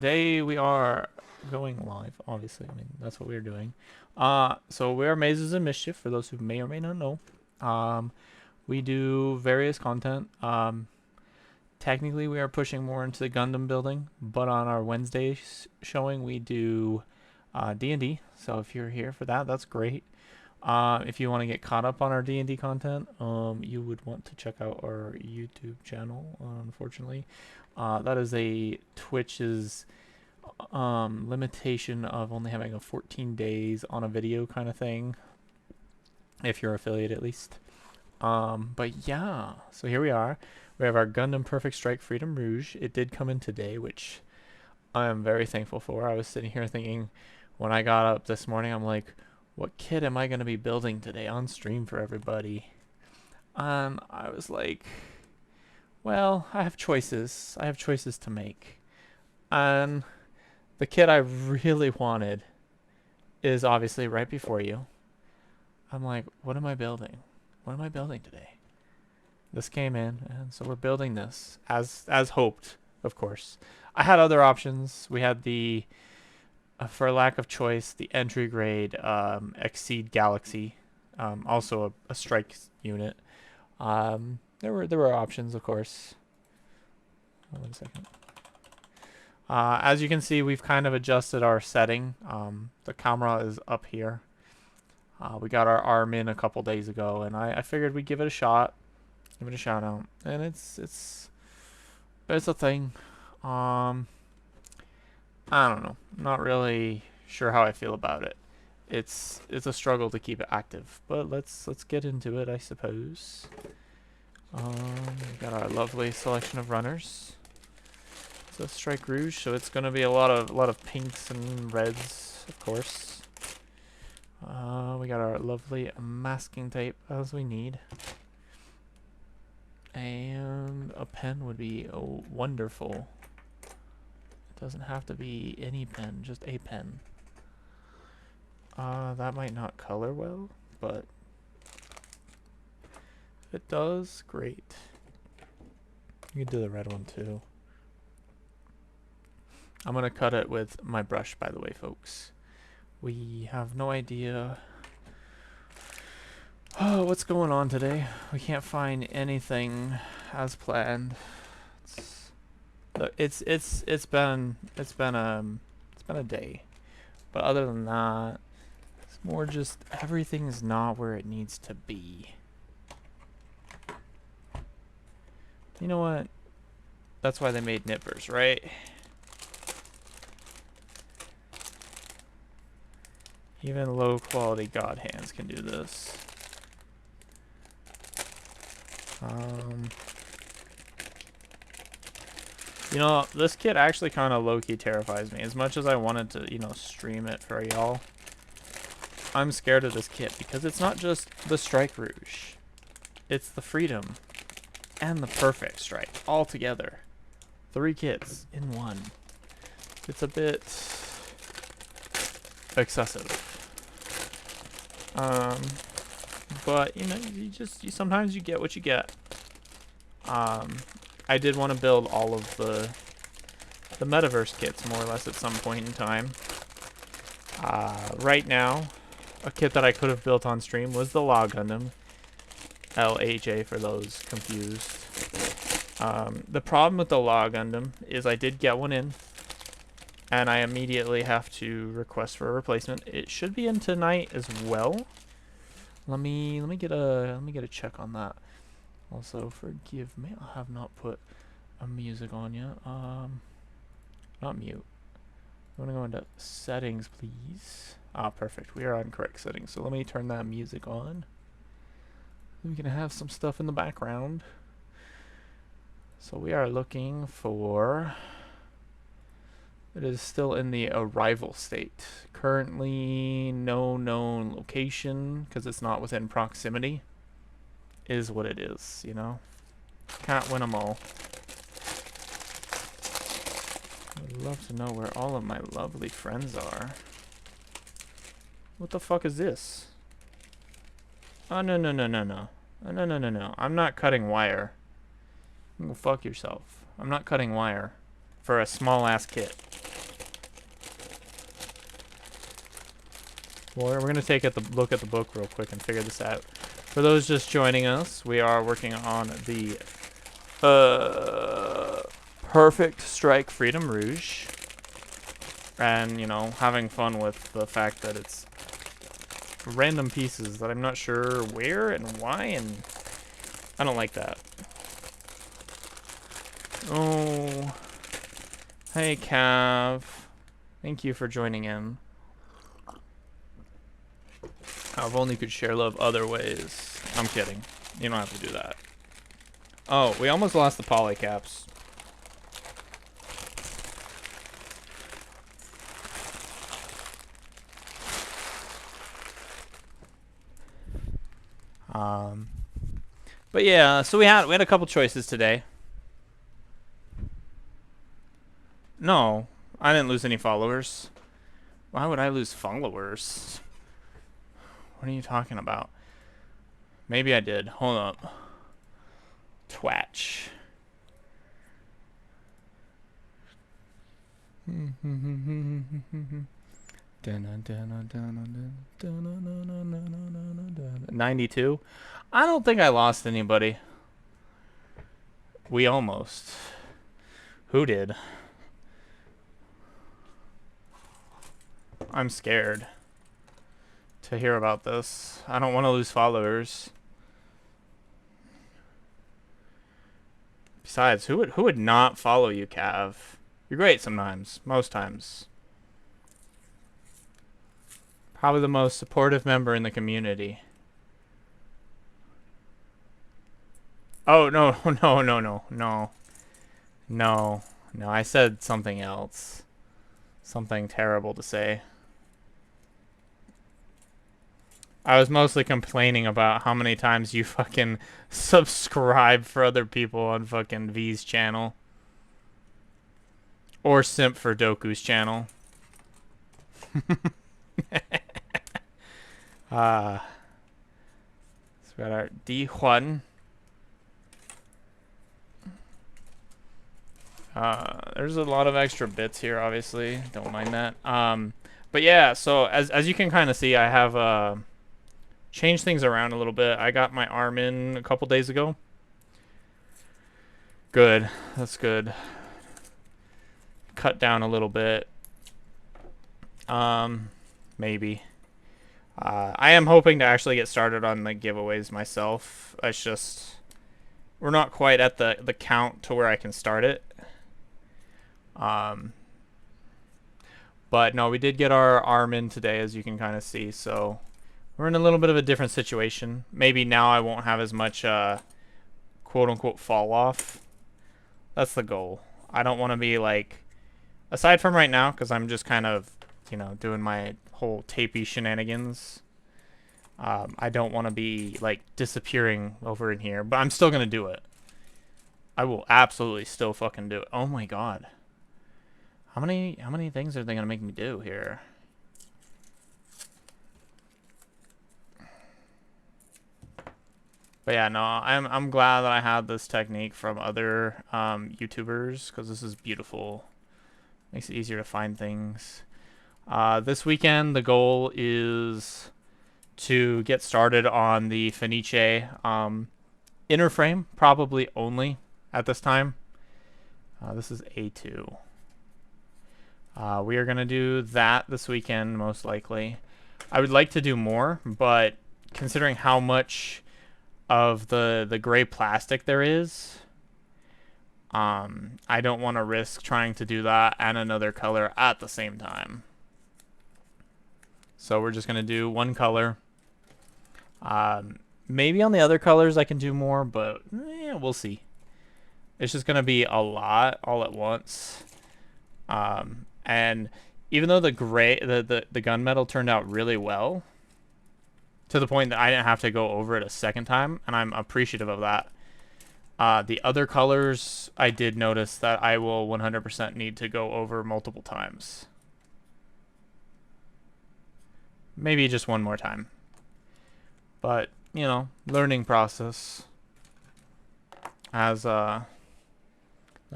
Today we are going live, obviously. I mean, that's what we're doing. So we are Mazes of Mischief, for those who may or may not know. We do various content. Technically, we are pushing more into the Gundam building, but on our Wednesday showing, we do D&D. So if you're here for that, that's great. If you want to get caught up on our D&D content, you would want to check out our YouTube channel, unfortunately. That is a Twitch's limitation of only having a 14 days on a video kind of thing, if you're affiliate at least. But yeah, so here we are. We have our Gundam Perfect Strike Freedom Rouge. It did come in today, which I am very thankful for. I was sitting here thinking, when I got up this morning, I'm like, what kit am I going to be building today on stream for everybody? And I was like, well, I have choices. I have choices to make. And the kit I really wanted is obviously right before you. I'm like, what am I building? What am I building today? This came in, and so we're building this as hoped, of course. I had other options. We had the, for lack of choice, the entry grade Exceed Galaxy, also a strike unit. There were options, of course. Hold on a second. As you can see, we've kind of adjusted our setting. The camera is up here. We got our arm in a couple days ago, and I figured we'd give it a shot, give it a shout out, and it's a thing. I don't know, not really sure how I feel about it. It's a struggle to keep it active, but let's get into it, I suppose. We got our lovely selection of runners. So Strike Rouge, so it's gonna be a lot of pinks and reds, of course. We got our lovely masking tape as we need, and a pen would be wonderful. It doesn't have to be any pen, just a pen. That might not color well, but if it does, great. You can do the red one too. I'm going to cut it with my brush, by the way, folks. We have no idea what's going on today. We can't find anything as planned. It's been a day. But other than that, it's more just everything's not where it needs to be. You know what? That's why they made nippers, right? Even low quality god hands can do this. You know, this kit actually kind of low-key terrifies me. As much as I wanted to, you know, stream it for y'all, I'm scared of this kit because it's not just the Strike Rouge. It's the Freedom and the Perfect Strike all together. 3 kits in one. It's a bit excessive. But you know, sometimes you get what you get. I did want to build all of the metaverse kits more or less at some point in time. Right now, a kit that I could have built on stream was the Law Gundam, LHA for those confused. The problem with the Law Gundam is I did get one in, and I immediately have to request for a replacement. It should be in tonight as well. Let me get a check on that. Also, forgive me, I have not put a music on yet. Not mute. I'm gonna go into settings, please. Ah, perfect. We are on correct settings. So let me turn that music on. We can have some stuff in the background. So we are looking for. It is still in the arrival state. Currently, no known location, because it's not within proximity. Is what it is, you know? Can't win them all. I'd love to know where all of my lovely friends are. What the fuck is this? Oh, no. No. I'm not cutting wire. Go fuck yourself. I'm not cutting wire for a small ass kit. We're going to take a look at the book real quick and figure this out. For those just joining us, we are working on the Perfect Strike Freedom Rouge. And, you know, having fun with the fact that it's random pieces that I'm not sure where and why, and I don't like that. Oh, hey Cav. Thank you for joining in. If only could share love other ways. I'm kidding. You don't have to do that. Oh, we almost lost the polycaps. But yeah, so we had a couple choices today. No, I didn't lose any followers. Why would I lose followers? What are you talking about? Maybe I did. Hold up. Twatch. $92. I don't think I lost anybody. We almost. Who did? I'm scared to hear about this. I don't want to lose followers. Besides, who would not follow you, Cav? You're great sometimes, most times. Probably the most supportive member in the community. Oh, no, no. I said something else. Something terrible to say. I was mostly complaining about how many times you fucking subscribe for other people on fucking V's channel. Or simp for Doku's channel. So we got our D1. There's a lot of extra bits here, obviously. Don't mind that. But yeah, so as you can kind of see, I have changed things around a little bit. I got my arm in a couple days ago. Good. That's good. Cut down a little bit. Maybe. I am hoping to actually get started on the giveaways myself. It's just we're not quite at the count to where I can start it. But no, we did get our arm in today, as you can kind of see, so we're in a little bit of a different situation. Maybe now I won't have as much quote-unquote fall off. That's the goal. I don't want to be like, aside from right now, because I'm just kind of, you know, doing my whole tapey shenanigans. I don't want to be like disappearing over in here, but I'm still gonna do it. I will absolutely still fucking do it. Oh my god. How many things are they gonna make me do here? But yeah, no, I'm glad that I had this technique from other YouTubers, because this is beautiful. Makes it easier to find things. This weekend, the goal is to get started on the Fenice inner frame, probably only at this time. This is A2. We are going to do that this weekend, most likely. I would like to do more, but considering how much of the gray plastic there is, I don't want to risk trying to do that and another color at the same time. So we're just going to do one color. Maybe on the other colors I can do more, but we'll see. It's just going to be a lot all at once. And even though the gray, the gunmetal turned out really well, to the point that I didn't have to go over it a second time, and I'm appreciative of that. The other colors, I did notice that I will 100% need to go over multiple times. Maybe just one more time. But, you know, learning process. As, let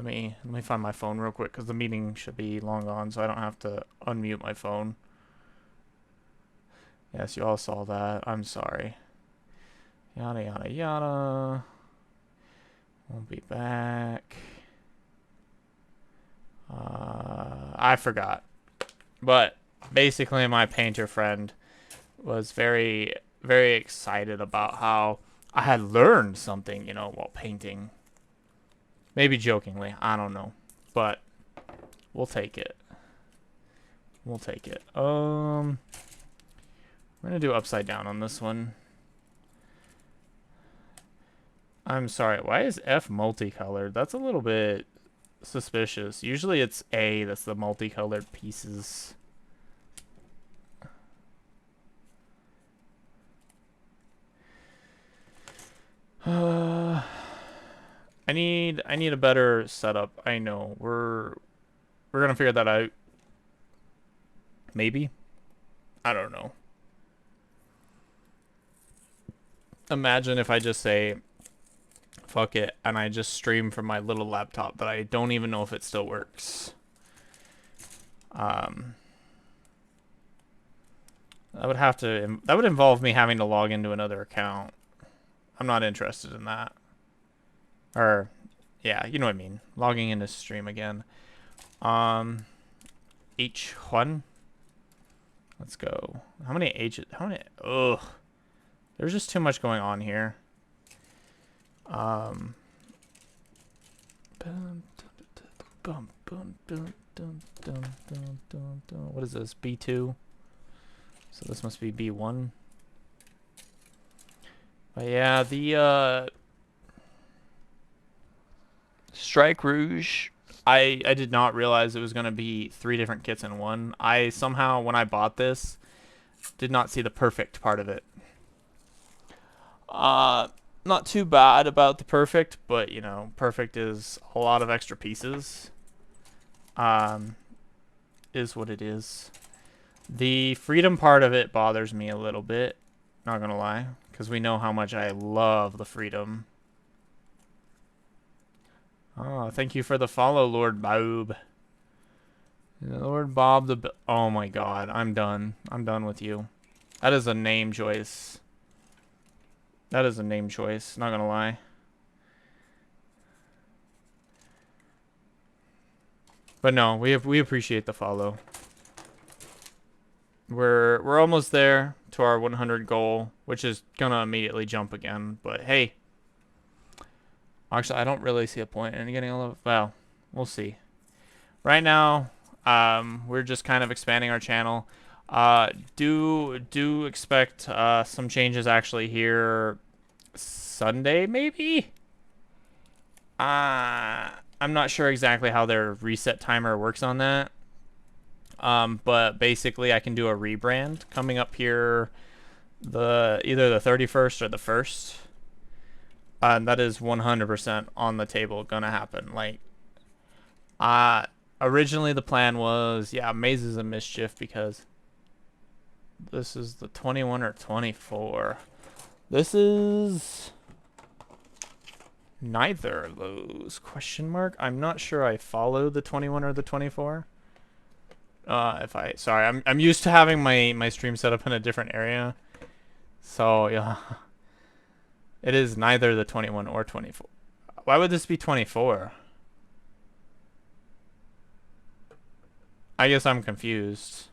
me find my phone real quick, because the meeting should be long gone, so I don't have to unmute my phone. Yes, you all saw that. I'm sorry. Yada, yada, yada. We'll be back. I forgot. But basically, my painter friend was very, very excited about how I had learned something, you know, while painting. Maybe jokingly. I don't know. But we'll take it. We'll take it. We're gonna do upside down on this one. I'm sorry, why is F multicolored? That's a little bit suspicious. Usually it's A that's the multicolored pieces. I need a better setup. I know. We're gonna figure that out. Maybe. I don't know. Imagine if I just say fuck it and I just stream from my little laptop that I don't even know if it still works. That would involve me having to log into another account. I'm not interested in that. Or yeah, you know what I mean. Logging into stream again. H1. Let's go. How many H's? How many? Ugh. There's just too much going on here. What is this? B2? So this must be B1. But yeah, the Strike Rouge, I did not realize it was going to be 3 different kits in one. I somehow, when I bought this, did not see the perfect part of it. Not too bad about the perfect, but you know, perfect is a lot of extra pieces. Is what it is. The freedom part of it bothers me a little bit, not gonna lie, because we know how much I love the freedom. Oh, thank you for the follow, Lord Bob. Lord Bob the... Oh my god, I'm done. I'm done with you. That is a name choice. That is a name choice, not gonna lie. But no, we appreciate the follow. We're almost there to our 100 goal, which is gonna immediately jump again. But hey, actually, I don't really see a point in getting a little. Well, we'll see. Right now, we're just kind of expanding our channel. Do expect some changes actually here Sunday, maybe. I'm not sure exactly how their reset timer works on that. But basically I can do a rebrand coming up here either the 31st or the 1st. That is 100% on the table gonna happen. Like, originally the plan was, yeah, Mazes of Mischief, because this is the 21 or 24. This is neither of those, question mark. I'm not sure I follow the 21 or the 24. Sorry, I'm used to having my stream set up in a different area. So, yeah. It is neither the 21 or 24. Why would this be 24? I guess I'm confused.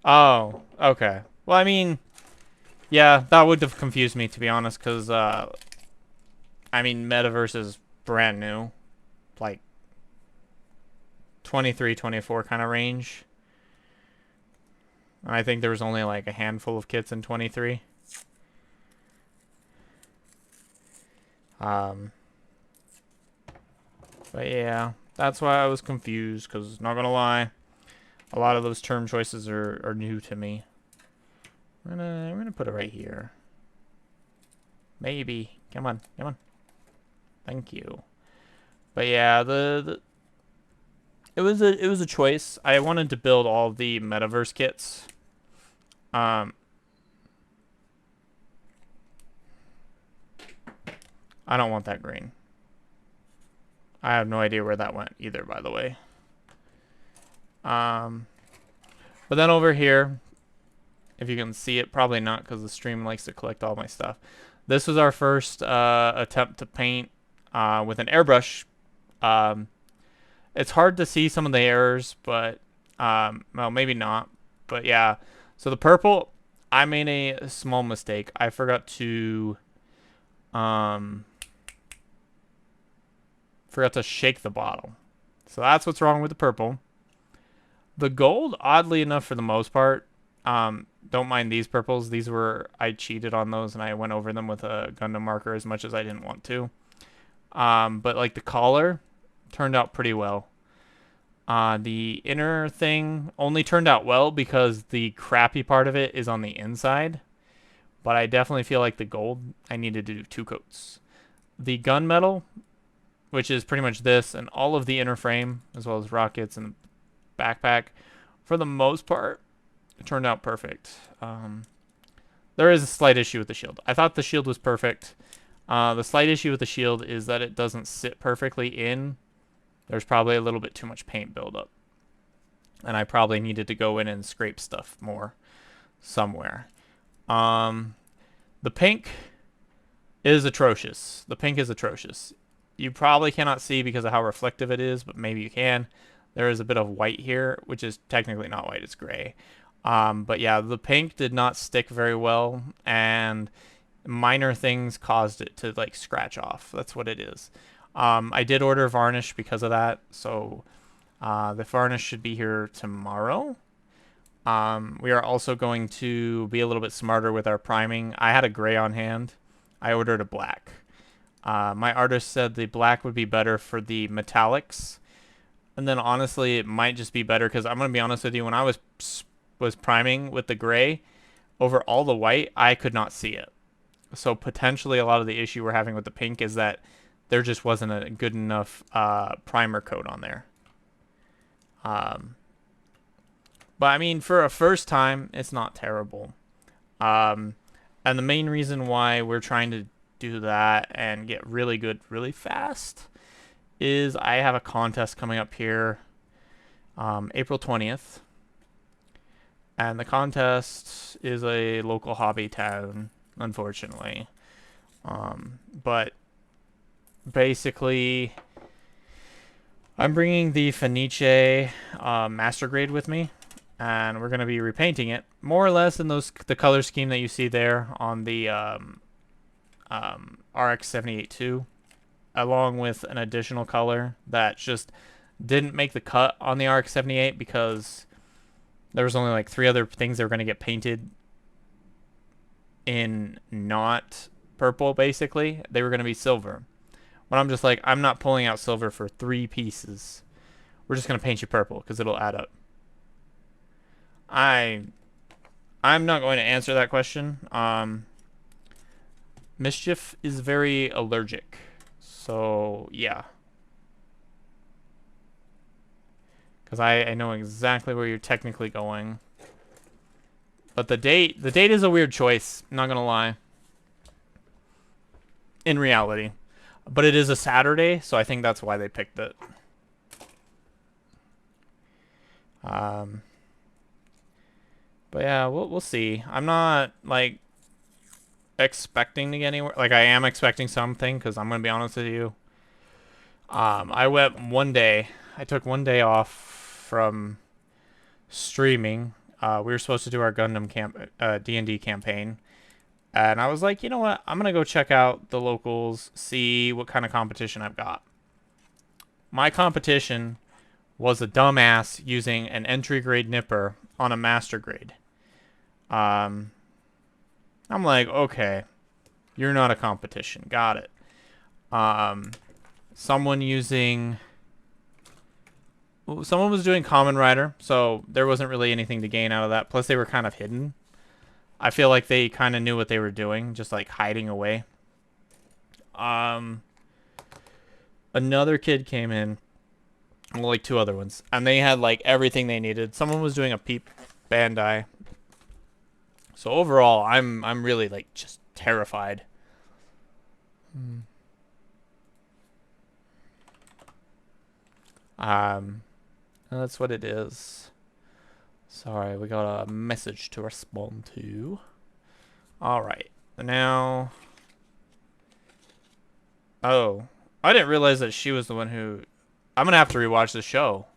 Oh, okay. Well, I mean, yeah, that would have confused me, to be honest, because, I mean, Metaverse is brand new. Like, 23, 24 kind of range. I think there was only like a handful of kits in 23. But yeah, that's why I was confused, because not gonna lie, a lot of those term choices are new to me. We're gonna put it right here. Maybe. Come on, come on. Thank you. But yeah, it was a choice. I wanted to build all the Metaverse kits. I don't want that green. I have no idea where that went either, by the way. But then over here, if you can see it, probably not because the stream likes to collect all my stuff. This was our first attempt to paint with an airbrush. Um, it's hard to see some of the errors, but well, maybe not. But yeah, so the purple, I made a small mistake. I forgot to shake the bottle. So that's what's wrong with the purple. The gold, oddly enough, for the most part, don't mind these purples. These were, I cheated on those and I went over them with a Gundam marker as much as I didn't want to. But like the collar turned out pretty well. The inner thing only turned out well because the crappy part of it is on the inside. But I definitely feel like the gold, I needed to do 2 coats. The gunmetal, which is pretty much this, and all of the inner frame, as well as rockets and the backpack, for the most part, it turned out perfect. There is a slight issue with the shield. I thought the shield was perfect. The slight issue with the shield is that it doesn't sit perfectly in. There's probably a little bit too much paint buildup. And I probably needed to go in and scrape stuff more somewhere. The pink is atrocious. The pink is atrocious. You probably cannot see because of how reflective it is, but maybe you can. There is a bit of white here, which is technically not white, it's gray. But yeah, the pink did not stick very well, and minor things caused it to like scratch off. That's what it is. I did order varnish because of that, so the varnish should be here tomorrow. We are also going to be a little bit smarter with our priming. I had a gray on hand. I ordered a black. My artist said the black would be better for the metallics. And then honestly, it might just be better because I'm going to be honest with you. When I was priming with the gray, over all the white, I could not see it. So potentially a lot of the issue we're having with the pink is that there just wasn't a good enough primer coat on there. But I mean, for a first time, it's not terrible. And the main reason why we're trying to do that and get really good really fast is I have a contest coming up here April 20th. And the contest is a local hobby town, unfortunately. But basically, I'm bringing the Fenice Master Grade with me, and we're going to be repainting it more or less in the color scheme that you see there on the RX-78-2, along with an additional color that just didn't make the cut on the RX-78 because there was only like 3 other things that were going to get painted in not purple, basically. They were going to be silver. But I'm just like, I'm not pulling out silver for 3 pieces. We're just going to paint you purple because it'll add up. I'm not going to answer that question. Mischief is very allergic. So, yeah. Because I know exactly where you're technically going. But the date is a weird choice, not going to lie. In reality. But it is a Saturday, so I think that's why they picked it. But yeah, we'll see. I'm not, like, expecting to get anywhere. Like, I am expecting something, because I'm going to be honest with you. I went one day. I took one day off from streaming. We were supposed to do our Gundam D&D campaign. And I was like, you know what? I'm going to go check out the locals, see what kind of competition I've got. My competition was a dumbass using an entry grade nipper on a master grade. I'm like, okay, you're not a competition. Got it. Someone was doing Common Rider, so there wasn't really anything to gain out of that. Plus, they were kind of hidden. I feel like they kind of knew what they were doing, just like hiding away. Another kid came in, well, like 2 other ones, and they had like everything they needed. Someone was doing a peep Bandai. So overall, I'm really like just terrified. That's what it is. Sorry, we got a message to respond to. Alright, now... Oh, I didn't realize that she was the one who... I'm gonna have to rewatch the show.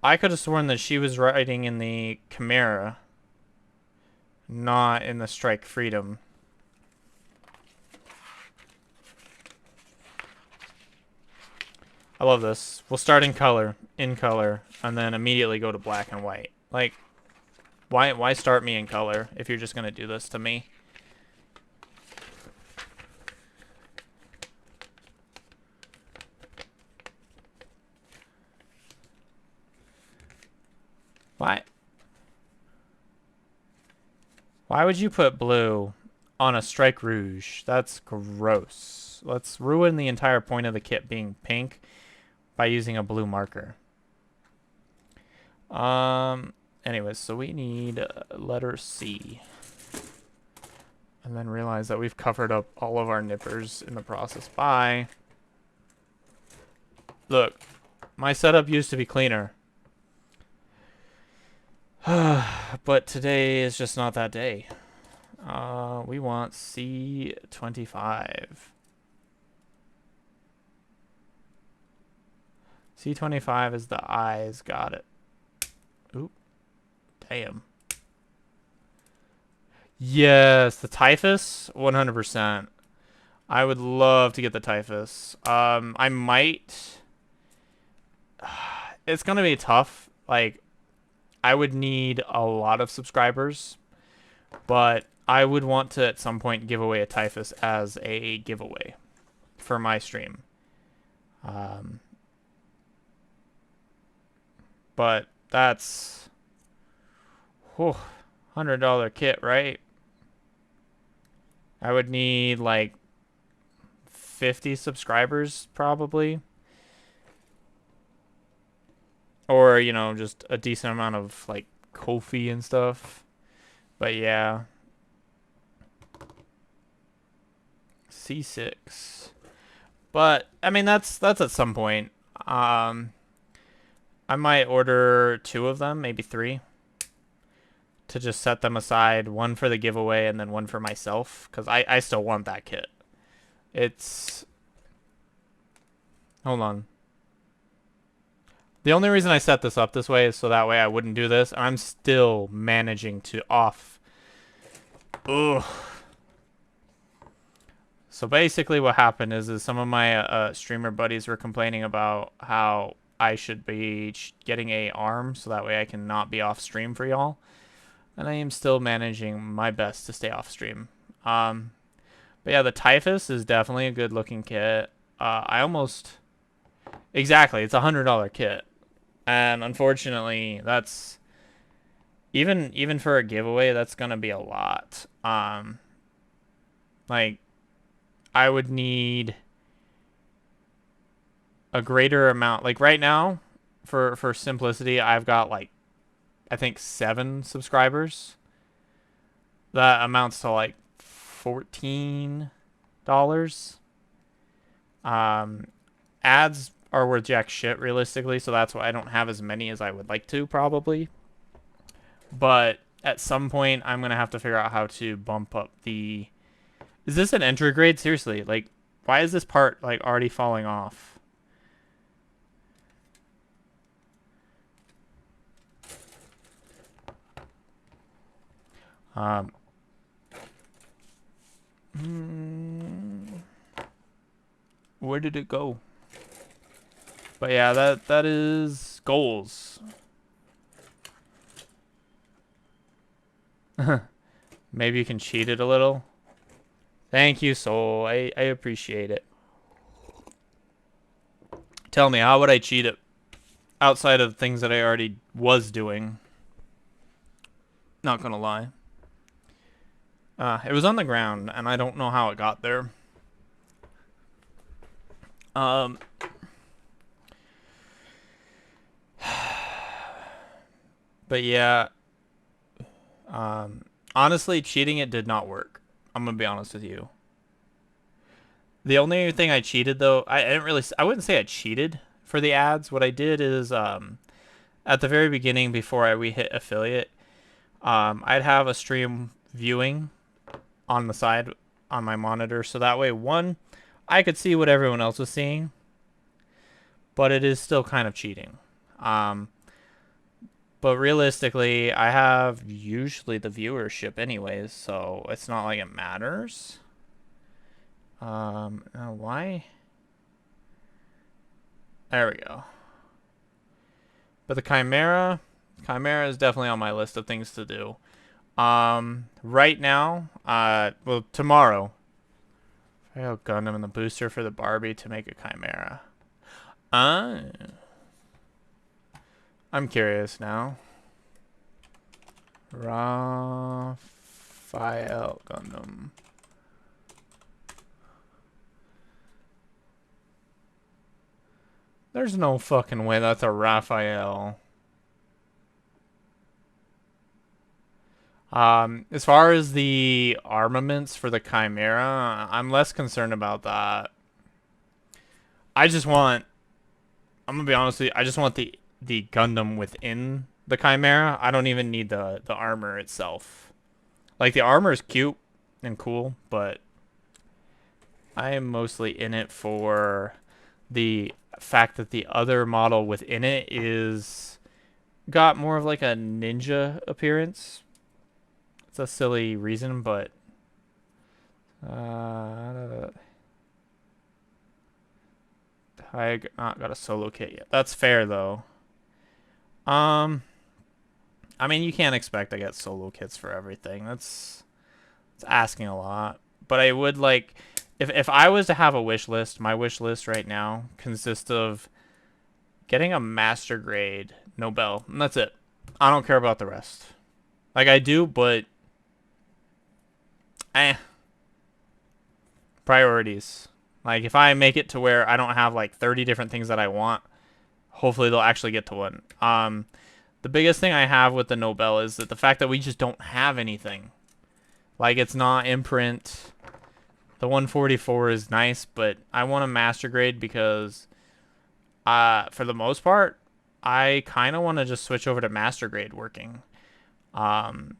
I could have sworn that she was riding in the Chimera, not in the Strike Freedom. I love this. We'll start in color, and then immediately go to black and white. Like, why start me in color if you're just gonna do this to me? Why would you put blue on a Strike Rouge? That's gross. Let's ruin the entire point of the kit being pink by using a blue marker. Anyways, so we need letter C. And then realize that we've covered up all of our nippers in the process by... Look, my setup used to be cleaner. But today is just not that day. We want C25. C25 is the eyes. Got it. Oop. Damn. Yes, the typhus, 100%. I would love to get the typhus. I might... It's gonna be tough. Like, I would need a lot of subscribers, but I would want to at some point give away a typhus as a giveaway for my stream. But that's $100 kit, right? I would need like 50 subscribers probably. Or, you know, just a decent amount of like Ko-fi and stuff. But yeah. C6. But I mean that's at some point. I might order 2 of them, maybe 3. To just set them aside, one for the giveaway and then one for myself, because I still want that kit. It's... Hold on. The only reason I set this up this way is so that way I wouldn't do this. I'm still managing to off. Ugh. So basically what happened is some of my streamer buddies were complaining about how I should be getting a arm so that way I can not be off stream for y'all. And I am still managing my best to stay off stream. But yeah, the typhus is definitely a good looking kit. I almost... Exactly, it's a $100 kit. And unfortunately, that's... Even for a giveaway, that's gonna be a lot. Like, I would need a greater amount. Like right now, for simplicity, I've got like, I think 7 subscribers. That amounts to like $14. Ads are worth jack shit realistically, so that's why I don't have as many as I would like to probably. But at some point, I'm gonna have to figure out how to bump up the... Is this an entry grade? Seriously, like, why is this part like already falling off? Where did it go? But yeah, that is goals. Maybe you can cheat it a little. Thank you, Soul. I appreciate it. Tell me, how would I cheat it outside of things that I already was doing? Not gonna lie. It was on the ground, and I don't know how it got there. But yeah, honestly, cheating it did not work. I'm gonna be honest with you. The only thing I cheated though, I wouldn't say I cheated for the ads. What I did is, at the very beginning, before we hit affiliate, I'd have a stream viewing on the side on my monitor, so that way, one, I could see what everyone else was seeing, but it is still kind of cheating. But realistically, I have usually the viewership anyways, so it's not like it matters. Why? There we go. But the Chimera is definitely on my list of things to do. Right now, well, tomorrow, I got Gundam and the booster for the Barbie to make a Chimera. I'm curious now. Raphael Gundam. There's no fucking way that's a Raphael. As far as the armaments for the Chimera, I'm less concerned about that. I just want, I'm gonna be honest with you, I just want the Gundam within the Chimera. I don't even need the armor itself. Like, the armor is cute and cool, but I am mostly in it for the fact that the other model within it is got more of like a ninja appearance. It's a silly reason, but I not got a solo kit yet. That's fair though. I mean, you can't expect I get solo kits for everything. It's asking a lot. But I would like, if I was to have a wish list, my wish list right now consists of getting a master grade Nobel, and that's it. I don't care about the rest. Like, I do, but priorities. Like, if I make it to where I don't have like 30 different things that I want, hopefully they'll actually get to one. The biggest thing I have with the Nobel is that the fact that we just don't have anything. Like, it's not imprint. The 144 is nice, but I want a master grade because for the most part, I kind of want to just switch over to master grade working. I'm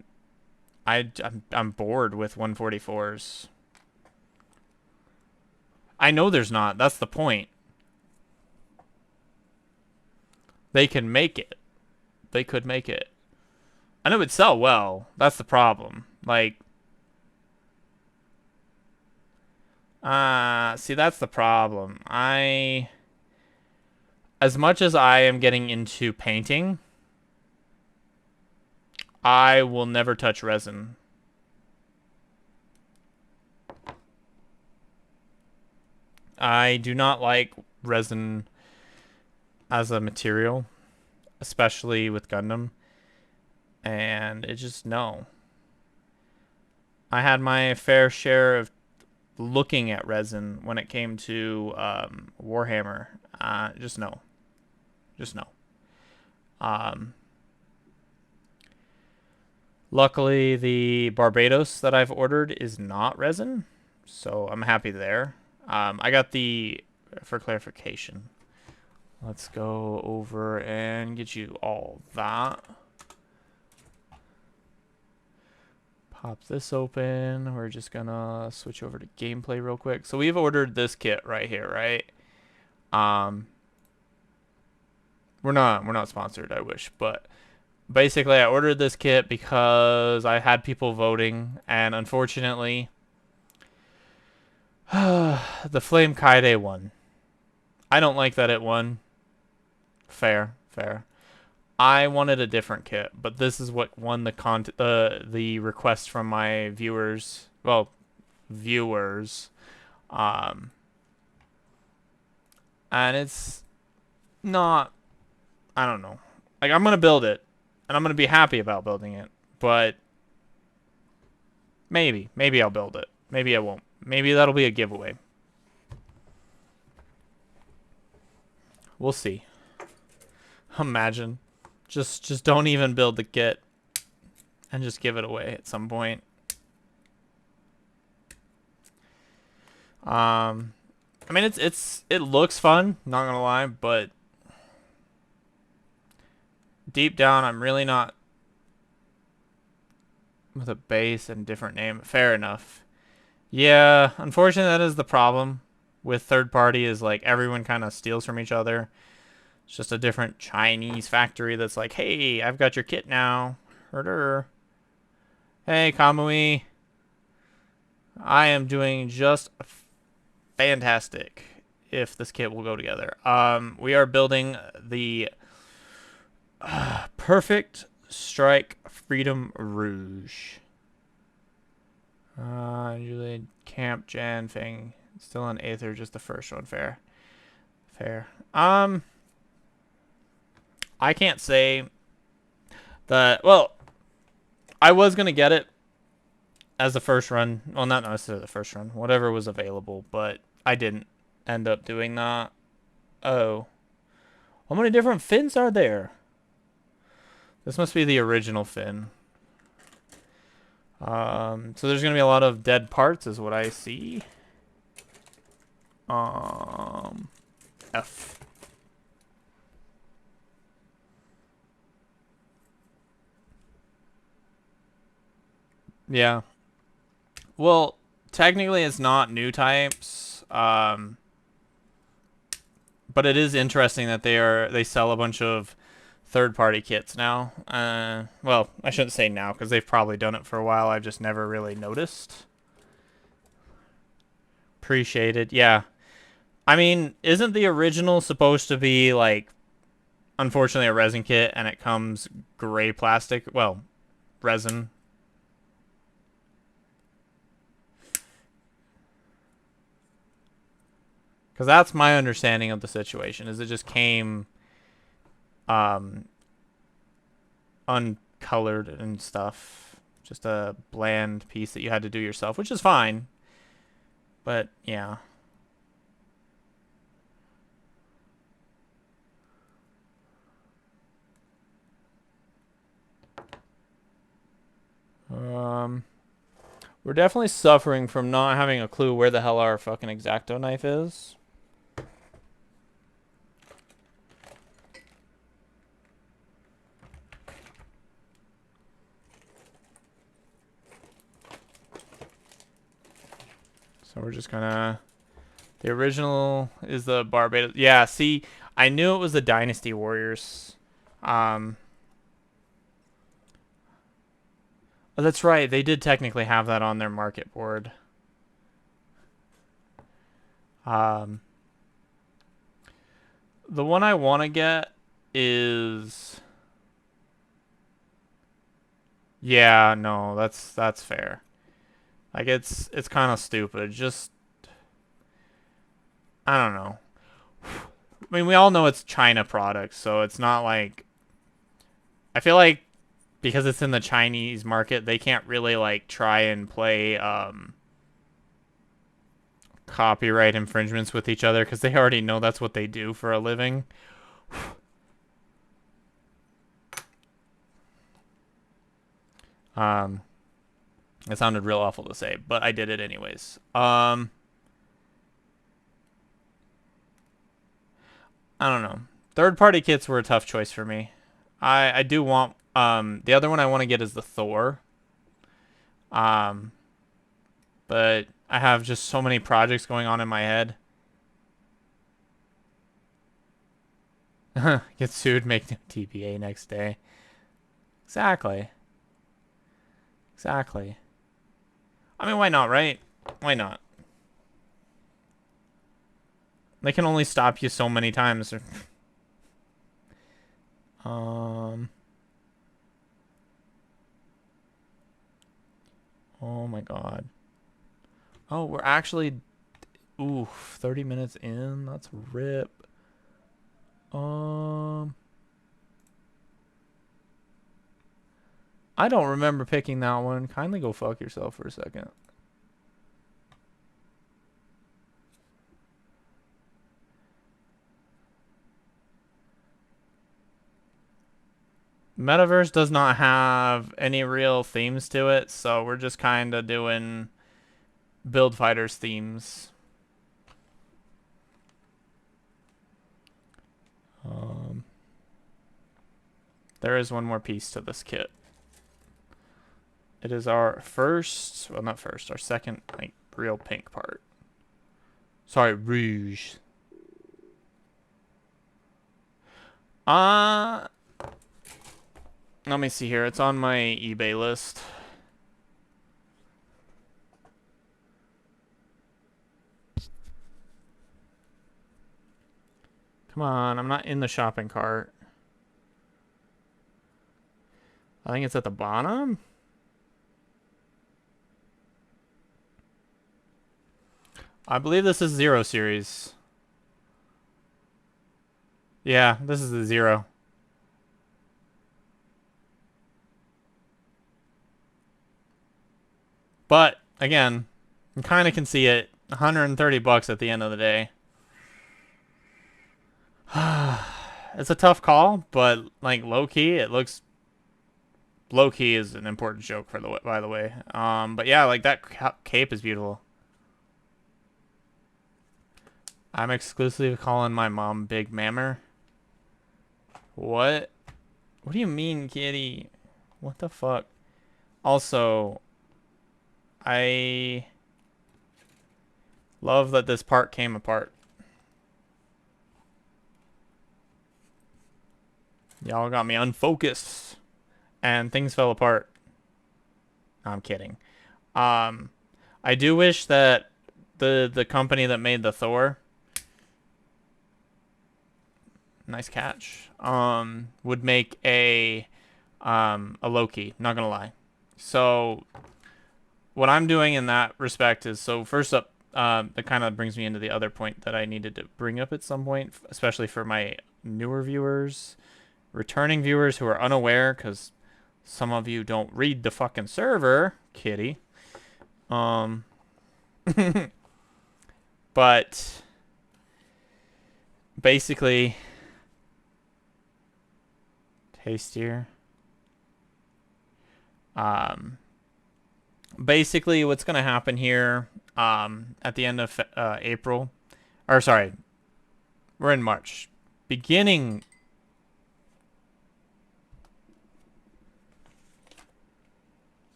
bored with 144s. I know there's not. That's the point. They can make it. They could make it. And it would sell well. That's the problem. Like, see, that's the problem. As much as I am getting into painting, I will never touch resin. I do not like resin as a material, especially with Gundam. And it just, no. I had my fair share of looking at resin when it came to Warhammer. Just no. Just no. Luckily, the Barbados that I've ordered is not resin, so I'm happy there. I got for clarification, let's go over and get you all that. Pop this open. We're just gonna switch over to gameplay real quick. So we've ordered this kit right here, right? We're not sponsored, I wish, but basically I ordered this kit because I had people voting, and unfortunately the Flame Kaide won. I don't like that it won. Fair. I wanted a different kit, but this is what won the request from my viewers. Well, viewers. And it's not, I don't know. Like, I'm gonna build it, and I'm gonna be happy about building it, but maybe I'll build it. Maybe I won't. Maybe that'll be a giveaway. We'll see. Imagine. Just don't even build the kit and just give it away at some point. I mean, it looks fun, not gonna lie, but deep down, I'm really not with a base and different name. Fair enough. Yeah, unfortunately, that is the problem with third party is like everyone kind of steals from each other. It's just a different Chinese factory that's like, hey, I've got your kit now. Herder. Hey, Kamui. I am doing just fantastic if this kit will go together. We are building the Perfect Strike Freedom Rouge. Usually Camp Jan thing. Still on Aether, just the first one. Fair. Fair. I can't say that. Well, I was gonna get it as the first run. Well, not necessarily the first run. Whatever was available, but I didn't end up doing that. Oh, how many different fins are there? This must be the original fin. So there's gonna be a lot of dead parts, is what I see. F. Yeah. Well, technically it's not new types. But it is interesting that they sell a bunch of third-party kits now. Well, I shouldn't say now because they've probably done it for a while. I've just never really noticed. Appreciated. Yeah. I mean, isn't the original supposed to be like, unfortunately, a resin kit, and it comes gray plastic? Well, resin. Because that's my understanding of the situation, is it just came uncolored and stuff. Just a bland piece that you had to do yourself, which is fine. But, yeah. We're definitely suffering from not having a clue where the hell our fucking X-Acto knife is. So we're just gonna... The original is the Barbados... Yeah, see, I knew it was the Dynasty Warriors. Oh, that's right. They did technically have that on their market board. The one I want to get is... Yeah, no, that's fair. Like, it's kind of stupid. Just... I don't know. I mean, we all know it's China products, so it's not like... I feel like because it's in the Chinese market, they can't really, like, try and play, copyright infringements with each other, because they already know that's what they do for a living. It sounded real awful to say, but I did it anyways. I don't know. Third-party kits were a tough choice for me. I do want... the other one I want to get is the Thor. But I have just so many projects going on in my head. Get sued, make no TPA next day. Exactly. Exactly. I mean, why not, right? Why not? They can only stop you so many times. Oh my god. Oh, we're actually... Oof, 30 minutes in? That's rip. I don't remember picking that one. Kindly go fuck yourself for a second. Metaverse does not have any real themes to it, so we're just kind of doing Build Fighters themes. there is one more piece to this kit. It is our first, well, not first, our second, like, real pink part. Sorry, Rouge. Let me see here. It's on my eBay list. Come on, I'm not in the shopping cart. I think it's at the bottom. I believe this is 0 series. Yeah, this is the 0. But, again, you kind of can see it. 130 bucks at the end of the day. It's a tough call, but, like, low-key, it looks... Low-key is an important joke, by the way. But yeah, like, that cape is beautiful. I'm exclusively calling my mom Big Mammer. What? What do you mean, kitty? What the fuck? Also, I love that this part came apart. Y'all got me unfocused. And things fell apart. No, I'm kidding. I do wish that the company that made the Thor... Nice catch. Would make a Loki, not gonna lie. So what I'm doing in that respect is, so first up, that kind of brings me into the other point that I needed to bring up at some point, especially for my newer viewers, returning viewers who are unaware, because some of you don't read the fucking server, kitty. But basically, tastier. Basically what's going to happen here, at the end of April, or sorry, we're in March, beginning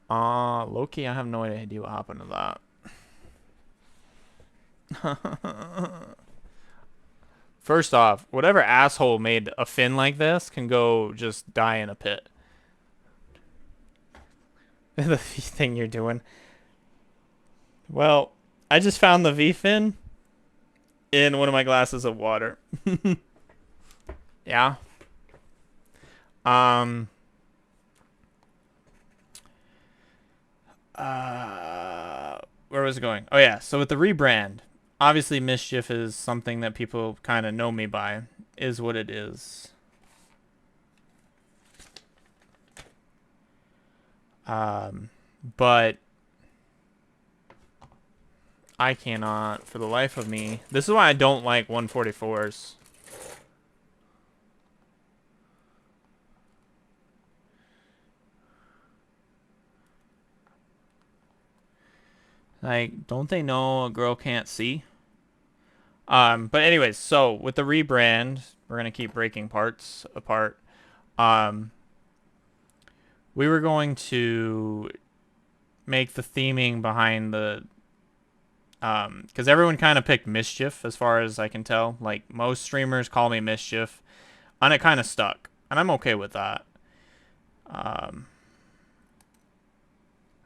Loki, I have no idea what happened to that. First off, whatever asshole made a fin like this can go just die in a pit. The V thing you're doing. Well, I just found the V fin in one of my glasses of water. Yeah. Where was it going? Oh yeah, so with the rebrand, obviously Mischief is something that people kind of know me by, is what it is. But I cannot, for the life of me. This is why I don't like 144s. Like, don't they know a girl can't see? But anyways, so with the rebrand, we're gonna keep breaking parts apart. We were going to make the theming behind the, because everyone kind of picked Mischief, as far as I can tell. Like, most streamers call me Mischief, and it kind of stuck, and I'm okay with that. How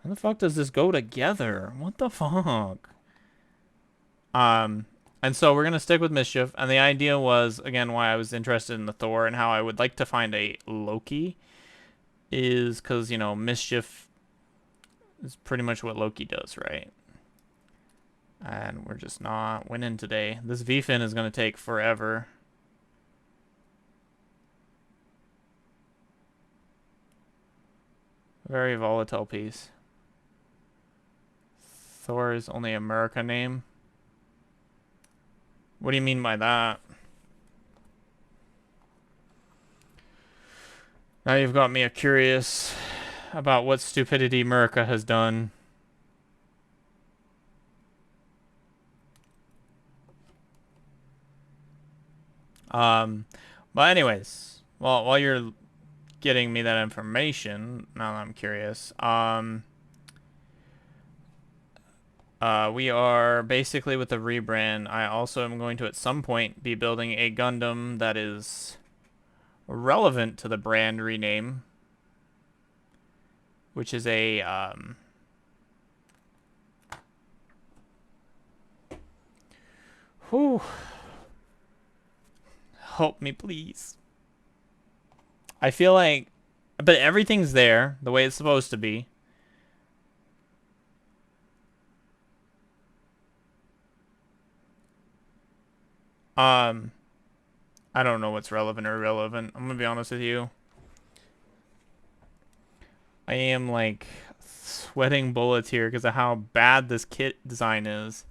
the fuck does this go together? What the fuck? And so we're going to stick with Mischief. And the idea was, again, why I was interested in the Thor and how I would like to find a Loki is because, you know, Mischief is pretty much what Loki does, right? And we're just not winning today. This V-fin is going to take forever. Very volatile piece. Thor is only America name. What do you mean by that? Now you've got me curious about what stupidity America has done. But anyways, well, while you're getting me that information, now that I'm curious, we are basically with the rebrand. I also am going to at some point be building a Gundam that is relevant to the brand rename, which is a whew, help me please. I feel like, but everything's there the way it's supposed to be. I don't know what's relevant or irrelevant. I'm gonna be honest with you. I am like sweating bullets here because of how bad this kit design is.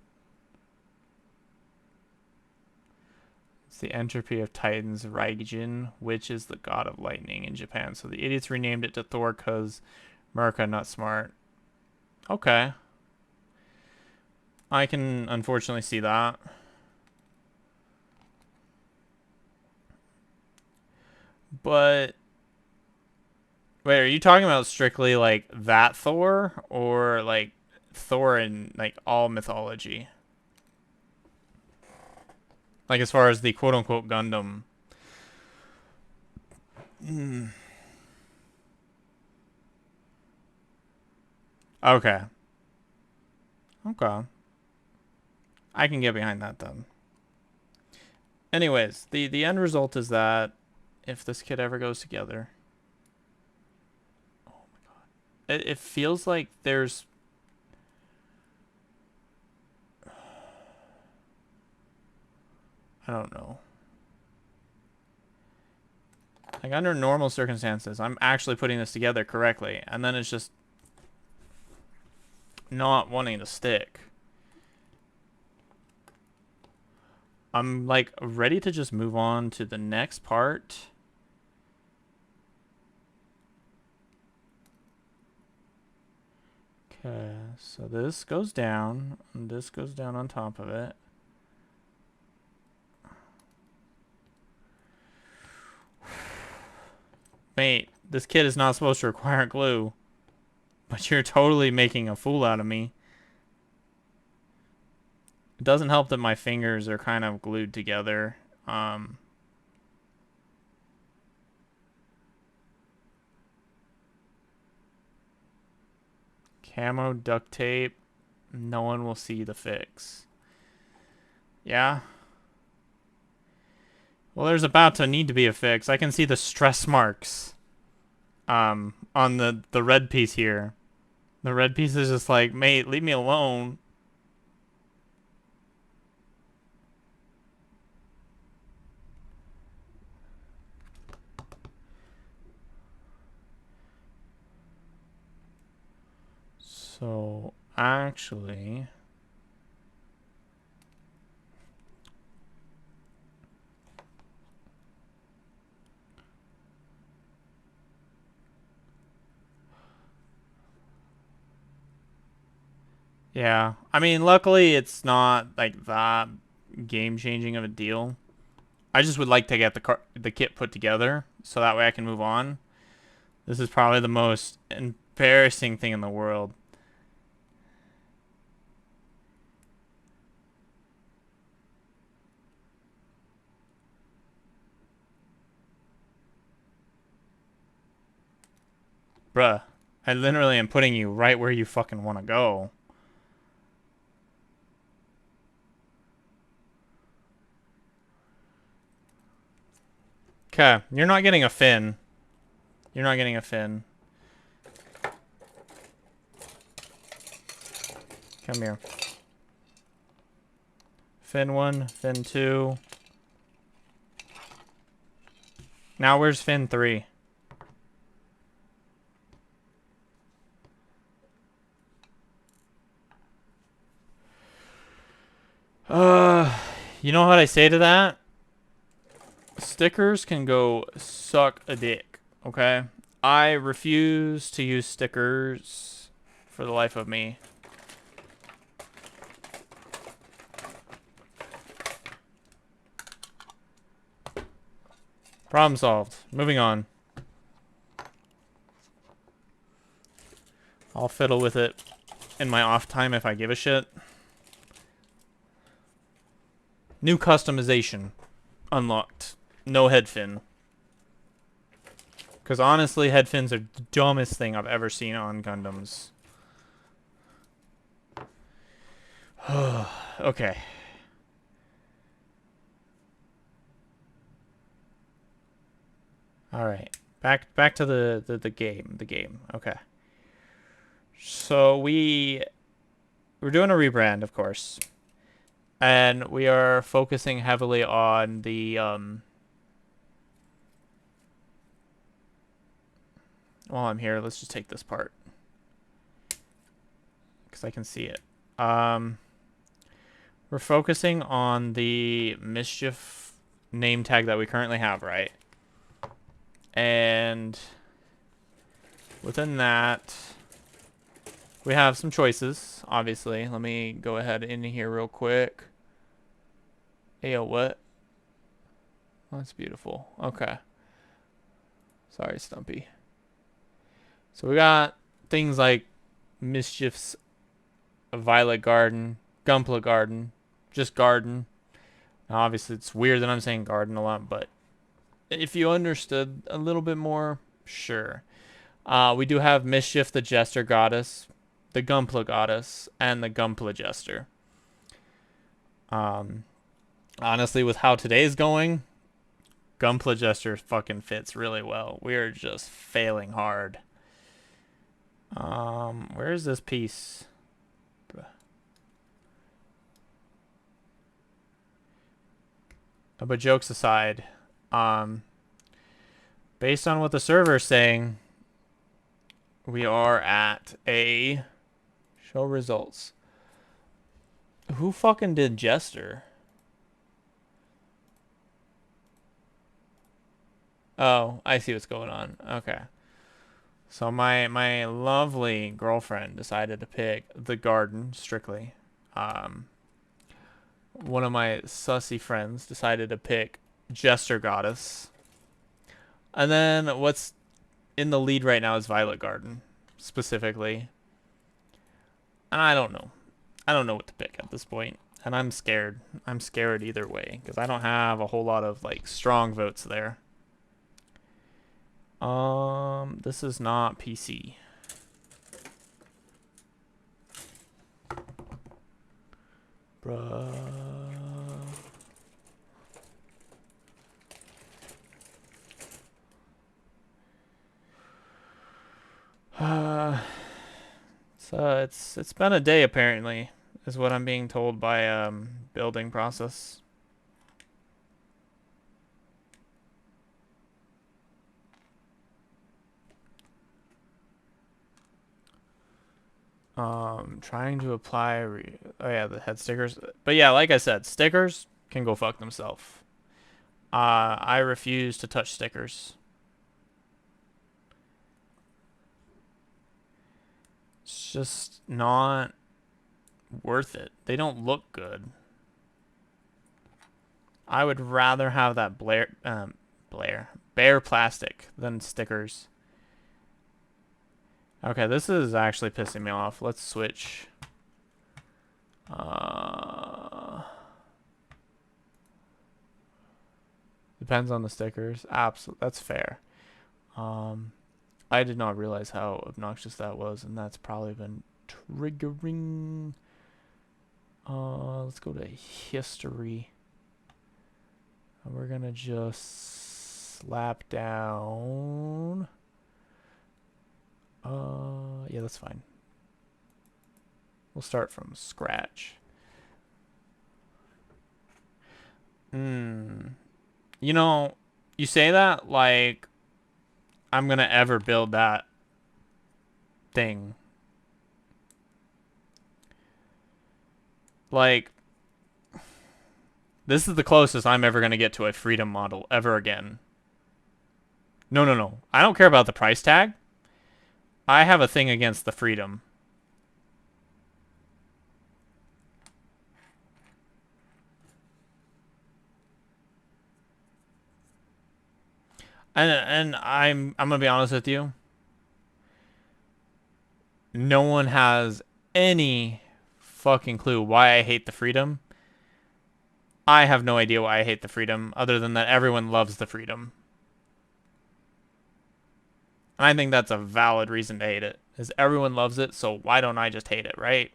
It's the entropy of Titan's Raijin, which is the god of lightning in Japan. So the idiots renamed it to Thor because America not smart. Okay. I can unfortunately see that. But wait, are you talking about strictly like that Thor or like Thor in like all mythology? Like as far as the quote unquote Gundam. Okay. Okay. I can get behind that then. Anyways, the end result is that if this kid ever goes together, oh my god, it feels like there's I don't know. Like under normal circumstances, I'm actually putting this together correctly, and then it's just not wanting to stick. I'm like ready to just move on to the next part. Okay, so this goes down, and this goes down on top of it. Mate, this kit is not supposed to require glue, but you're totally making a fool out of me. It doesn't help that my fingers are kind of glued together. Camo duct tape. No one will see the fix. Yeah. Well, there's about to need to be a fix. I can see the stress marks. On the red piece here. The red piece is just like, mate, leave me alone. So, actually, yeah. I mean, luckily it's not like that game-changing of a deal. I just would like to get the kit put together so that way I can move on. This is probably the most embarrassing thing in the world. Bruh, I literally am putting you right where you fucking want to go. Okay, you're not getting a fin. You're not getting a fin. Come here. Fin 1, fin 2. Now where's fin 3? You know what I say to that? Stickers can go suck a dick, okay? I refuse to use stickers for the life of me. Problem solved. Moving on. I'll fiddle with it in my off time if I give a shit. New customization unlocked. No head fin. Because honestly, head fins are the dumbest thing I've ever seen on Gundams. Okay. All right. Back to the game. Okay. So we're doing a rebrand, of course. And we are focusing heavily on the while I'm here, let's just take this part. Because I can see it. We're focusing on the Mischief name tag that we currently have, right? And within that, we have some choices, obviously. Let me go ahead in here real quick. Ayo, what? Oh, that's beautiful. Okay. Sorry, Stumpy. So we got things like Mischief's Violet Garden, Gunpla Garden, just Garden. Now, obviously, it's weird that I'm saying Garden a lot, but if you understood a little bit more, sure. We do have Mischief, the Jester Goddess, the Gunpla Goddess, and the Gunpla Jester. Honestly, with how today's going, Gunpla Jester fucking fits really well. We are just failing hard. Where is this piece? But jokes aside, based on what the server is saying, we are at a show results. Who fucking did Jester? Oh, I see what's going on. Okay. So my lovely girlfriend decided to pick the Garden strictly. One of my sussy friends decided to pick Jester Goddess. And then what's in the lead right now is Violet Garden, specifically. And I don't know. I don't know what to pick at this point. And I'm scared. I'm scared either way. Because I don't have a whole lot of, like, strong votes there. This is not PC. Bruh. It's been a day apparently, is what I'm being told by building process. Trying to apply. Oh yeah, the head stickers. But yeah, like I said, stickers can go fuck themselves. I refuse to touch stickers. It's just not worth it. They don't look good. I would rather have that bare plastic than stickers. Okay, this is actually pissing me off. Let's switch. Depends on the stickers. Absolutely, that's fair. I did not realize how obnoxious that was, and that's probably been triggering. Let's go to history. And we're gonna just slap down. Yeah, that's fine. We'll start from scratch. You know, you say that like I'm gonna ever build that thing. Like, this is the closest I'm ever gonna get to a freedom model ever again. No. I don't care about the price tag. I have a thing against the freedom. And I'm gonna be honest with you. No one has any fucking clue why I hate the freedom. I have no idea why I hate the freedom, other than that everyone loves the freedom. And I think that's a valid reason to hate it. Is everyone loves it, so why don't I just hate it, right?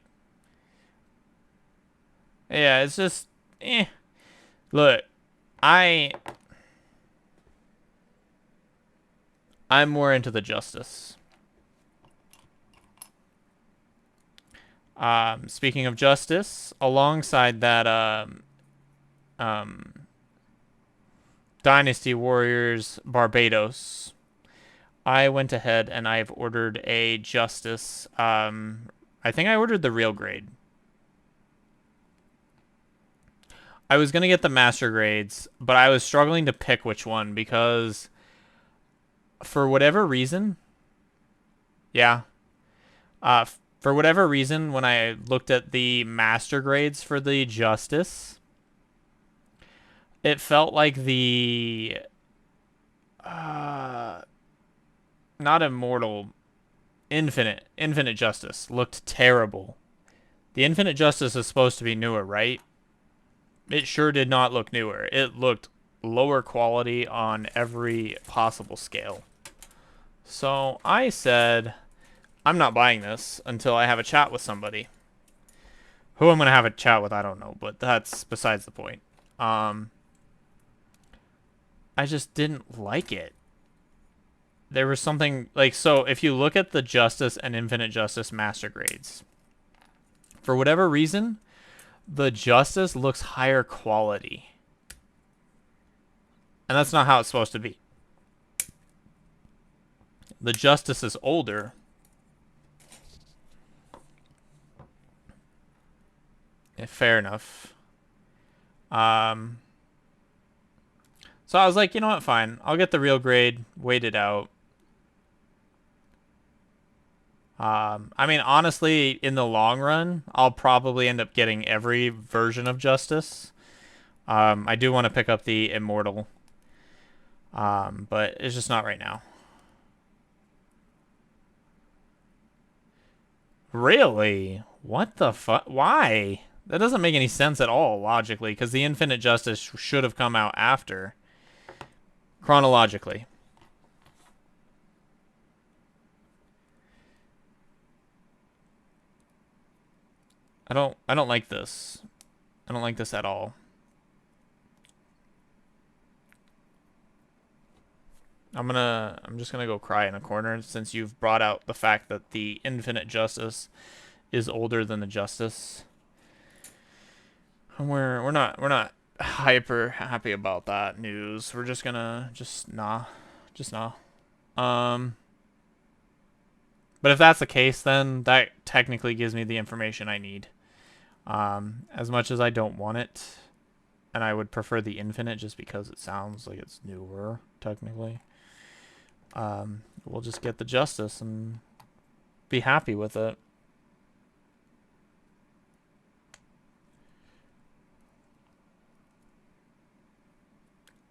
Yeah, it's just Look, I I'm more into the justice. Speaking of justice, alongside that um Dynasty Warriors Barbados, I went ahead and I've ordered a justice. I think I ordered the real grade. I was gonna get the master grades, but I was struggling to pick which one because for whatever reason, yeah, for whatever reason, when I looked at the master grades for the justice, it felt like the not immortal, infinite justice looked terrible. The infinite justice is supposed to be newer, right? It sure did not look newer. It looked lower quality on every possible scale. So I said, I'm not buying this until I have a chat with somebody. Who I'm going to have a chat with, I don't know, but that's besides the point. I just didn't like it. There was something, like, so if you look at the Justice and Infinite Justice master grades, for whatever reason, the Justice looks higher quality. And that's not how it's supposed to be. The Justice is older. Yeah, fair enough. So I was like, you know what, fine. I'll get the real grade, wait it out. I mean, honestly, in the long run, I'll probably end up getting every version of Justice. I do want to pick up the Immortal. But it's just not right now. Really? What the fuck? Why? That doesn't make any sense at all, logically, because the Infinite Justice should have come out after. Chronologically. I don't like this. I don't like this at all. I'm just gonna go cry in a corner since you've brought out the fact that the Infinite Justice is older than the Justice. And we're not hyper happy about that news. We're just gonna just nah. But if that's the case, then that technically gives me the information I need. As much as I don't want it, and I would prefer the Infinite just because it sounds like it's newer, technically. We'll just get the Justice and be happy with it.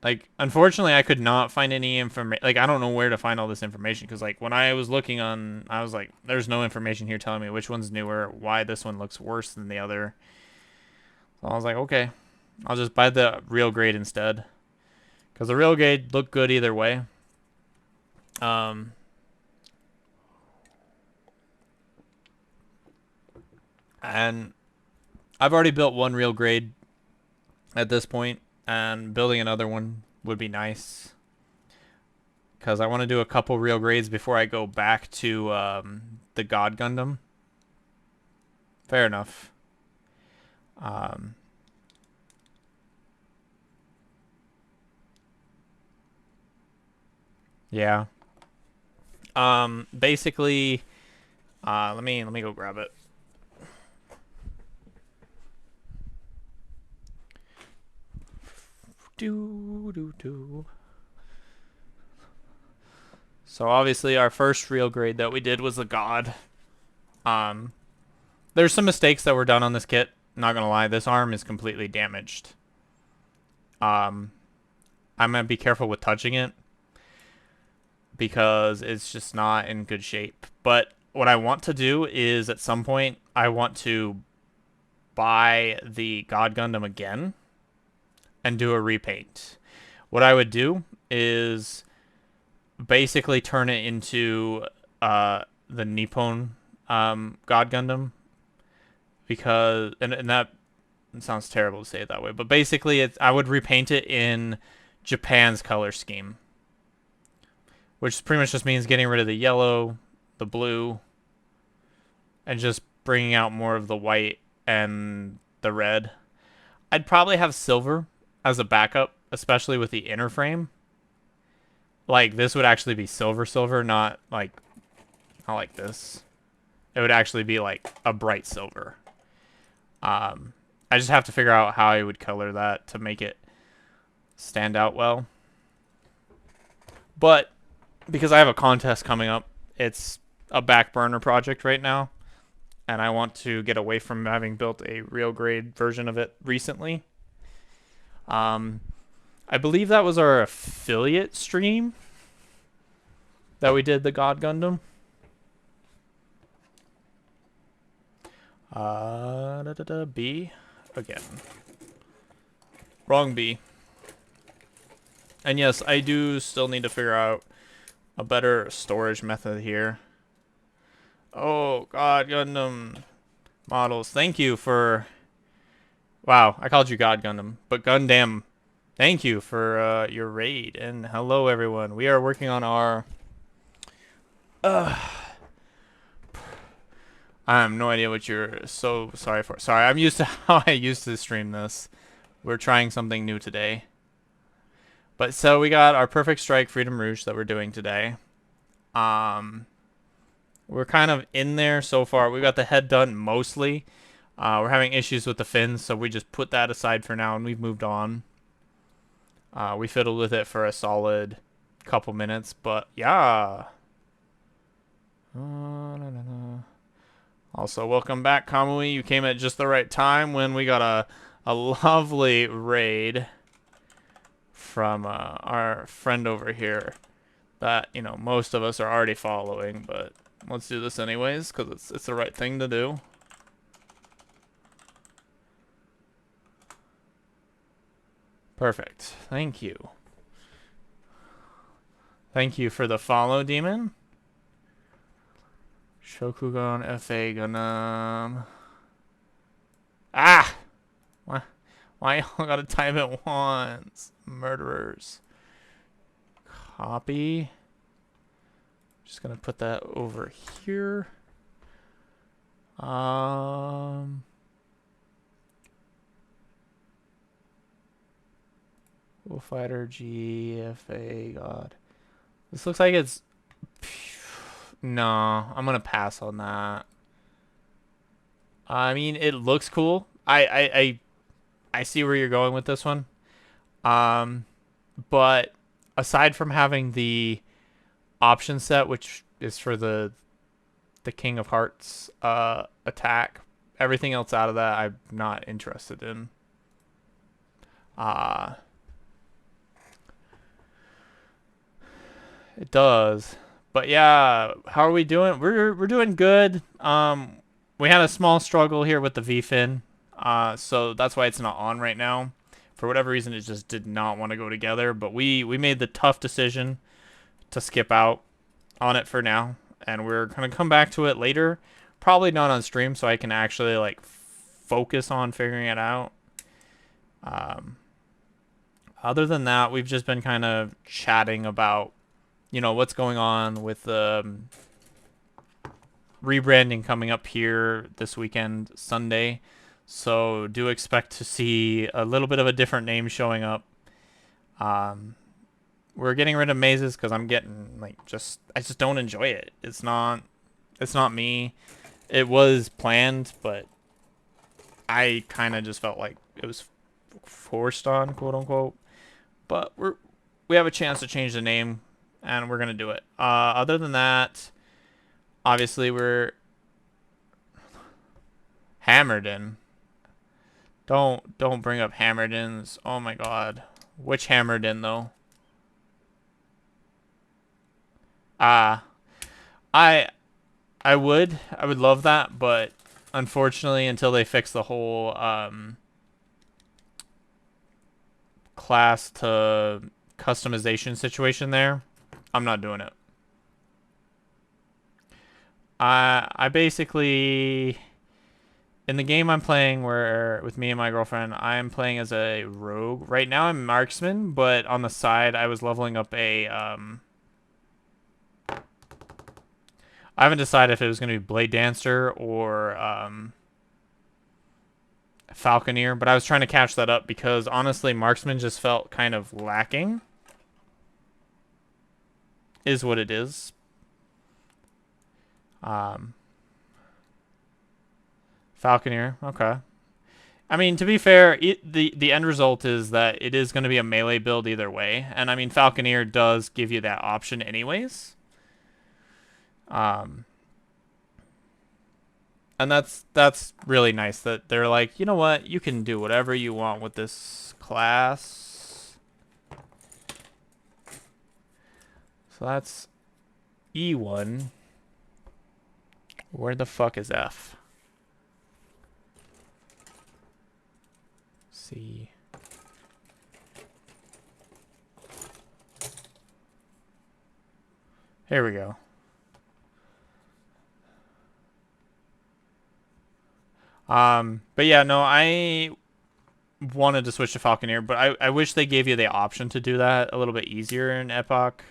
Like, unfortunately, I could not find any information. Like, I don't know where to find all this information because, like, when I was looking on, I was like, there's no information here telling me which one's newer, why this one looks worse than the other. So I was like, okay, I'll just buy the real grade instead because the real grade looked good either way. And I've already built one real grade at this point, and building another one would be nice because I want to do a couple real grades before I go back to the God Gundam. Fair enough. Yeah. Basically, let me go grab it. So obviously our first real grade that we did was the God. There's some mistakes that were done on this kit. Not gonna lie, this arm is completely damaged. I'm gonna be careful with touching it. because it's just not in good shape. But what I want to do is at some point I want to buy the God Gundam again and do a repaint. What I would do is basically turn it into the Nippon God Gundam, because and that sounds terrible to say it that way, but basically I would repaint it in Japan's color scheme, which pretty much just means getting rid of the yellow, the blue, and just bringing out more of the white and the red. I'd probably have silver as a backup, especially with the inner frame. Like, this would actually be silver, not like this. It would actually be like a bright silver. I just have to figure out how I would color that to make it stand out well. But because I have a contest coming up, it's a back burner project right now, and I want to get away from having built a real grade version of it recently. I believe that was our affiliate stream that we did the God Gundam. B again. Wrong B. And yes, I do still need to figure out a better storage method here. Oh, God Gundam models. Thank you for... Wow, I called you God Gundam. But Gundam, thank you for your raid. And hello, everyone. We are working on our... I have no idea what you're so sorry for. Sorry, I'm used to how I used to stream this. We're trying something new today. But so we got our Perfect Strike Freedom Rouge that we're doing today. We're kind of in there so far. We got the head done mostly. We're having issues with the fins, so we just put that aside for now and we've moved on. We fiddled with it for a solid couple minutes, but yeah. Also, welcome back, Kamui. You came at just the right time when we got a lovely raid from our friend over here that, you know, most of us are already following, but let's do this anyways because it's the right thing to do. Perfect. Thank you. Thank you for the follow, Demon. Shokugan FA Gundam. Ah! Why y'all gotta type it once? Murderers. Copy. Just gonna put that over here. Bull Fighter GFA God. This looks like it's... No, I'm gonna pass on that. I mean, it looks cool. I see where you're going with this one. But aside from having the option set, which is for the King of Hearts attack, everything else out of that I'm not interested in. It does. But yeah, how are we doing? We're doing good. We had a small struggle here with the V-fin. So that's why it's not on right now. For whatever reason, it just did not want to go together. But we made the tough decision to skip out on it for now. And we're going to come back to it later. Probably not on stream, so I can actually like focus on figuring it out. Other than that, we've just been kind of chatting about, you know, what's going on with the rebranding coming up here this weekend, Sunday. So do expect to see a little bit of a different name showing up. We're getting rid of mazes because I'm getting like I just don't enjoy it. It's not me. It was planned, but I kind of just felt like it was forced on, quote unquote. But we have a chance to change the name, and we're gonna do it. Other than that, obviously we're Hammerden. Don't bring up Hammerdens. Oh my god. Which Hammerden though? Uh I I would love that, but unfortunately, until they fix the whole class to customization situation there, I'm not doing it. I basically in the game I'm playing where with me and my girlfriend, I'm playing as a rogue. Right now I'm marksman, but on the side I was leveling up a I haven't decided if it was going to be blade dancer or falconeer, but I was trying to catch that up because honestly marksman just felt kind of lacking. Is what it is. Um Falconeer, okay. I mean, to be fair, the end result is that it is going to be a melee build either way, and I mean, Falconeer does give you that option anyways. Um, and that's really nice that they're like, you know what, you can do whatever you want with this class. So that's E1. Where the fuck is F? C. Here we go. But yeah, no, I wanted to switch to Falconeer, but I wish they gave you the option to do that a little bit easier in Epoch,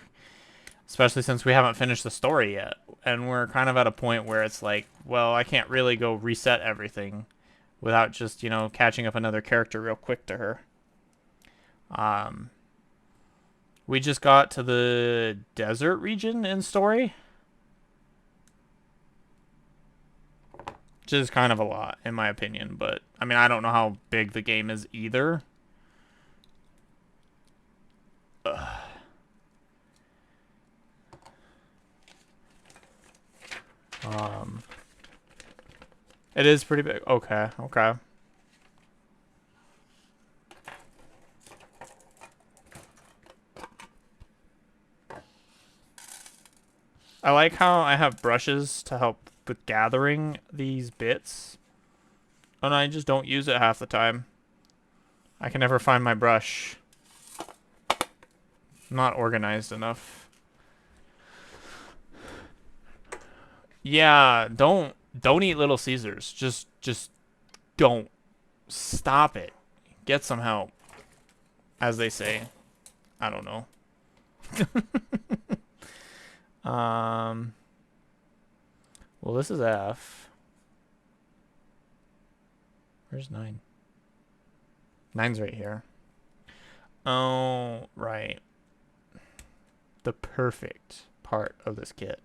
especially since we haven't finished the story yet, and we're kind of at a point where it's like, well, I can't really go reset everything without just, you know, catching up another character real quick to her. We just got to the desert region in story, which is kind of a lot in my opinion, but I mean, I don't know how big the game is either. Ugh. It is pretty big. Okay, okay. I like how I have brushes to help with gathering these bits, and I just don't use it half the time. I can never find my brush. I'm not organized enough. Yeah, don't eat Little Caesars. Just don't. Stop it. Get some help. As they say. I don't know. Well, this is F. Where's 9? 9's right here. Oh, right. The perfect part of this kit.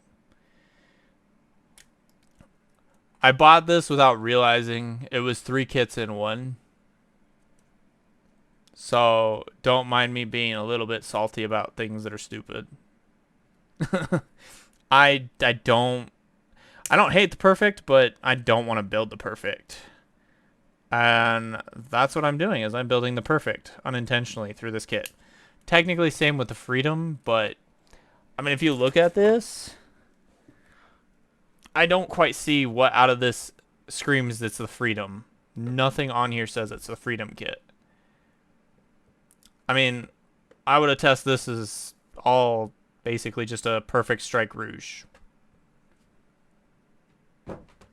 I bought this without realizing it was 3 kits in one. So don't mind me being a little bit salty about things that are stupid. I don't hate the perfect, but I don't want to build the perfect. And that's what I'm doing, is I'm building the perfect unintentionally through this kit. Technically same with the freedom, but I mean, if you look at this, I don't quite see what out of this screams it's the freedom. Nothing on here says it's the freedom kit. I mean, I would attest this is all basically just a perfect strike Rouge.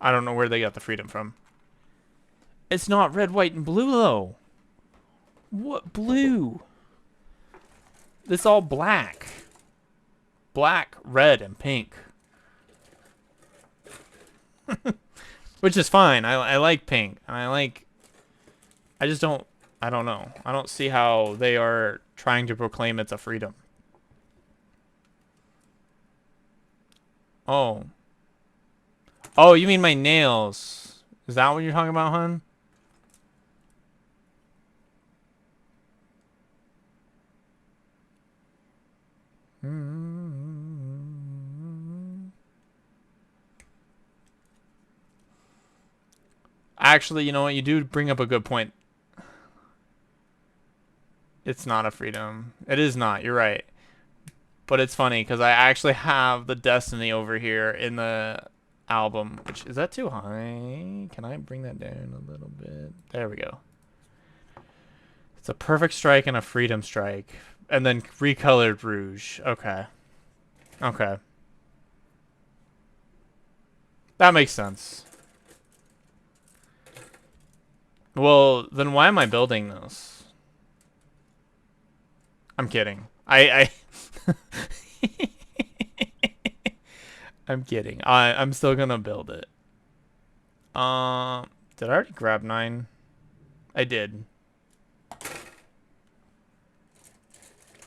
I don't know where they got the freedom from. It's not red, white, and blue, though. What blue? It's all black. Black, red, and pink. Which is fine. I like pink. And I just don't... I don't know. I don't see how they are trying to proclaim it's a freedom. Oh. Oh, you mean my nails. Is that what you're talking about, hun? Actually, you know what? You do bring up a good point. It's not a freedom. It is not. You're right. But it's funny because I actually have the Destiny over here in the album. Which, is that too high? Can I bring that down a little bit? There we go. It's a perfect strike and a freedom strike. And then recolored Rouge. Okay. Okay. That makes sense. Well, then why am I building this? I'm kidding. I'm kidding. I'm still gonna build it. Did I already grab 9? I did.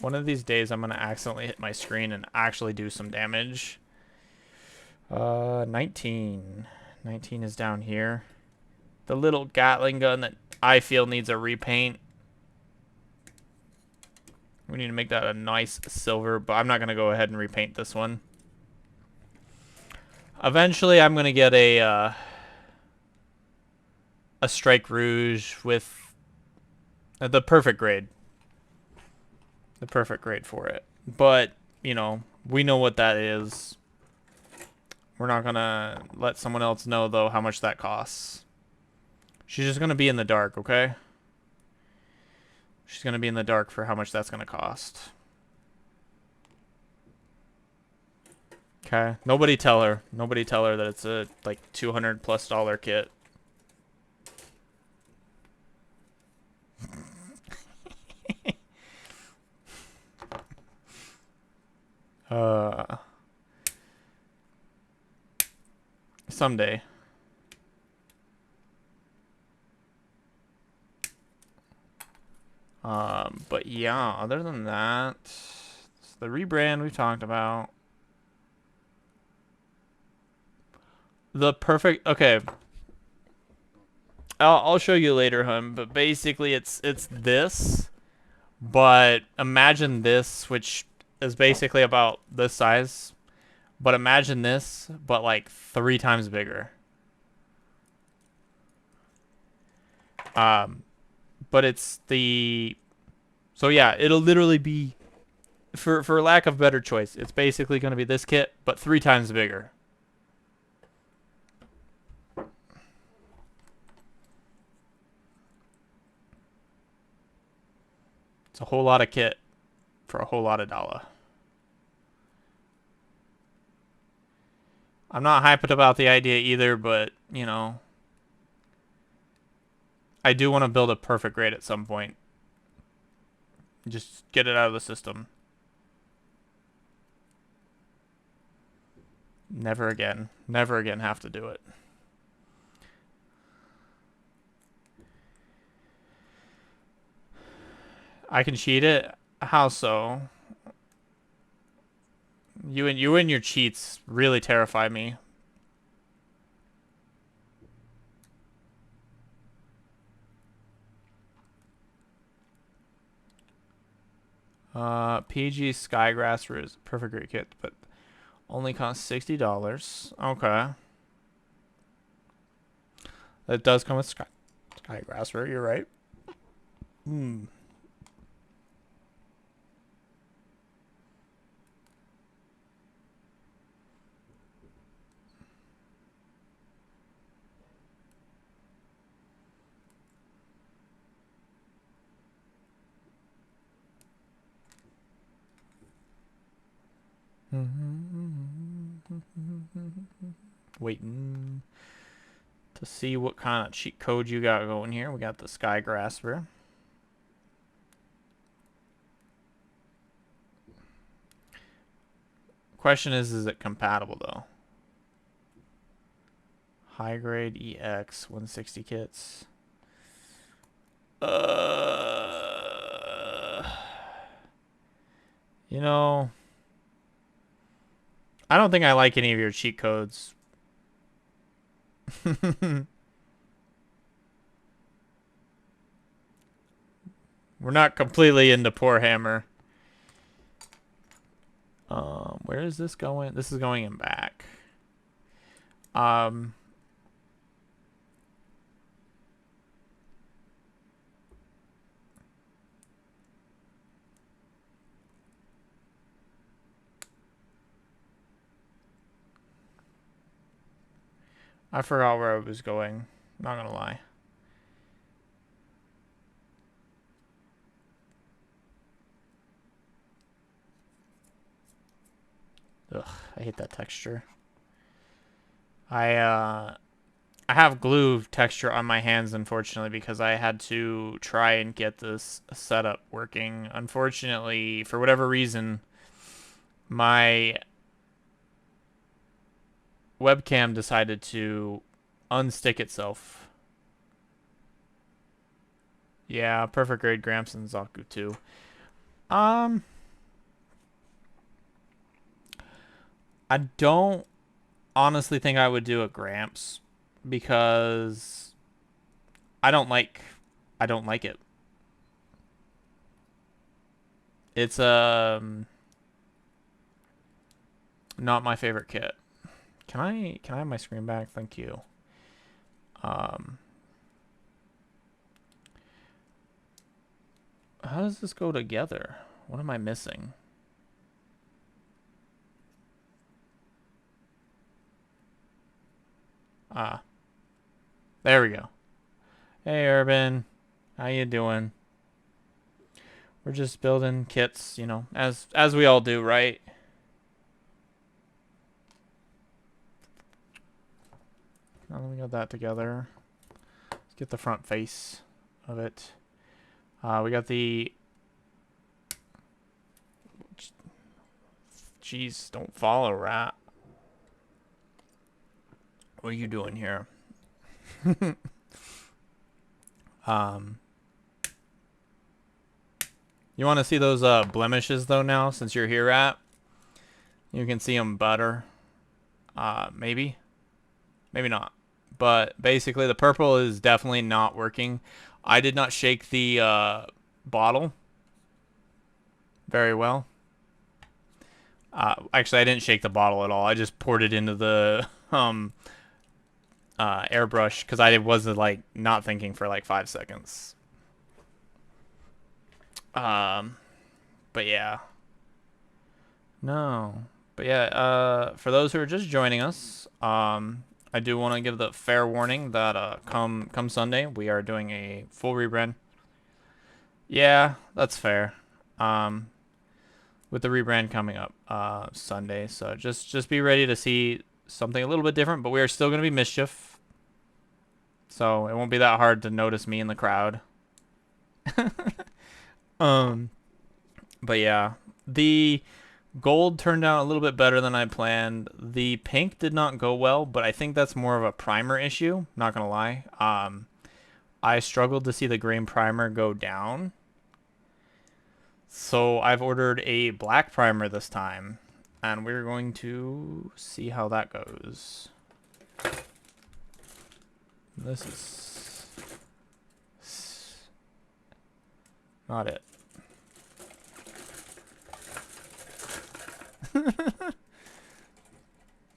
One of these days I'm gonna accidentally hit my screen and actually do some damage. 19. 19 is down here. The little Gatling gun that I feel needs a repaint. We need to make that a nice silver, but I'm not gonna go ahead and repaint this one. Eventually I'm gonna get a Strike Rouge with the perfect grade. The perfect grade for it. But, you know, we know what that is. We're not gonna let someone else know, though, how much that costs. She's just gonna be in the dark, okay? She's gonna be in the dark for how much that's gonna cost. Okay. Nobody tell her. Nobody tell her that it's a, like, $200+ kit. Someday. But yeah, other than that, the rebrand we've talked about. The perfect, okay. I'll show you later, hun, but basically it's this, but imagine this, which is basically about this size, but imagine this, but like 3 times bigger. But it's the, so yeah, it'll literally be, for lack of better choice, it's basically going to be this kit, but 3 times bigger. It's a whole lot of kit for a whole lot of dollar. I'm not hyped about the idea either, but, you know, I do want to build a perfect grade at some point. Just get it out of the system. Never again. Never again have to do it. I can cheat it? How so? You and your cheats really terrify me. PG Skygrass is perfect grade kit, but only costs $60. Okay. It does come with Skygrasser, you're right. Hmm. Waiting to see what kind of cheat code you got going here. We got the Skygrasper. Question is it compatible though? High grade EX 160 kits. You know, I don't think I like any of your cheat codes. We're not completely into Poor Hammer. Where is this going? This is going in back. I forgot where I was going. Not gonna lie. Ugh, I hate that texture. I have glue texture on my hands, unfortunately, because I had to try and get this setup working. Unfortunately, for whatever reason, my webcam decided to unstick itself. Yeah, perfect grade Gramps and Zaku too. I don't honestly think I would do a Gramps because I don't like it. It's not my favorite kit. Can I have my screen back? Thank you. Um how does this go together? What am I missing? Ah, there we go. Hey Urban, how you doing? We're just building kits, you know, as we all do, right? Now that we got that together, let's get the front face of it. We got the... Jeez, don't follow, rat. What are you doing here? You want to see those blemishes, though, now, since you're here, rat? You can see them better. Maybe. Maybe not. But basically, the purple is definitely not working. I did not shake the bottle very well. Actually, I didn't shake the bottle at all. I just poured it into the airbrush because I wasn't like not thinking for like 5 seconds. But yeah. No. But yeah, for those who are just joining us, I do want to give the fair warning that come Sunday we are doing a full rebrand. Yeah, that's fair. With the rebrand coming up Sunday, so just be ready to see something a little bit different, but we are still going to be Mischief. So, it won't be that hard to notice me in the crowd. But yeah, the gold turned out a little bit better than I planned. The pink did not go well, but I think that's more of a primer issue, not gonna lie. I struggled to see the green primer go down. So I've ordered a black primer this time, and we're going to see how that goes. This is not it.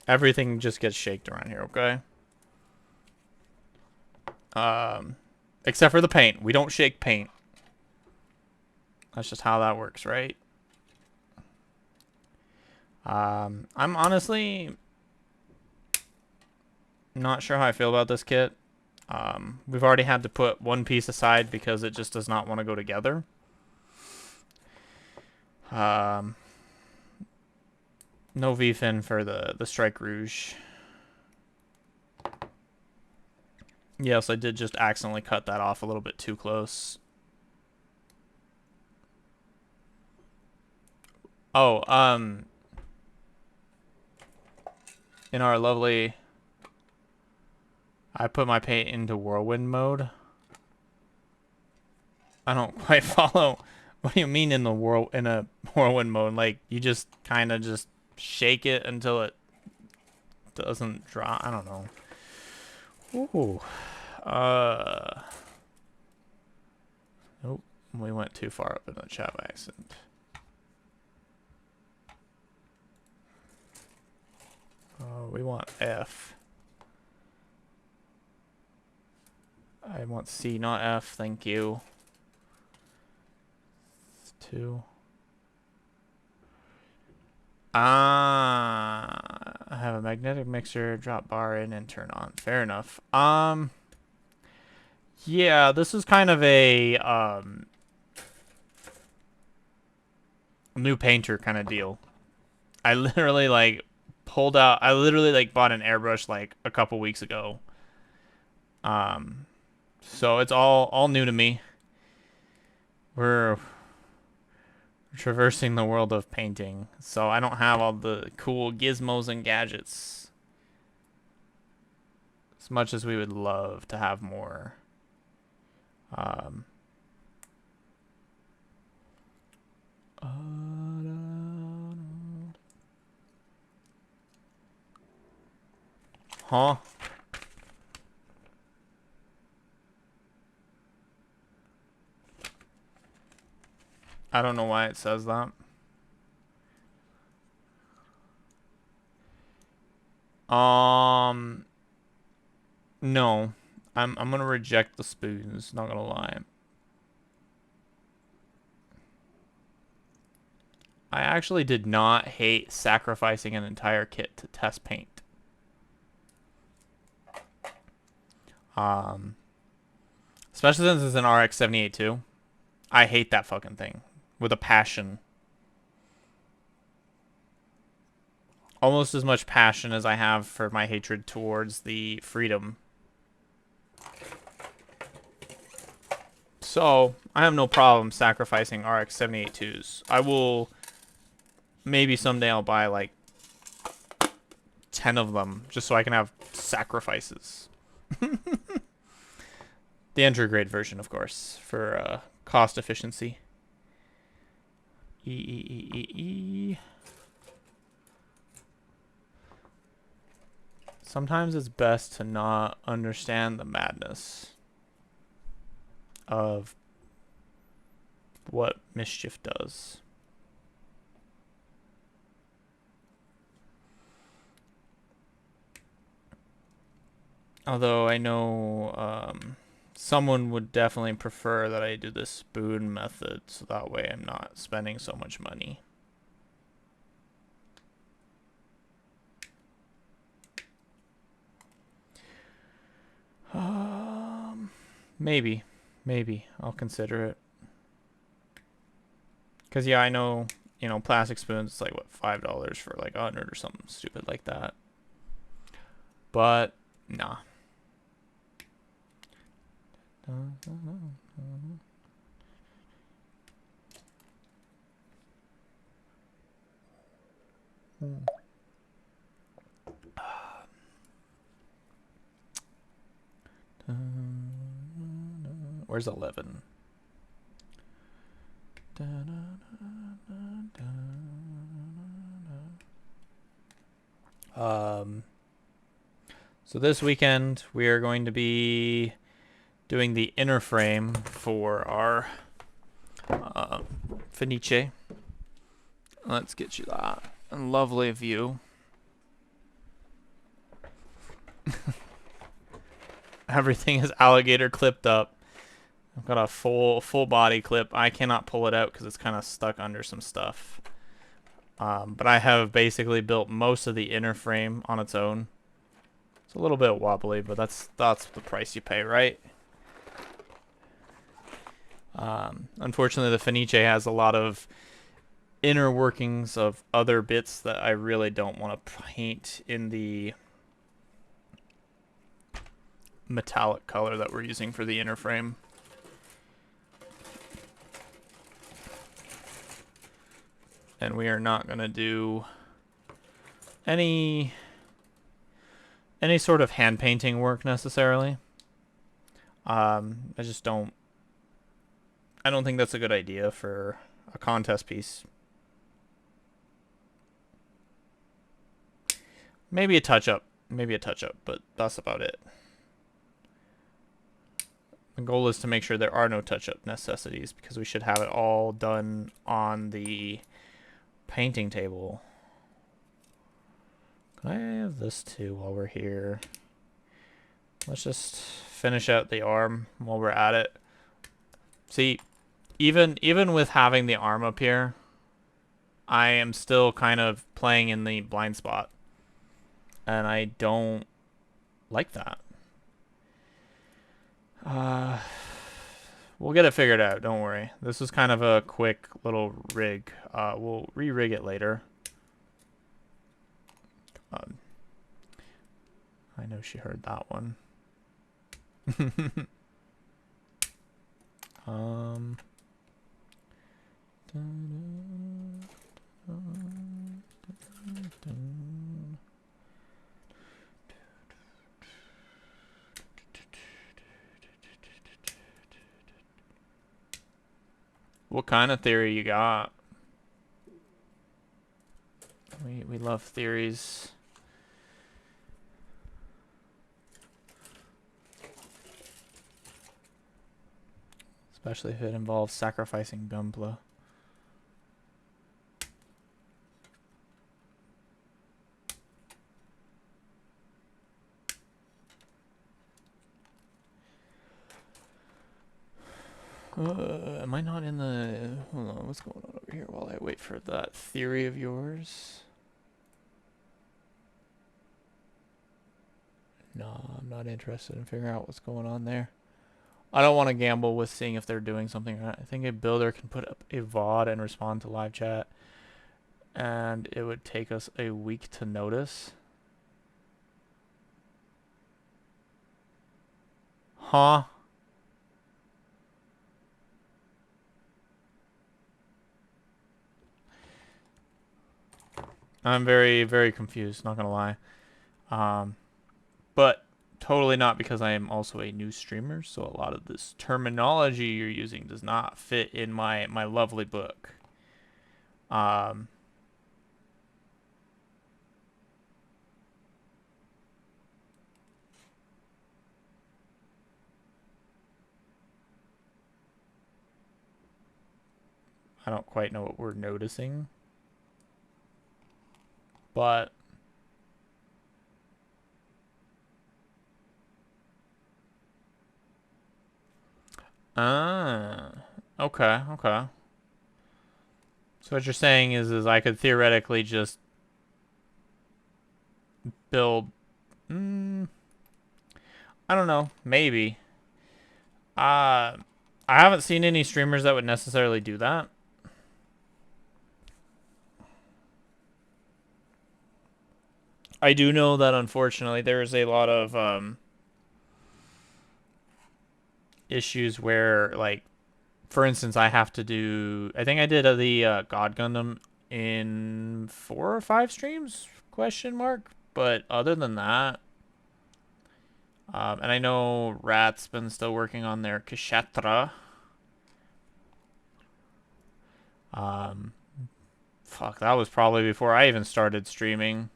Everything just gets shaked around here, okay? Except for the paint. We don't shake paint. That's just how that works, right? I'm honestly not sure how I feel about this kit. We've already had to put one piece aside because it just does not want to go together. No V-fin for the Strike Rouge. Yes, I did just accidentally cut that off a little bit too close. Oh, in our lovely... I put my paint into whirlwind mode. I don't quite follow. What do you mean in a whirlwind mode? Like, you just kind of just shake it until it doesn't drop? I don't know. Ooh. Nope. We went too far up in the chat by accident. We want F. I want C, not F. Thank you. 2. I have a magnetic mixer, drop bar in and turn on. Fair enough. Yeah, this is kind of a new painter kind of deal. I literally like I literally like bought an airbrush like a couple weeks ago. So it's all new to me. We're traversing the world of painting, so I don't have all the cool gizmos and gadgets as much as we would love to have more. Huh? I don't know why it says that. No. I'm gonna reject the spoons, not gonna lie. I actually did not hate sacrificing an entire kit to test paint. Especially since it's an RX 78 I hate that fucking thing with a passion. Almost as much passion as I have for my hatred towards the Freedom. So, I have no problem sacrificing RX 78-2s. I will... Maybe someday I'll buy, like, 10 of them, just so I can have sacrifices. The entry grade version, of course, for cost efficiency. Sometimes it's best to not understand the madness of what mischief does. Although I know someone would definitely prefer that I do the spoon method, so that way I'm not spending so much money. Maybe I'll consider it. Cause yeah, I know, you know, plastic spoons. It's like what, $5 for like 100 or something stupid like that. But nah. Where's 11? So this weekend we are going to be doing the inner frame for our Fenice. Let's get you that. A lovely view. Everything is alligator clipped up. I've got a full body clip. I cannot pull it out because it's kind of stuck under some stuff. But I have basically built most of the inner frame on its own. It's a little bit wobbly, but that's the price you pay, right? Unfortunately, the Fenice has a lot of inner workings of other bits that I really don't want to paint in the metallic color that we're using for the inner frame. And we are not going to do any sort of hand painting work necessarily. I don't think that's a good idea for a contest piece. Maybe a touch-up, but that's about it. The goal is to make sure there are no touch-up necessities because we should have it all done on the painting table. Can I have this too while we're here? Let's just finish out the arm while we're at it. See, even with having the arm up here, I am still kind of playing in the blind spot. and I don't like that. We'll get it figured out, don't worry. This was kind of a quick little rig. We'll re-rig it later. I know she heard that one. What kind of theory you got? We love theories. Especially if it involves sacrificing Gunpla. Am I not in the... Hold on, what's going on over here while I wait for that theory of yours? No, I'm not interested in figuring out what's going on there. I don't want to gamble with seeing if they're doing something right. I think a builder can put up a VOD and respond to live chat, and it would take us a week to notice. Huh? I'm very, very confused, not gonna lie. But totally not, because I am also a new streamer, so a lot of this terminology you're using does not fit in my lovely book. I don't quite know what we're noticing, but okay, okay. So what you're saying is I could theoretically just build, I don't know, maybe. I haven't seen any streamers that would necessarily do that. I do know that unfortunately there is a lot of issues where, like, for instance, I have to do, I think I did the God Gundam in 4 or 5 streams, question mark. But other than that, and I know Rat's been still working on their Kshatra. Fuck, that was probably before I even started streaming.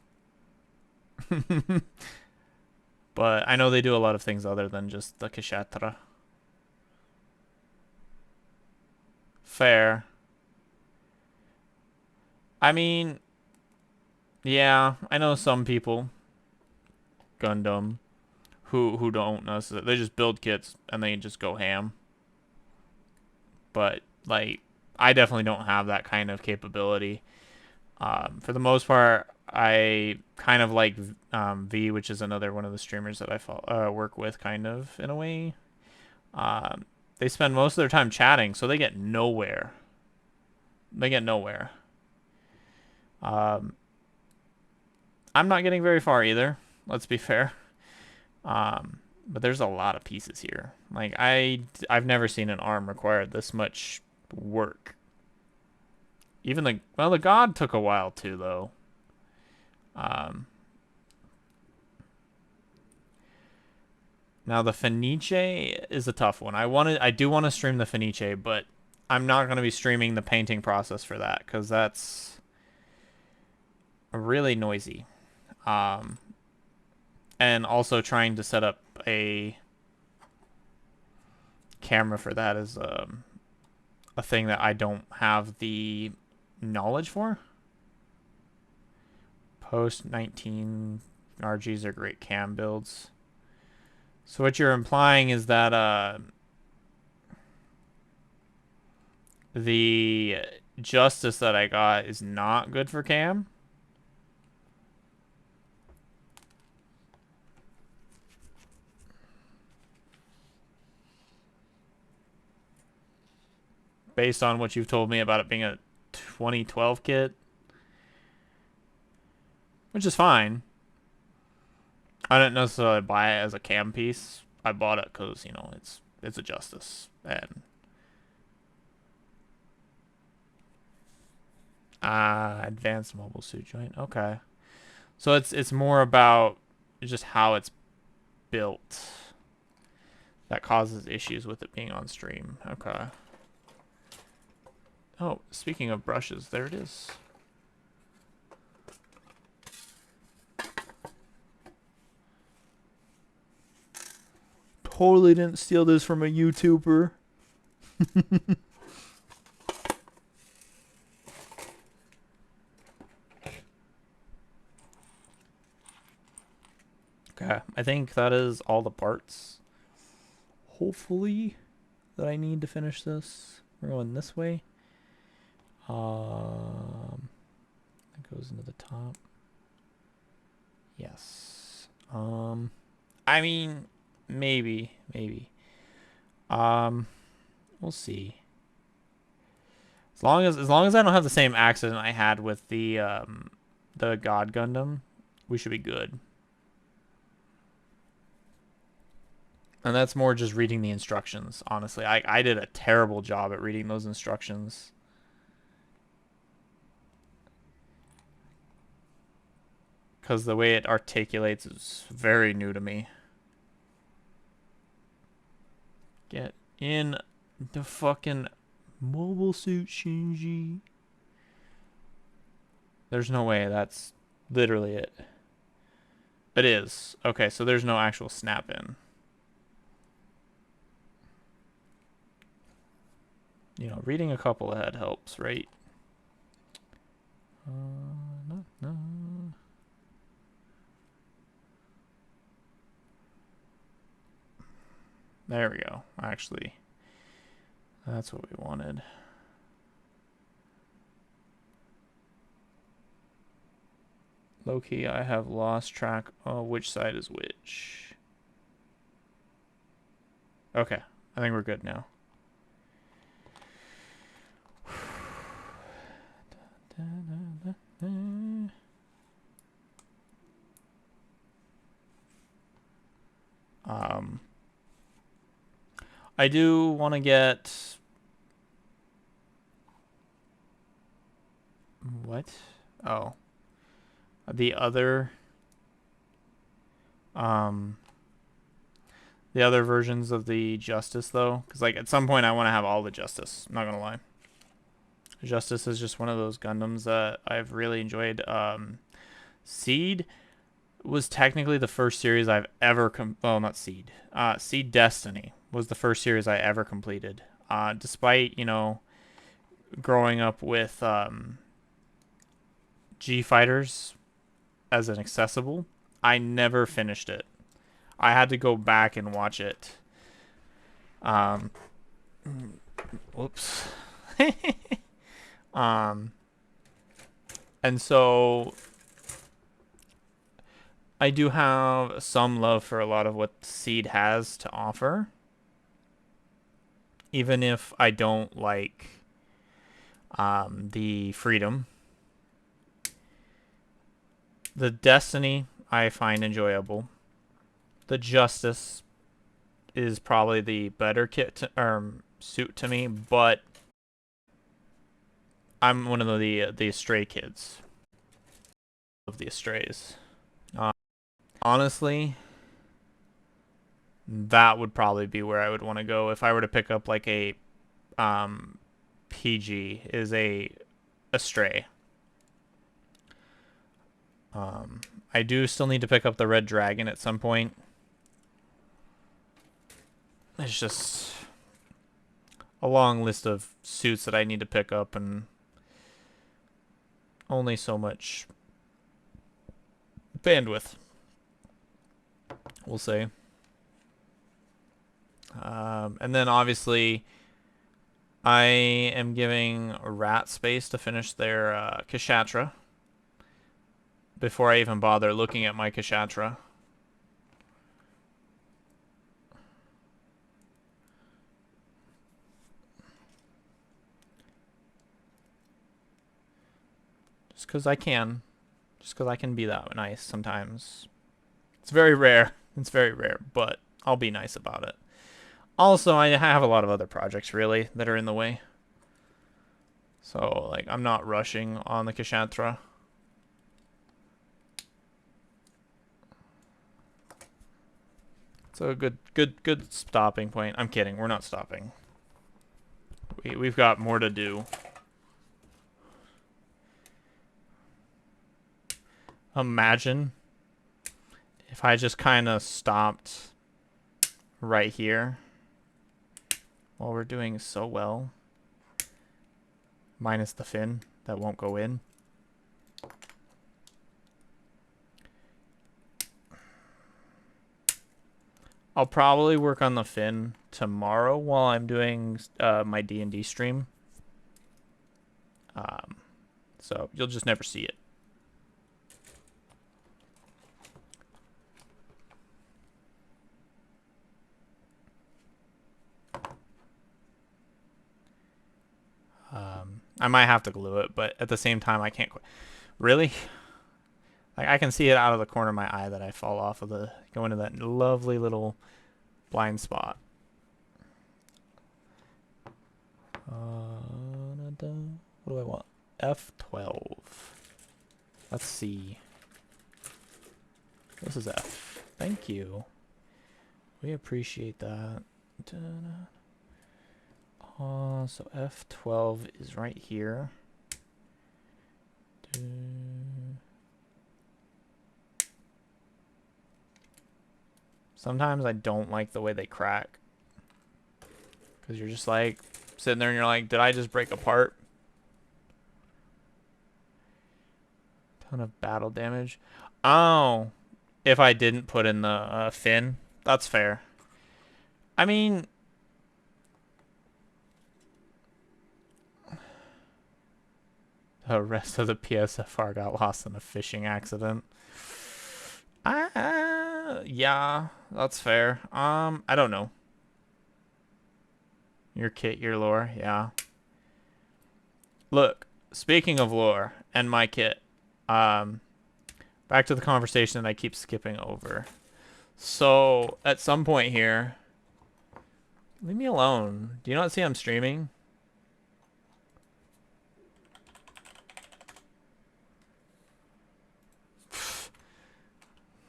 But I know they do a lot of things other than just the Kshatra. Fair. I mean, yeah, I know some people, Gundam, who don't necessarily, they just build kits and they just go ham. But, like, I definitely don't have that kind of capability. For the most part, I kind of like V, which is another one of the streamers that I work with, kind of, in a way. They spend most of their time chatting, so they get nowhere. They get nowhere. I'm not getting very far either, let's be fair. But there's a lot of pieces here. Like, I've never seen an arm require this much work. Even the God took a while too, though. Now the Fenice is a tough one. I do want to stream the Fenice, but I'm not going to be streaming the painting process for that, because that's really noisy. And also trying to set up a camera for that is a thing that I don't have the knowledge for. Post 19 RGs are great cam builds. So what you're implying is that the Justice that I got is not good for cam? based on what you've told me about it being a 2012 kit, which is fine. I didn't necessarily buy it as a cam piece. I bought it because, you know, it's a Justice. And advanced mobile suit joint. Okay. So it's more about just how it's built that causes issues with it being on stream. Okay. Oh, speaking of brushes, there it is. Totally didn't steal this from a YouTuber. Okay, I think that is all the parts. Hopefully, that I need to finish this. We're going this way. That goes into the top. Yes. I mean, maybe. We'll see. As long as I don't have the same accident I had with the God Gundam, we should be good. And that's more just reading the instructions, honestly. I did a terrible job at reading those instructions. Because the way it articulates is very new to me. Get in the fucking mobile suit, Shinji. There's no way. That's literally it. It is. Okay, so there's no actual snap in. You know, reading a couple ahead helps, right? No. There we go. Actually, that's what we wanted. Low-key, I have lost track of which side is which. Okay, I think we're good now. I do want to get... What? Oh. The other versions of the Justice, though. Because, like, at some point I want to have all the Justice. I'm not going to lie. Justice is just one of those Gundams that I've really enjoyed. Seed was technically the first series I've ever... well, not Seed. Seed Destiny was the first series I ever completed. Despite, you know, growing up with G-Fighters as an accessible, I never finished it. I had to go back and watch it. Whoops. And so I do have some love for a lot of what Seed has to offer, even if I don't like the Freedom. The Destiny I find enjoyable. The Justice is probably the better kit suit to me, but I'm one of the stray kids of the strays. Honestly, that would probably be where I would want to go if I were to pick up like a PG is a stray. I do still need to pick up the Red Dragon at some point. It's just a long list of suits that I need to pick up, and only so much bandwidth, we'll say. And then obviously I am giving Rat space to finish their Kashatra before I even bother looking at my Kashatra. Just because I can. Just because I can be that nice sometimes. It's very rare. It's very rare, but I'll be nice about it. Also, I have a lot of other projects, really, that are in the way. So, like, I'm not rushing on the Kshatriya. So, good stopping point. I'm kidding. We're not stopping. We've got more to do. Imagine if I just kind of stopped right here while we're doing so well. Minus the fin that won't go in. I'll probably work on the fin tomorrow while I'm doing my D&D stream. So you'll just never see it. I might have to glue it, but at the same time, I can't quit. Really? Like, I can see it out of the corner of my eye that I fall off of go into that lovely little blind spot. What do I want? F12. Let's see. This is F. Thank you. We appreciate that. So F12 is right here. Sometimes I don't like the way they crack. Because you're just like sitting there and you're like, did I just break apart? Ton of battle damage. Oh, if I didn't put in the fin, that's fair. I mean, the rest of the PSFR got lost in a fishing accident. Yeah, that's fair. I don't know. Your kit, your lore, yeah. Look, speaking of lore and my kit, back to the conversation that I keep skipping over. So, at some point here, leave me alone. Do you not see I'm streaming?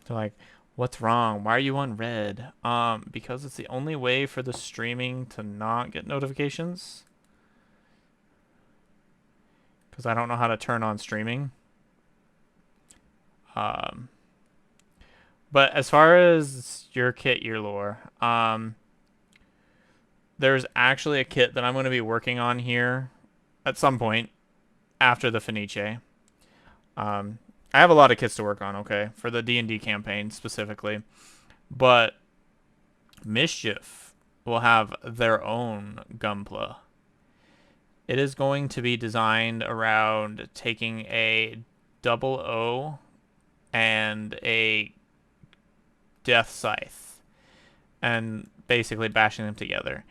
They're like, what's wrong? Why are you on red? Because it's the only way for the streaming to not get notifications. Because I don't know how to turn on streaming. But as far as your kit, your lore, there's actually a kit that I'm going to be working on here at some point after the Fenice. I have a lot of kits to work on, okay, for the D&D campaign specifically. But Mischief will have their own Gunpla. It is going to be designed around taking a double O and a Death Scythe and basically bashing them together.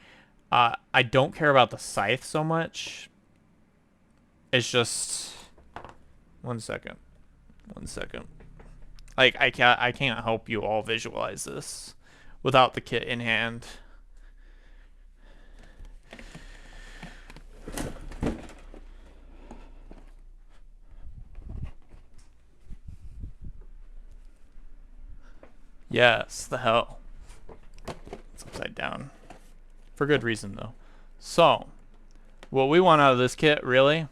I don't care about the scythe so much. It's just... One second. Like, I can't help you all visualize this without the kit in hand. Yes, the hell. It's upside down. For good reason, though. So, what we want out of this kit, really,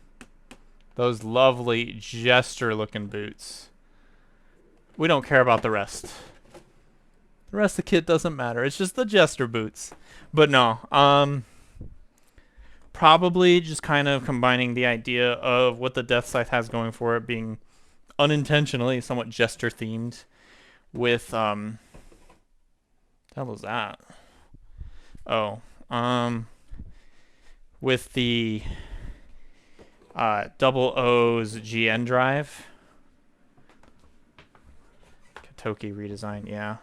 those lovely jester-looking boots. We don't care about the rest. The rest of the kit doesn't matter. It's just the jester boots. But no, probably just kind of combining the idea of what the Death Scythe has going for it being unintentionally somewhat jester-themed with, what the hell was that? Oh, with the double O's GN drive. Katoki redesign, yeah.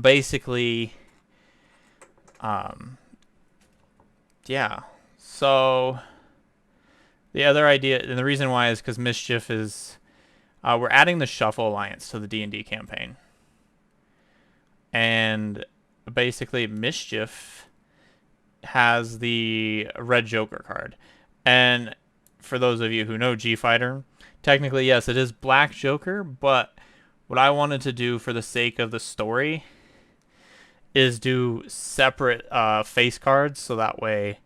Basically, yeah. So The other idea, and the reason why is because Mischief is, we're adding the Shuffle Alliance to the D&D campaign. And basically Mischief has the red Joker card. And for those of you who know G-Fighter, technically, yes, it is black Joker, but what I wanted to do for the sake of the story is do separate face cards, so that way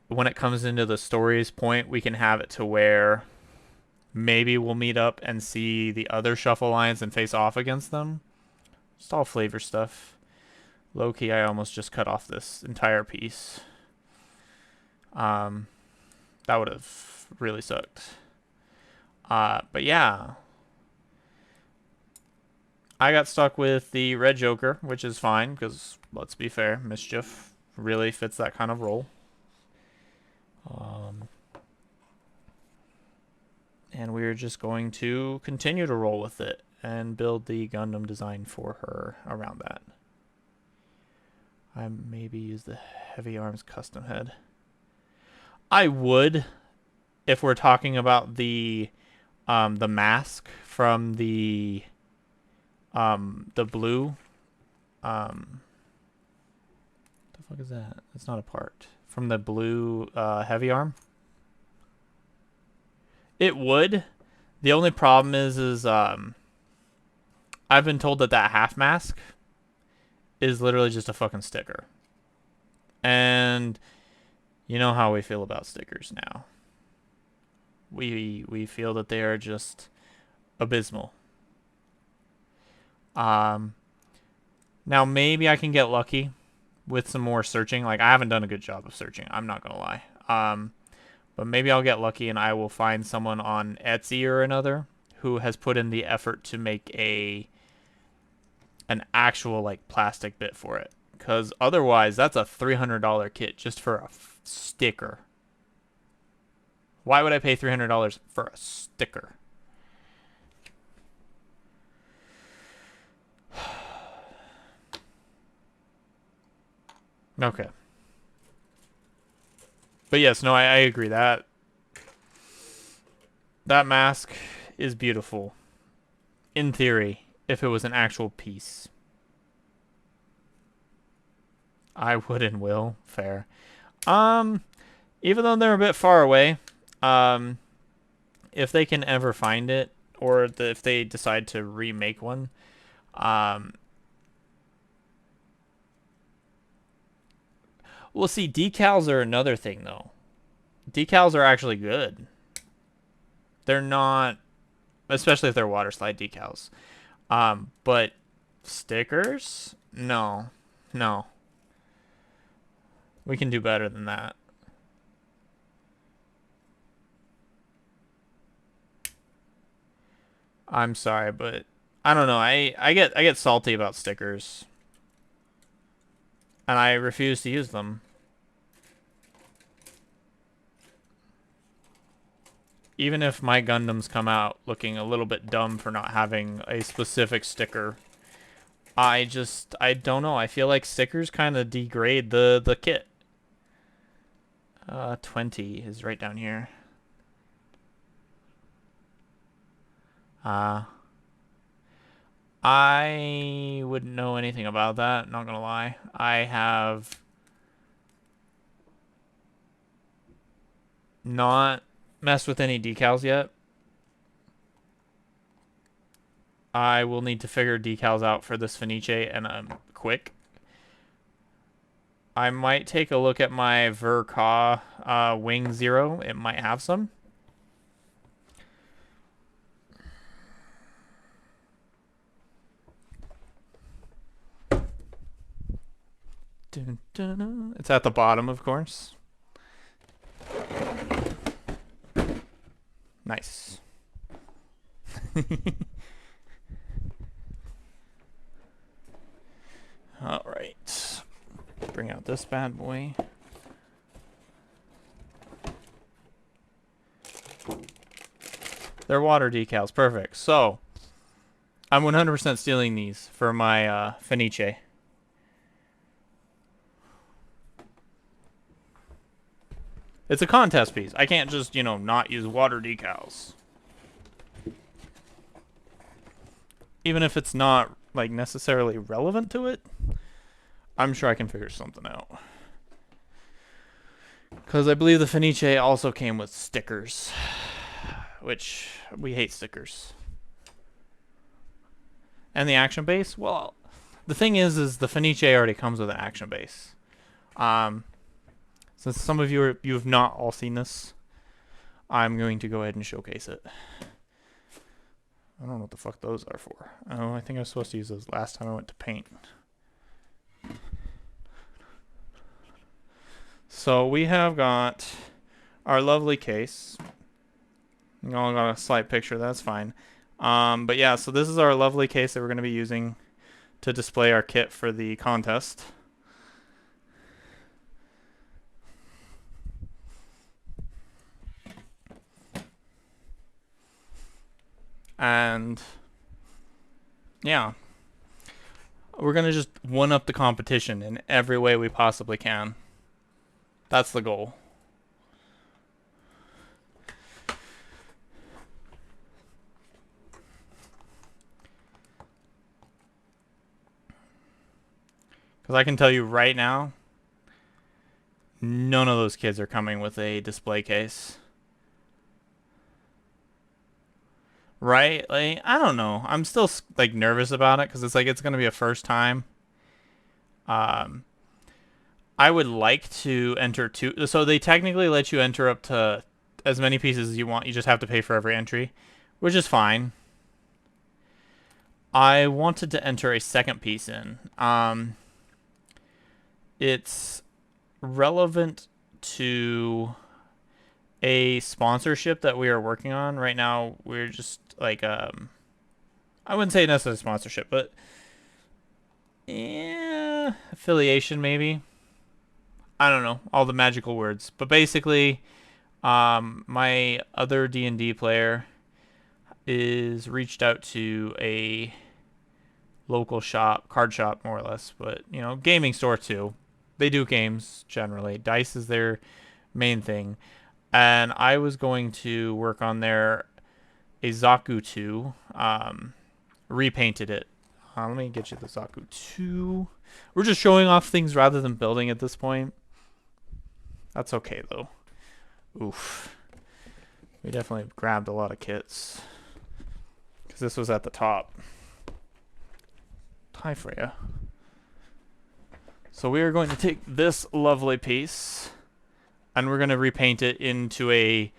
when it comes into the story's point, we can have it to where maybe we'll meet up and see the other Shuffle Alliance and face off against them. Just all flavor stuff. Low-key, I almost just cut off this entire piece. That would have really sucked. But yeah. I got stuck with the red Joker, which is fine, because, let's be fair, Mischief really fits that kind of role. And we're just going to continue to roll with it and build the Gundam design for her around that. I maybe use the Heavy Arms custom head. I would, if we're talking about the mask from the blue. The fuck is that? It's not a part from the blue heavy arm. It would. The only problem is I've been told that half mask is literally just a fucking sticker. And you know how we feel about stickers now. We feel that they are just abysmal. Now maybe I can get lucky with some more searching. Like, I haven't done a good job of searching, I'm not gonna lie. But maybe I'll get lucky and I will find someone on Etsy or another who has put in the effort to make an actual like plastic bit for it. Because otherwise, that's a $300 kit just for a sticker. Why would I pay $300 for a sticker? Okay. But yes, no, I agree. That mask is beautiful. In theory, if it was an actual piece. I would and will. Fair. Even though they're a bit far away, if they can ever find it, or if they decide to remake one, well, see, decals are another thing, though. Decals are actually good. They're not, especially if they're water slide decals. But stickers? No. No. We can do better than that. I'm sorry, but I don't know. I get salty about stickers. And I refuse to use them. Even if my Gundams come out looking a little bit dumb for not having a specific sticker, I don't know. I feel like stickers kind of degrade the kit. 20 is right down here. I wouldn't know anything about that, not gonna lie. I have not messed with any decals yet. I will need to figure decals out for this Fenice, and quick. I might take a look at my Verka Wing Zero. It might have some. Dun, dun, dun. It's at the bottom, of course. Nice. All right. Bring out this bad boy. They're water decals. Perfect. So, I'm 100% stealing these for my Fenice. It's a contest piece. I can't just, you know, not use water decals. Even if it's not, like, necessarily relevant to it, I'm sure I can figure something out. Because I believe the Fenice also came with stickers. Which, we hate stickers. And the action base? Well, the thing is the Fenice already comes with an action base. Since some of you have not all seen this, I'm going to go ahead and showcase it. I don't know what the fuck those are for. Oh, I think I was supposed to use those last time I went to paint. So we have got our lovely case. You all got a slight picture, that's fine. But yeah, so this is our lovely case that we're going to be using to display our kit for the contest. And yeah, we're going to just one-up the competition in every way we possibly can. That's the goal. Because I can tell you right now, none of those kids are coming with a display case. Right? Like, I don't know. I'm still, like, nervous about it because it's like it's going to be a first time. I would like to enter two. So they technically let you enter up to as many pieces as you want. You just have to pay for every entry, which is fine. I wanted to enter a second piece in. It's relevant to a sponsorship that we are working on right now. We're just like I wouldn't say necessarily sponsorship, but yeah, affiliation maybe. I don't know all the magical words, but basically, my other D&D player is reached out to a local shop, card shop more or less, but you know, gaming store too. They do games generally. Dice is their main thing. And I was going to work on their Zaku 2. Repainted it. Let me get you the Zaku 2. We're just showing off things rather than building at this point. That's okay though. Oof. We definitely grabbed a lot of kits. Because this was at the top. Hi, Freya. So we are going to take this lovely piece and we're going to repaint it into a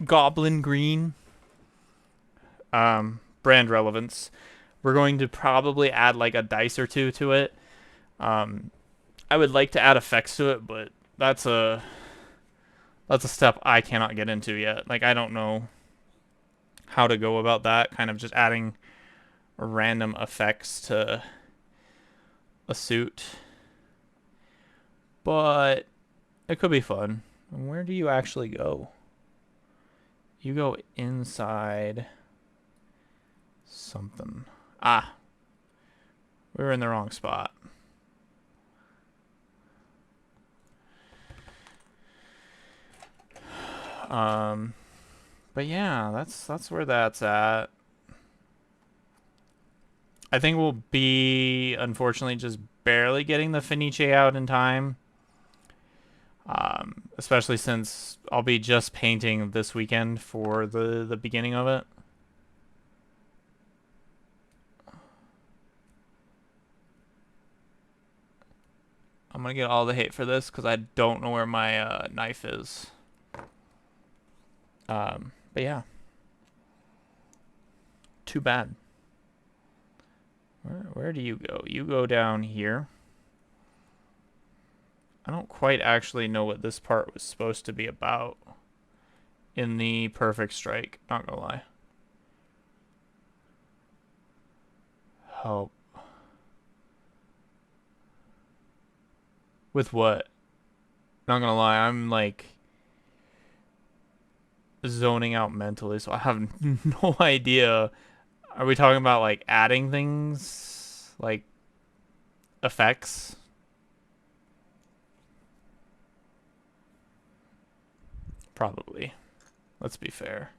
goblin green. Brand relevance. We're going to probably add like a dice or two to it. I would like to add effects to it, but that's a step I cannot get into yet. Like, I don't know how to go about that. Kind of just adding random effects to a suit. But it could be fun. Where do you actually go? You go inside something. Ah. We were in the wrong spot. But yeah, that's where that's at. I think we'll be, unfortunately, just barely getting the Fenice out in time. Especially since I'll be just painting this weekend for the beginning of it. I'm gonna get all the hate for this because I don't know where my knife is. But yeah. Too bad. Where do you go? You go down here. I don't quite actually know what this part was supposed to be about in the Perfect Strike, not gonna lie. Help. With what? Not gonna lie, I'm like zoning out mentally, so I have no idea. Are we talking about like adding things? Like effects? Probably. Let's be fair.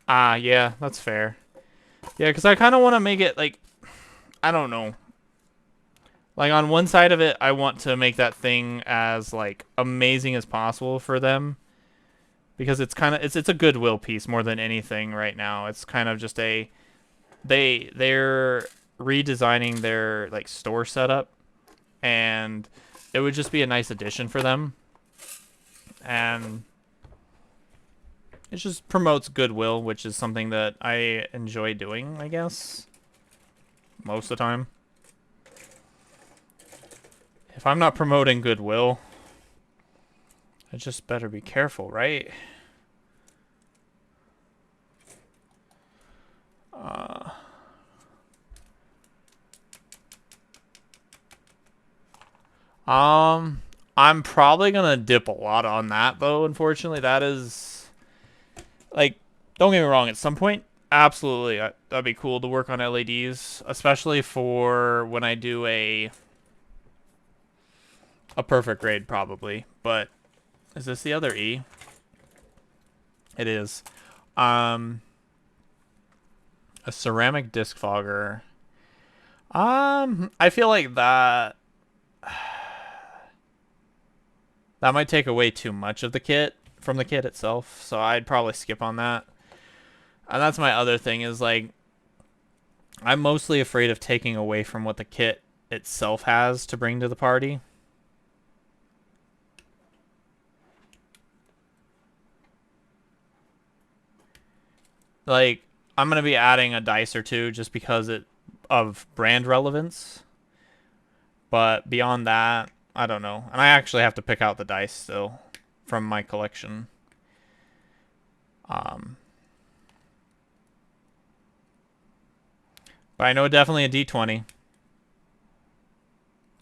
Yeah, that's fair. Yeah, because I kind of want to make it, like, I don't know. Like, on one side of it, I want to make that thing as, like, amazing as possible for them. Because it's kind of, it's a goodwill piece more than anything right now. It's kind of just a, they're redesigning their, like, store setup. And it would just be a nice addition for them. And it just promotes goodwill, which is something that I enjoy doing, I guess. Most of the time. If I'm not promoting goodwill, I just better be careful, right? I'm probably gonna dip a lot on that, though, unfortunately. That is, like, don't get me wrong, at some point, absolutely, that'd be cool to work on LEDs, especially for when I do a perfect grade, probably. But, is this the other E? It is. A ceramic disc fogger. I feel like that might take away too much of the kit from the kit itself, so I'd probably skip on that. And that's my other thing is, like, I'm mostly afraid of taking away from what the kit itself has to bring to the party. Like, I'm going to be adding a dice or two just because of brand relevance. But beyond that, I don't know. And I actually have to pick out the dice still from my collection. But I know definitely a D20.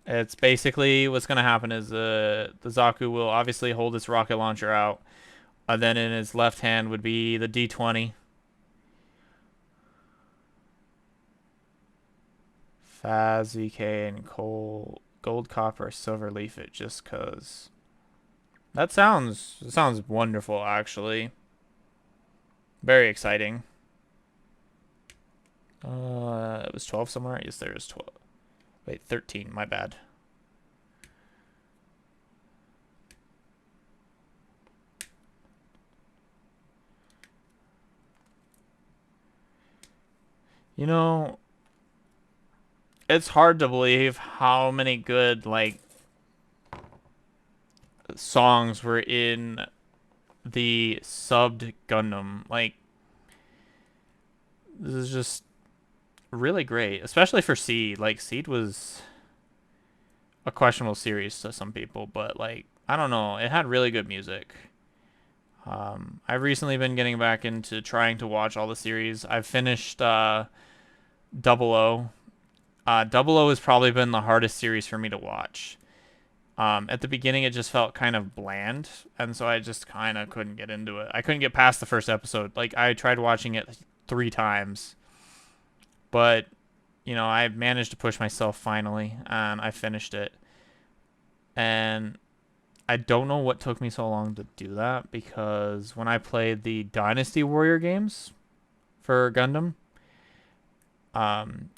It's basically what's going to happen is the Zaku will obviously hold his rocket launcher out. And then in his left hand would be the D20. Faz, VK, and Coal, Gold, Copper, Silver, Leaf it just cause. That sounds wonderful, actually. Very exciting. It was 12 somewhere? Yes, there is 12. Wait, 13, my bad. You know, it's hard to believe how many good, like, songs were in the subbed Gundam. Like, this is just really great, especially for Seed. Like, Seed was a questionable series to some people, but, like, I don't know, it had really good music. I've recently been getting back into trying to watch all the series. I've finished Double O. Double O has probably been the hardest series for me to watch. At the beginning, it just felt kind of bland, and so I just kind of couldn't get into it. I couldn't get past the first episode. Like, I tried watching it 3 times, but, you know, I managed to push myself finally, and I finished it. And I don't know what took me so long to do that, because when I played the Dynasty Warrior games for Gundam,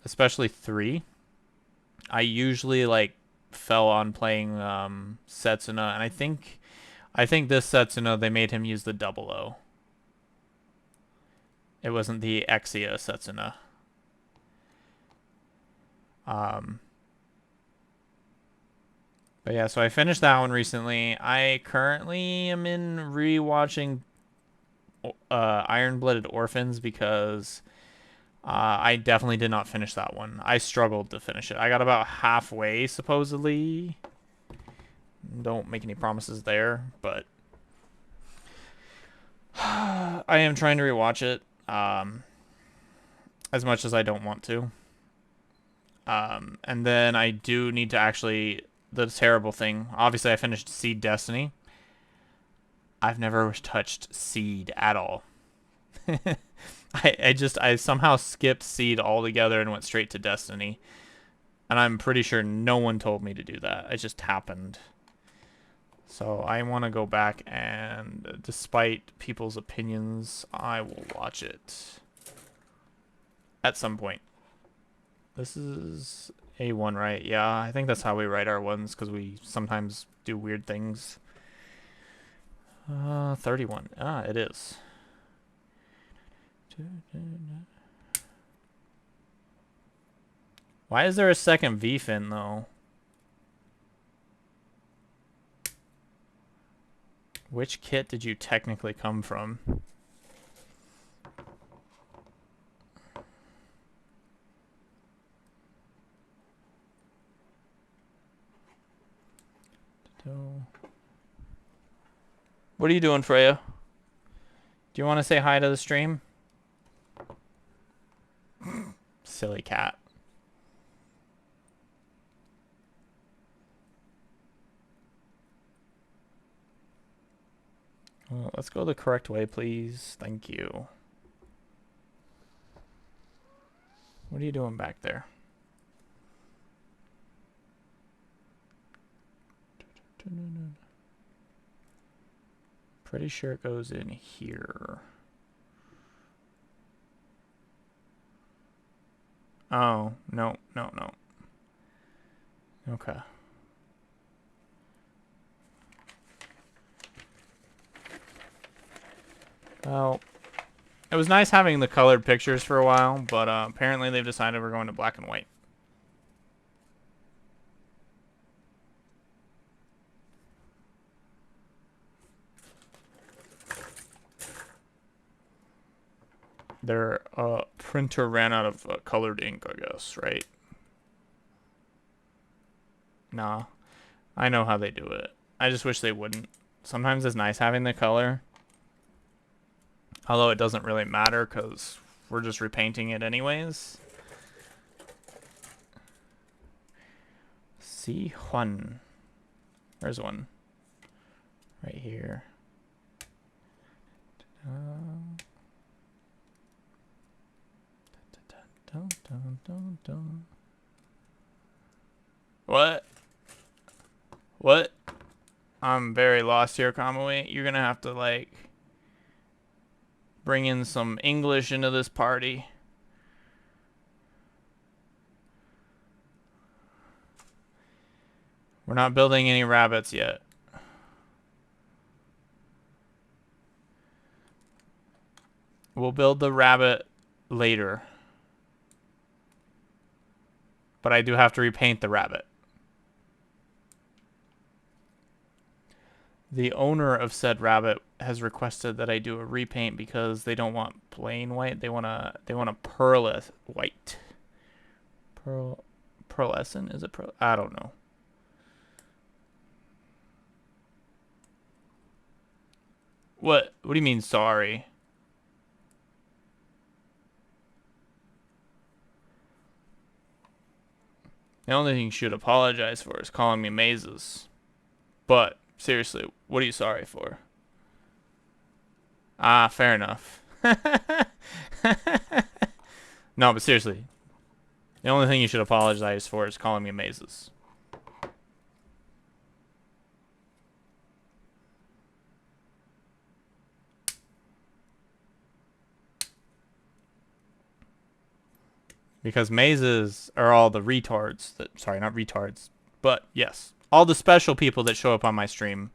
especially 3, I usually, like, fell on playing Setsuna, and I think this Setsuna, they made him use the Double O. It wasn't the Exia Setsuna. But yeah, so I finished that one recently. I currently am in rewatching Iron-Blooded Orphans because I definitely did not finish that one. I struggled to finish it. I got about halfway, supposedly. Don't make any promises there, but I am trying to rewatch it as much as I don't want to. And then I do need to actually... The terrible thing. Obviously, I finished Seed Destiny. I've never touched Seed at all. I somehow skipped Seed altogether and went straight to Destiny. And I'm pretty sure no one told me to do that. It just happened. So I want to go back and, despite people's opinions, I will watch it at some point. This is A1, right? Yeah, I think that's how we write our ones, because we sometimes do weird things. 31. Ah, it is. Why is there a second V fin, though? Which kit did you technically come from? What are you doing, Freya? Do you want to say hi to the stream? Silly cat. Well, let's go the correct way, please. Thank you. What are you doing back there? Pretty sure it goes in here. Oh, no, no, no. Okay. Well, it was nice having the colored pictures for a while, but apparently they've decided we're going to black and white. Their printer ran out of colored ink, I guess, right? Nah. I know how they do it. I just wish they wouldn't. Sometimes it's nice having the color. Although it doesn't really matter because we're just repainting it anyways. See Juan. There's one. Right here. What? What? I'm very lost here, Kamui. You're gonna have to, like, bring in some English into this party. We're not building any rabbits yet. We'll build the rabbit later. But I do have to repaint the rabbit. The owner of said rabbit has requested that I do a repaint because they don't want plain white. They want a pearl white. Pearlescent? Is it pearl? I don't know. What do you mean sorry? The only thing you should apologize for is calling me mazes. But seriously, what are you sorry for? Ah, fair enough. No, but seriously, the only thing you should apologize for is calling me mazes. Because mazes are all the retards that, sorry, not retards, but yes, all the special people that show up on my stream,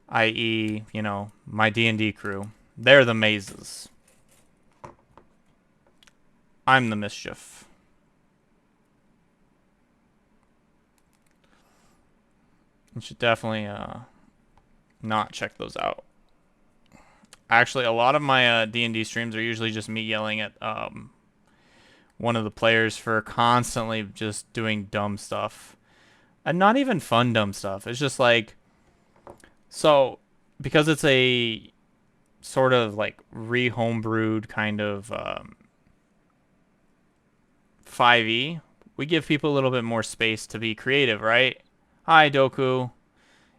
i.e., you know, my D&D crew. They're the mazes. I'm the mischief. You should definitely not check those out. Actually, a lot of my D&D streams are usually just me yelling at one of the players for constantly just doing dumb stuff. And not even fun dumb stuff. It's just like, so, because it's a sort of like re-homebrewed kind of 5e, we give people a little bit more space to be creative, right? Hi, Doku.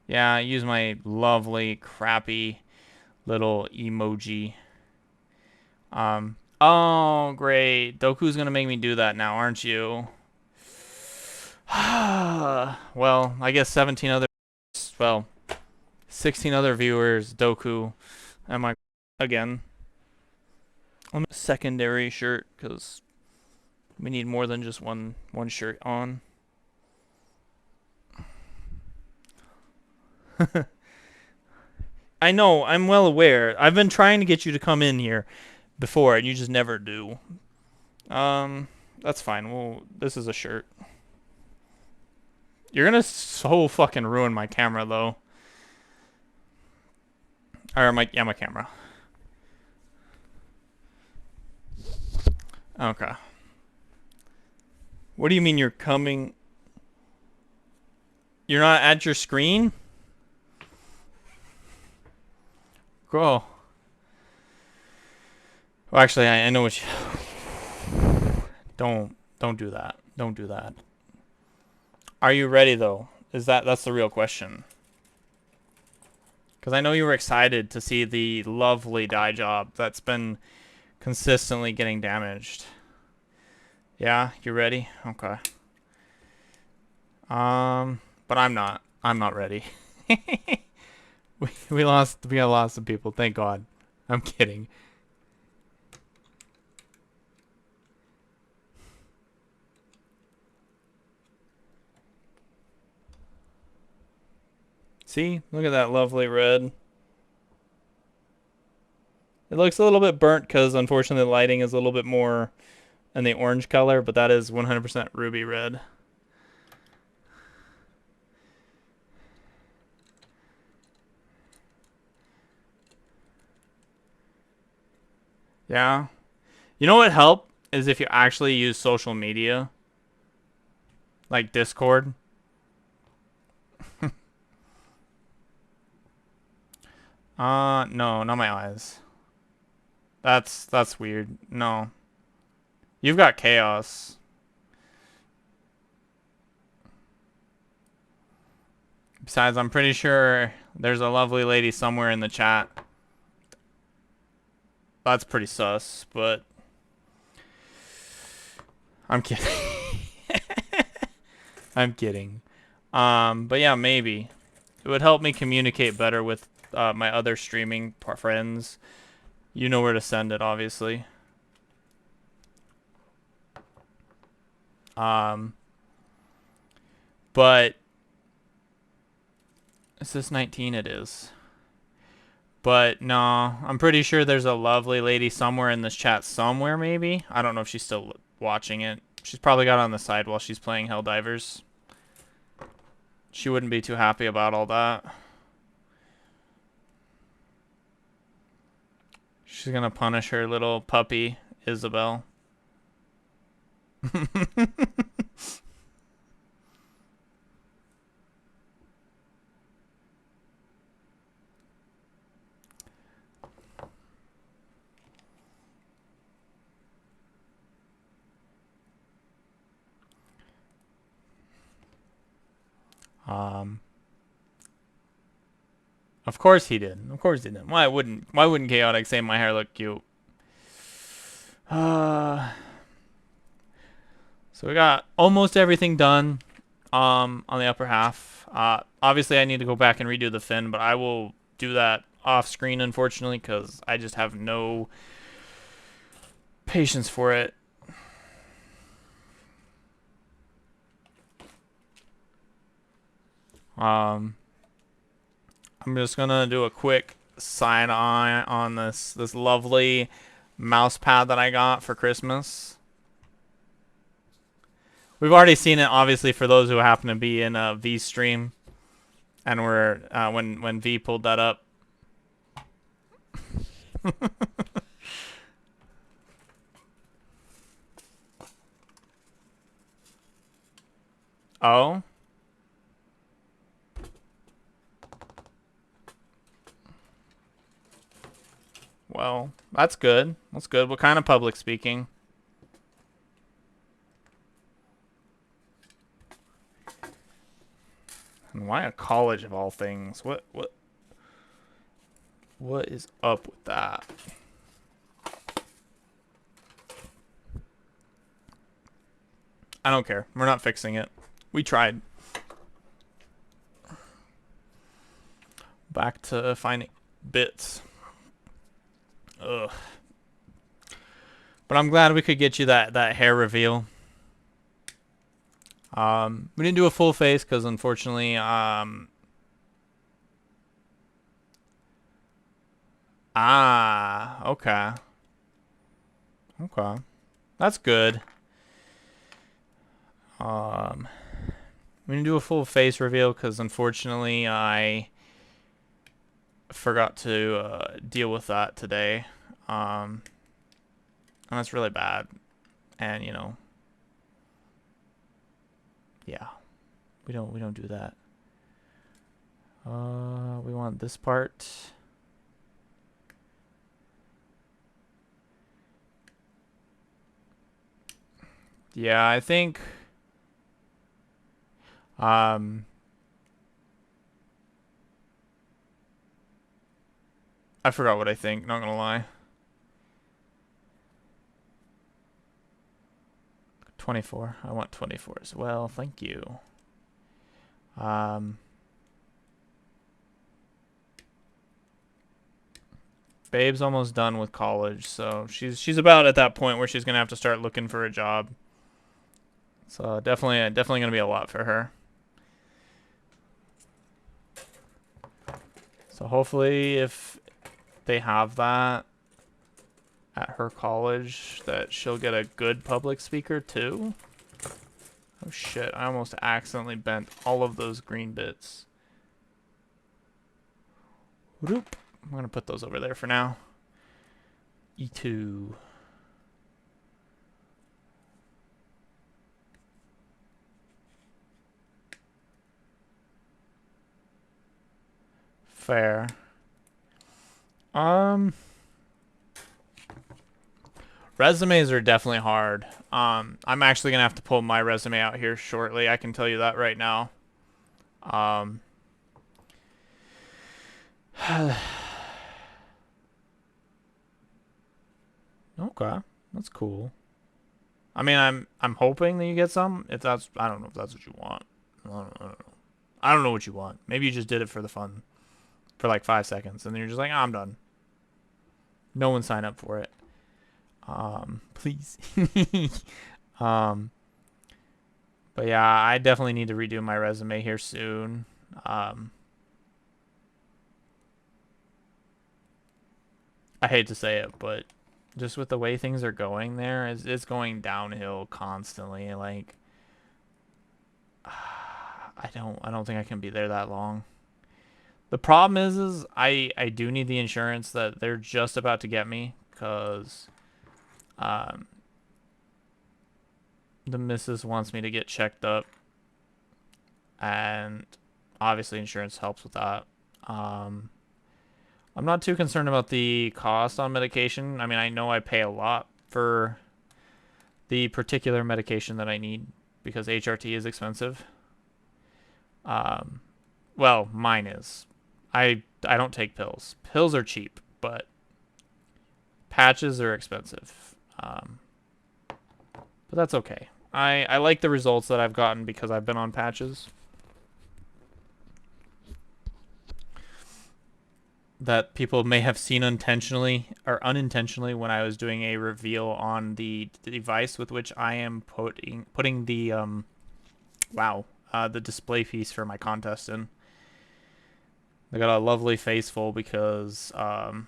Yeah, I use my lovely, crappy little emoji. Oh, great. Doku's gonna make me do that now, aren't you? well, I guess 17 other, well, 16 other viewers, Doku, and my, again, I'm a secondary shirt, because we need more than just one shirt on. I know, I'm well aware. I've been trying to get you to come in here before, and you just never do. That's fine. Well, this is a shirt. You're gonna so fucking ruin my camera, though. Or my camera. Okay. What do you mean you're coming? You're not at your screen? Cool. Well, actually, I know what you... Don't do that. Don't do that. Are you ready, though? That's the real question. Because I know you were excited to see the lovely dye job that's been consistently getting damaged. Yeah, you ready? Okay. But I'm not. I'm not ready. we got lost some people. Thank God. I'm kidding. See? Look at that lovely red. It looks a little bit burnt because unfortunately the lighting is a little bit more in the orange color, but that is 100% ruby red. Yeah. You know what would help is if you actually use social media. Like Discord. No, not my eyes. That's weird. No. You've got chaos. Besides, I'm pretty sure there's a lovely lady somewhere in the chat. That's pretty sus, but I'm kidding. I'm kidding. But yeah, maybe. It would help me communicate better with my other streaming friends. You know where to send it, obviously. But is this 19? It is. But no, I'm pretty sure there's a lovely lady somewhere in this chat somewhere, maybe. I don't know if she's still watching it. She's probably got it on the side while she's playing Helldivers. She wouldn't be too happy about all that. She's gonna punish her little puppy, Isabel. Of course he did. Of course he did. Why wouldn't Chaotic say my hair looked cute? So we got almost everything done on the upper half. Obviously I need to go back and redo the fin, but I will do that off screen, unfortunately, because I just have no patience for it. I'm just gonna do a quick side eye on this lovely mouse pad that I got for Christmas. We've already seen it, obviously, for those who happen to be in V's stream, and we're when V pulled that up. Oh. Well, that's good. That's good. What kind of public speaking? And why a college of all things? What is up with that? I don't care. We're not fixing it. We tried. back to finding bits. Ugh. But I'm glad we could get you that hair reveal. We didn't do a full face because unfortunately, okay. Okay. That's good. We didn't do a full face reveal because unfortunately I forgot to deal with that today. And that's really bad. And you know, yeah, we don't do that. We want this part. Yeah, I think I forgot what I think, not gonna lie. 24. I want 24 as well. Thank you. Babe's almost done with college, so she's about at that point where she's gonna have to start looking for a job. So definitely gonna be a lot for her. So hopefully, if they have that at her college, that she'll get a good public speaker too. Oh shit! I almost accidentally bent all of those green bits. Whoop. I'm gonna put those over there for now. E2. Fair. Resumes are definitely hard. I'm actually gonna have to pull my resume out here shortly. I can tell you that right now. Okay, that's cool. I mean, I'm hoping that you get some. If that's, I don't know if that's what you want. I don't know. I don't know what you want. Maybe you just did it for the fun, for like 5 seconds, and then you're just like, I'm done. No one signed up for it. Please. But yeah, I definitely need to redo my resume here soon. I hate to say it, but just with the way things are going there, it's going downhill constantly. Like, I don't think I can be there that long. The problem is I do need the insurance that they're just about to get me because the missus wants me to get checked up, and obviously insurance helps with that. I'm not too concerned about the cost on medication. I mean, I know I pay a lot for the particular medication that I need because HRT is expensive. Well, mine is. I don't take pills. Pills are cheap, but patches are expensive. But that's okay. I like the results that I've gotten because I've been on patches. That people may have seen intentionally or unintentionally when I was doing a reveal on the device with which I am putting the the display piece for my contest in. They got a lovely faceful because the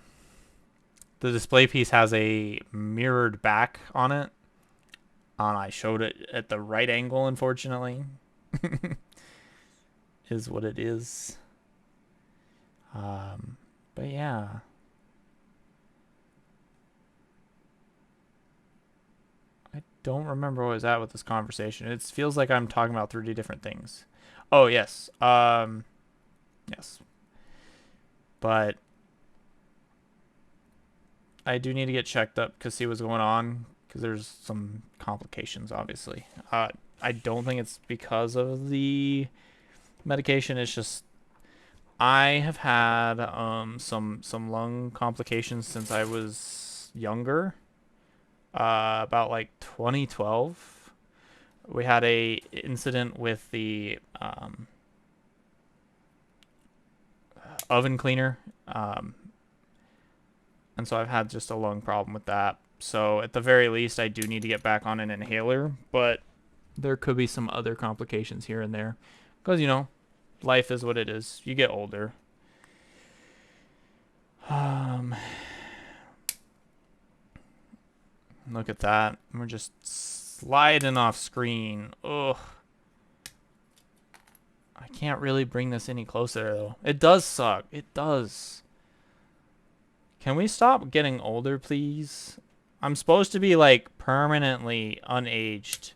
display piece has a mirrored back on it. And I showed it at the right angle, unfortunately. Is what it is. But yeah. I don't remember where I was at with this conversation. It feels like I'm talking about 3 different things. Oh, yes. Yes. But I do need to get checked up to see what's going on because there's some complications, obviously. I don't think it's because of the medication. It's just I have had some lung complications since I was younger. About like 2012, we had a incident with the oven cleaner. And so I've had just a lung problem with that. So at the very least, I do need to get back on an inhaler, but there could be some other complications here and there. Because, you know, life is what it is. You get older. Look at that. We're just sliding off screen. Ugh. I can't really bring this any closer, though. It does suck. It does. Can we stop getting older, please? I'm supposed to be, like, permanently unaged.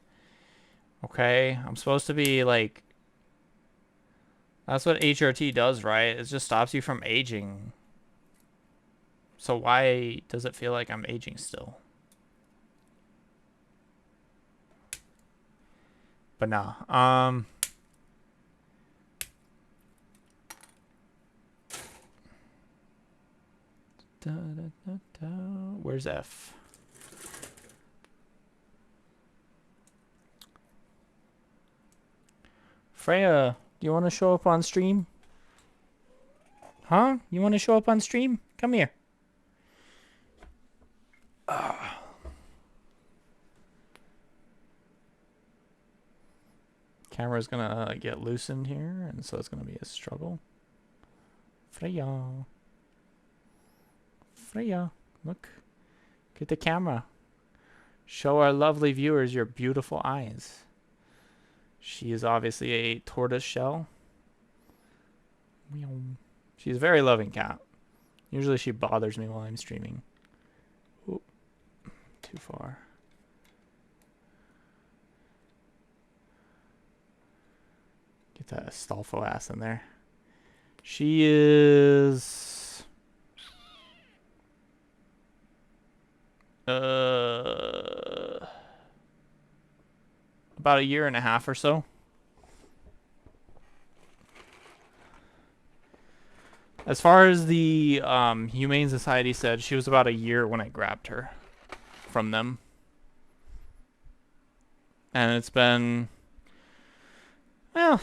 Okay? I'm supposed to be, like... That's what HRT does, right? It just stops you from aging. So why does it feel like I'm aging still? But nah. Where's F? Freya, do you want to show up on stream? Huh? You want to show up on stream? Come here. Camera's gonna get loosened here, and so it's gonna be a struggle. Freya. Freya, look. Get the camera. Show our lovely viewers your beautiful eyes. She is obviously a tortoise shell. She's a very loving cat. Usually she bothers me while I'm streaming. Ooh, too far. Get that Astolfo ass in there. She is... about a year and a half or so. As far as the Humane Society said, she was about a year when I grabbed her from them. And it's been... Well,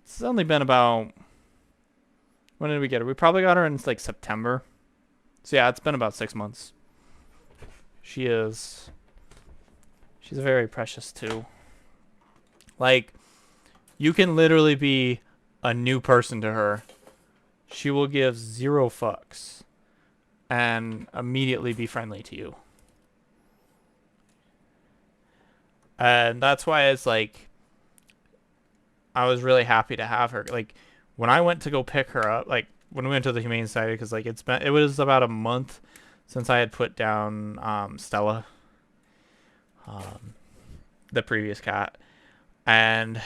it's only been about... When did we get her? We probably got her in like September. So yeah, it's been about 6 months. She's very precious too. Like, you can literally be a new person to her. She will give 0 fucks and immediately be friendly to you. And that's why it's like, I was really happy to have her. Like, when I went to go pick her up, like, when we went to the Humane Society, because, like, it was about a month since I had put down Stella, the previous cat. And...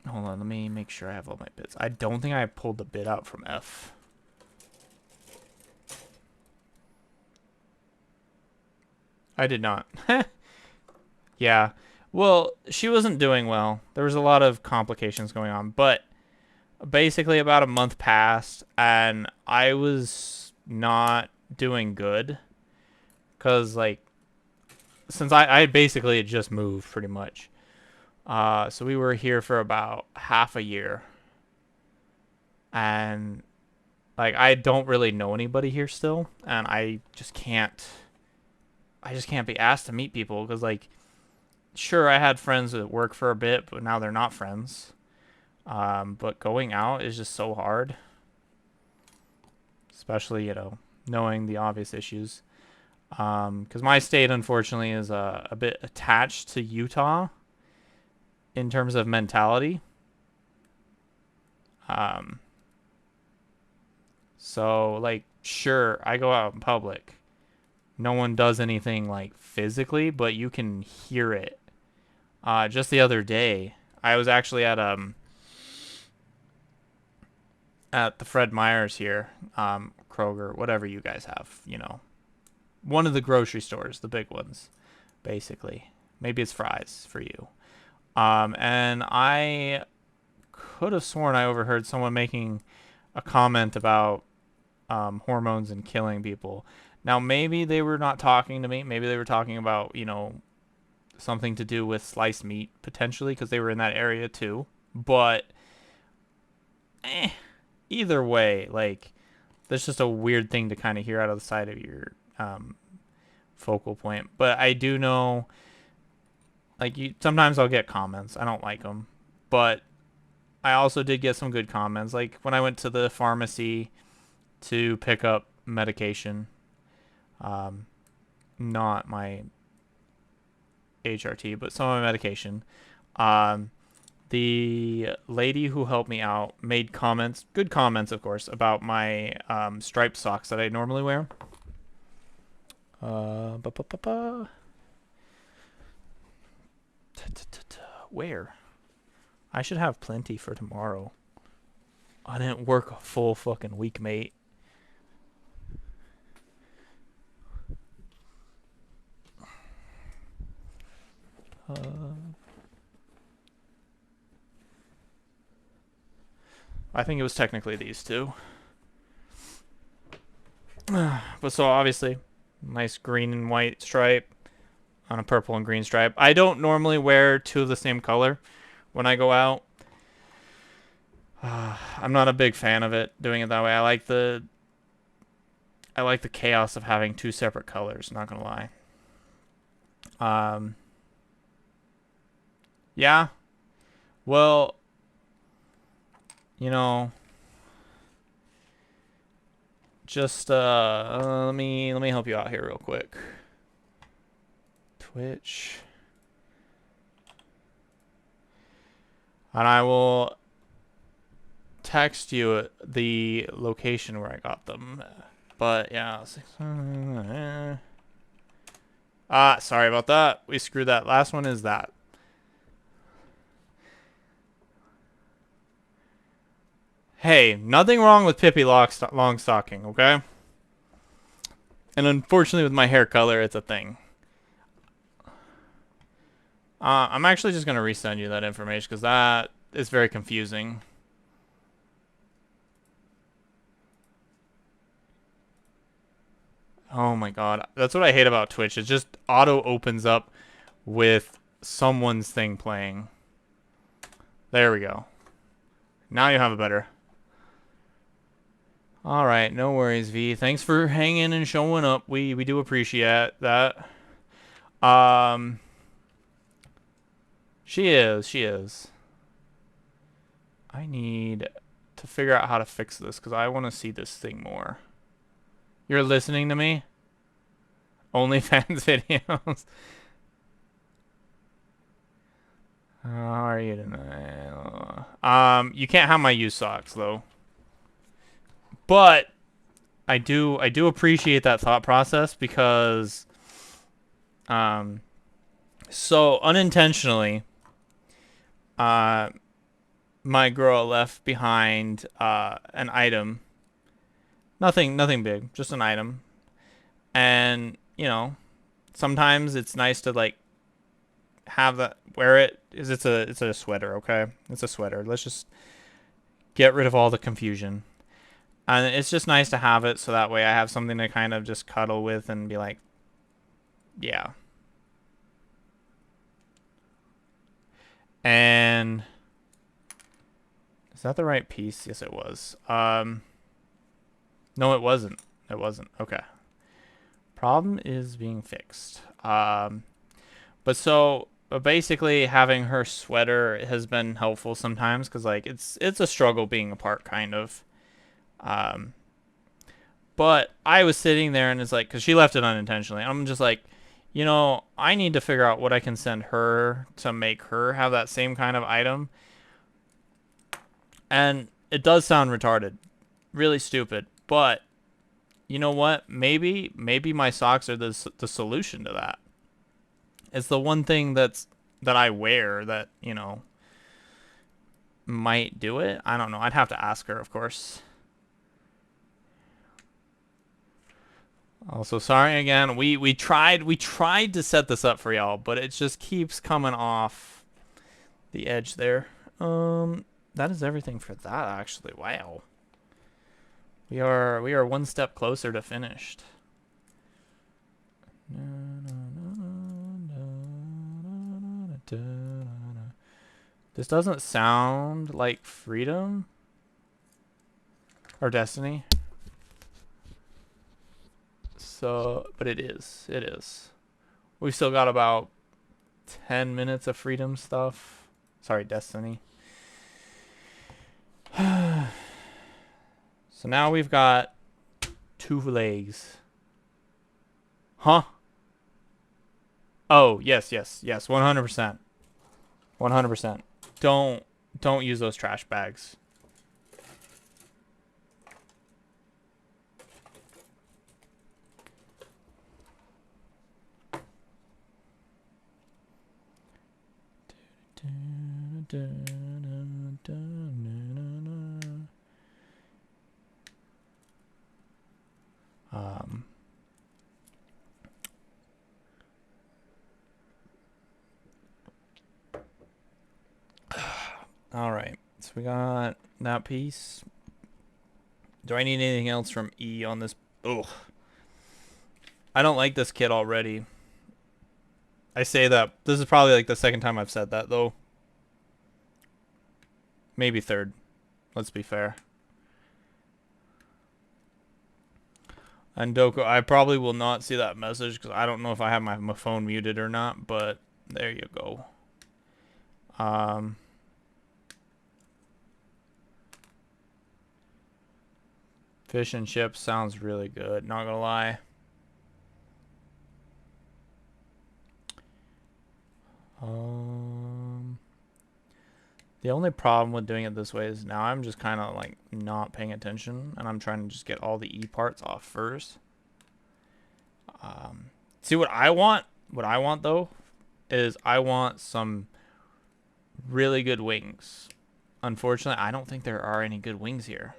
Hold on, let me make sure I have all my bits. I don't think I pulled the bit out from F. I did not. Yeah. Well, she wasn't doing well. There was a lot of complications going on. But basically about a month passed, and I was not doing good. Because, like, since I basically had just moved, pretty much. So we were here for about half a year. And, like, I don't really know anybody here still. And I just can't be asked to meet people. Because, like, sure, I had friends at work for a bit, but now they're not friends. But going out is just so hard. Especially, you know, knowing the obvious issues. Because my state, unfortunately, is a bit attached to Utah. In terms of mentality. So, like, sure, I go out in public. No one does anything, like, physically, but you can hear it. Just the other day, I was actually at the Fred Meyer's here, Kroger, whatever you guys have, you know. One of the grocery stores, the big ones, basically. Maybe it's Fry's for you. And I could have sworn I overheard someone making a comment about hormones and killing people. Now, maybe they were not talking to me. Maybe they were talking about, you know, something to do with sliced meat, potentially, because they were in that area too. But either way, like, that's just a weird thing to kind of hear out of the side of your focal point. But I do know, like, sometimes I'll get comments. I don't like them, but I also did get some good comments. Like when I went to the pharmacy to pick up medication, not my HRT, but some of my medication. The lady who helped me out made comments, good comments, of course, about my striped socks that I normally wear. Where? I should have plenty for tomorrow. I didn't work a full fucking week, mate. I think it was technically these two. But so obviously, nice green and white stripe on a purple and green stripe. I don't normally wear two of the same color when I go out. I'm not a big fan of it, doing it that way. I like the chaos of having two separate colors, not gonna lie. Yeah. Well, you know, just let me help you out here real quick. Twitch. And I will text you the location where I got them. But yeah, sorry about that. We screwed that. Last one is that. Hey, nothing wrong with Pippi Longstocking, okay? And unfortunately with my hair color, it's a thing. I'm actually just going to resend you that information because that is very confusing. Oh my god. That's what I hate about Twitch. It just auto opens up with someone's thing playing. There we go. Now you have a better. Alright, no worries, V. Thanks for hanging and showing up. We do appreciate that. She is. I need to figure out how to fix this because I want to see this thing more. You're listening to me? OnlyFans videos. How are you tonight? You can't have my used socks though. But I do appreciate that thought process because so unintentionally my girl left behind an item. Nothing big, just an item. And, you know, sometimes it's nice to like have that, wear it. It's a sweater, okay? It's a sweater. Let's just get rid of all the confusion. And it's just nice to have it so that way I have something to kind of just cuddle with and be like, yeah. And is that the right piece? Yes, it was. No, it wasn't. It wasn't. Okay. Problem is being fixed. But so basically having her sweater has been helpful sometimes because like it's a struggle being apart kind of. But I was sitting there and it's like, because she left it unintentionally. I'm just like, you know, I need to figure out what I can send her to make her have that same kind of item. And it does sound retarded, really stupid, but you know what? Maybe my socks are the solution to that. It's the one thing that I wear that, you know, might do it. I don't know. I'd have to ask her, of course. Also, sorry again. We tried to set this up for y'all, but it just keeps coming off the edge there. That is everything for that actually. Wow. We are one step closer to finished. This doesn't sound like freedom. Or Destiny. So, but it is. It is. We've still got about 10 minutes of freedom stuff. Sorry, Destiny. So now we've got 2 legs. Huh? Oh, yes, yes, yes. 100%. 100%. Don't use those trash bags. All right. So we got that piece. Do I need anything else from E on this? Ugh. I don't like this kit already. I say that. This is probably like the second time I've said that, though. Maybe third. Let's be fair. And Doko, I probably will not see that message because I don't know if I have my phone muted or not, but there you go. Fish and chips sounds really good, not gonna lie. The only problem with doing it this way is now I'm just kind of like not paying attention and I'm trying to just get all the E parts off first. See what I want? What I want though is I want some really good wings. Unfortunately, I don't think there are any good wings here.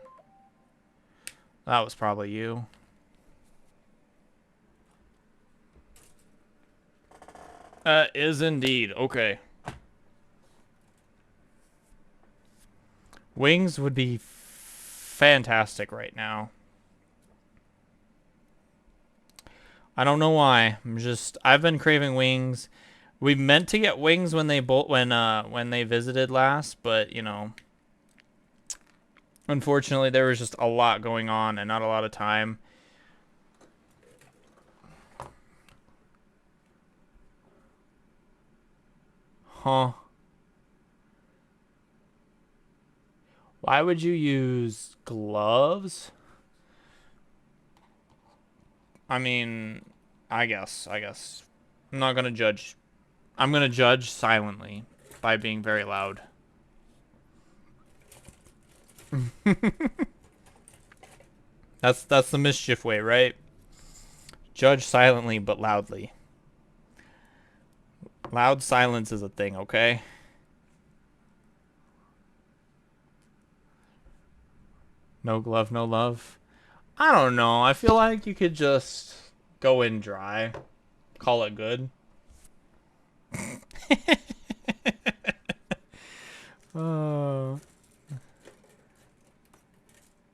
That was probably you. Is indeed. Okay. Wings would be fantastic right now. I don't know why. I've been craving wings. We meant to get wings when they when they visited last, but you know, unfortunately there was just a lot going on and not a lot of time. Huh. Why would you use gloves? I mean, I guess. I'm not gonna judge. I'm gonna judge silently by being very loud. That's the mischief way, right? Judge silently but loudly. Loud silence is a thing, okay? No glove, no love. I don't know. I feel like you could just go in dry. Call it good.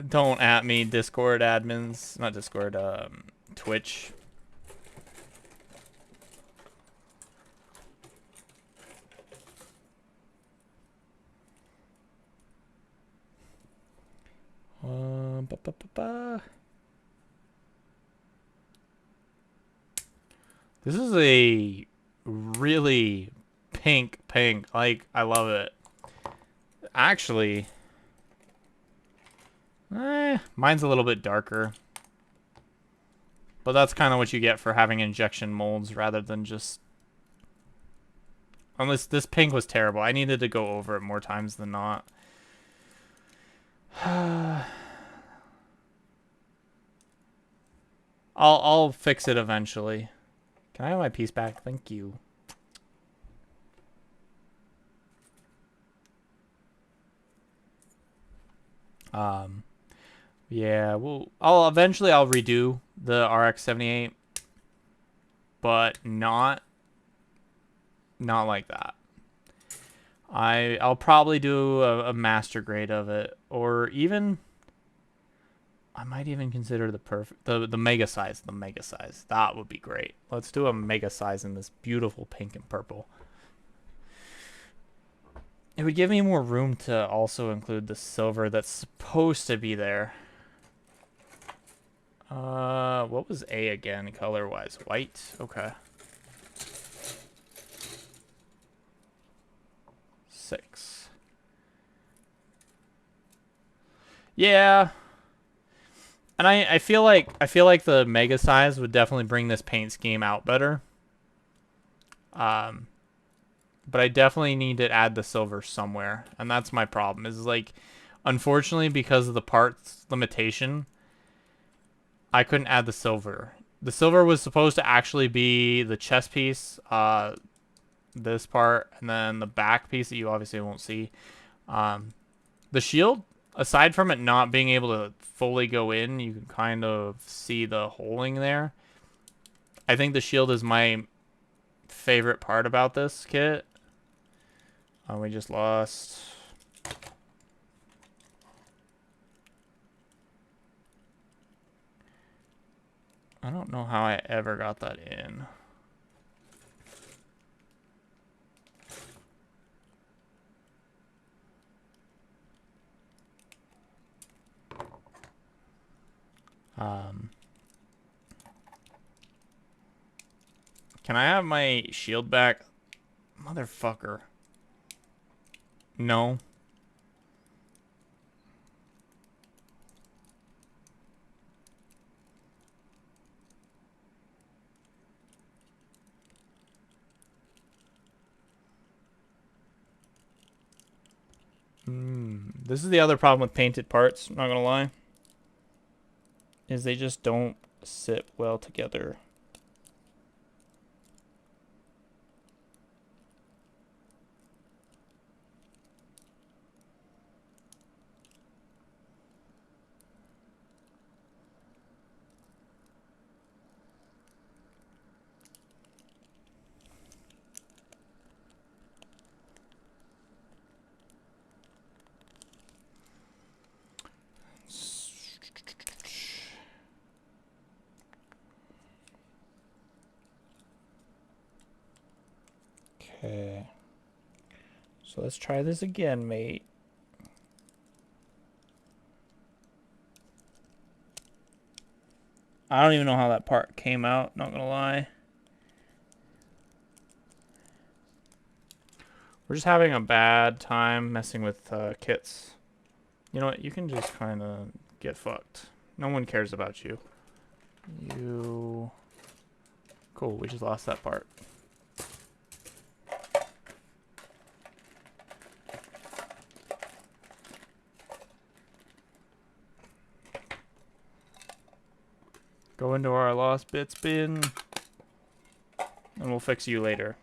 Don't at me, Discord admins. Not Discord, Twitch. This is a really pink. Like, I love it. Actually, mine's a little bit darker. But that's kind of what you get for having injection molds rather than just... Unless this pink was terrible. I needed to go over it more times than not. I'll fix it eventually. Can I have my piece back? Thank you. Yeah, I'll eventually redo the RX-78, but not like that. I'll probably do a master grade of it, or even I might even consider the mega size. The mega size, that would be great. Let's do a mega size in this beautiful pink and purple. It would give me more room to also include the silver that's supposed to be there. What was A again, color-wise? White? Okay. 6. Yeah. And I feel like the mega size would definitely bring this paint scheme out better. But I definitely need to add the silver somewhere, and that's my problem. Is like, unfortunately, because of the parts limitation, I couldn't add the silver. The silver was supposed to actually be the chest piece, this part, and then the back piece that you obviously won't see. The shield, aside from it not being able to fully go in, you can kind of see the holing there. I think the shield is my favorite part about this kit. We just lost. I don't know how I ever got that in. Can I have my shield back? Motherfucker. No. This is the other problem with painted parts, I'm not gonna lie. Is they just don't sit well together. Okay. So let's try this again, mate. I don't even know how that part came out, not gonna lie. We're just having a bad time messing with kits. You know what? You can just kind of get fucked. No one cares about you. You... Cool, we just lost that part. Go into our lost bits bin, and we'll fix you later.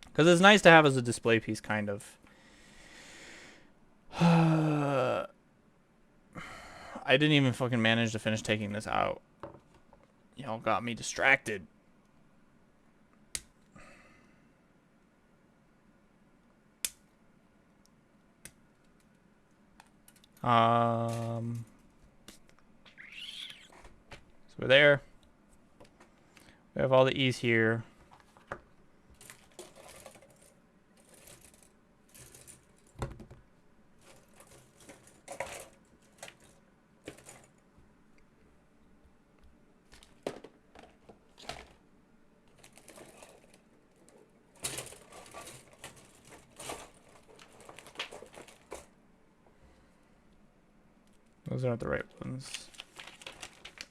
Because it's nice to have as a display piece, kind of. I didn't even fucking manage to finish taking this out. Y'all got me distracted. So we're there. We have all the E's here. Those aren't the right ones.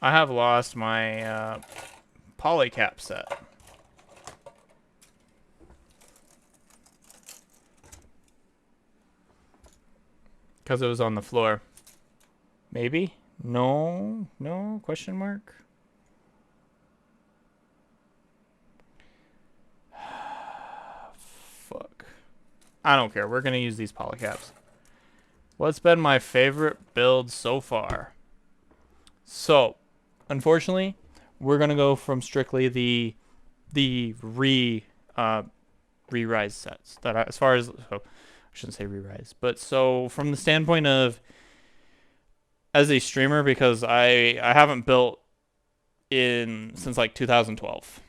I have lost my polycap set. Because it was on the floor. Maybe? No? No? Question mark? Fuck. I don't care. We're going to use these polycaps. What's been my favorite build so far? So, unfortunately, we're gonna go from strictly the re-rise sets. That as far as I shouldn't say re-rise, but so from the standpoint of as a streamer, because I haven't built in since like 2012.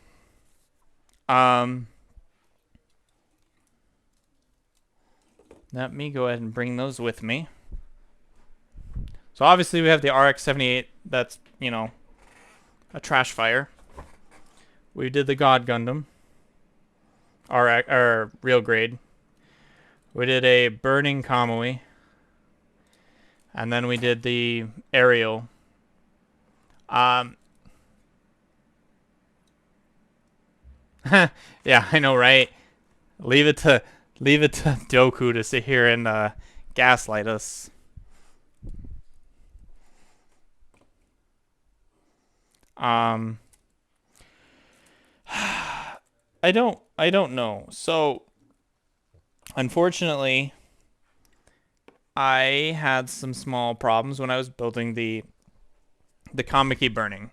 Let me go ahead and bring those with me. So obviously we have the RX-78 that's, you know, a trash fire. We did the God Gundam, our real grade. We did a burning Kamui, and then we did the aerial. Um, yeah, I know, right? Leave it to Doku to sit here and gaslight us. Um, I don't know. So, unfortunately, I had some small problems when I was building the Kamiki burning.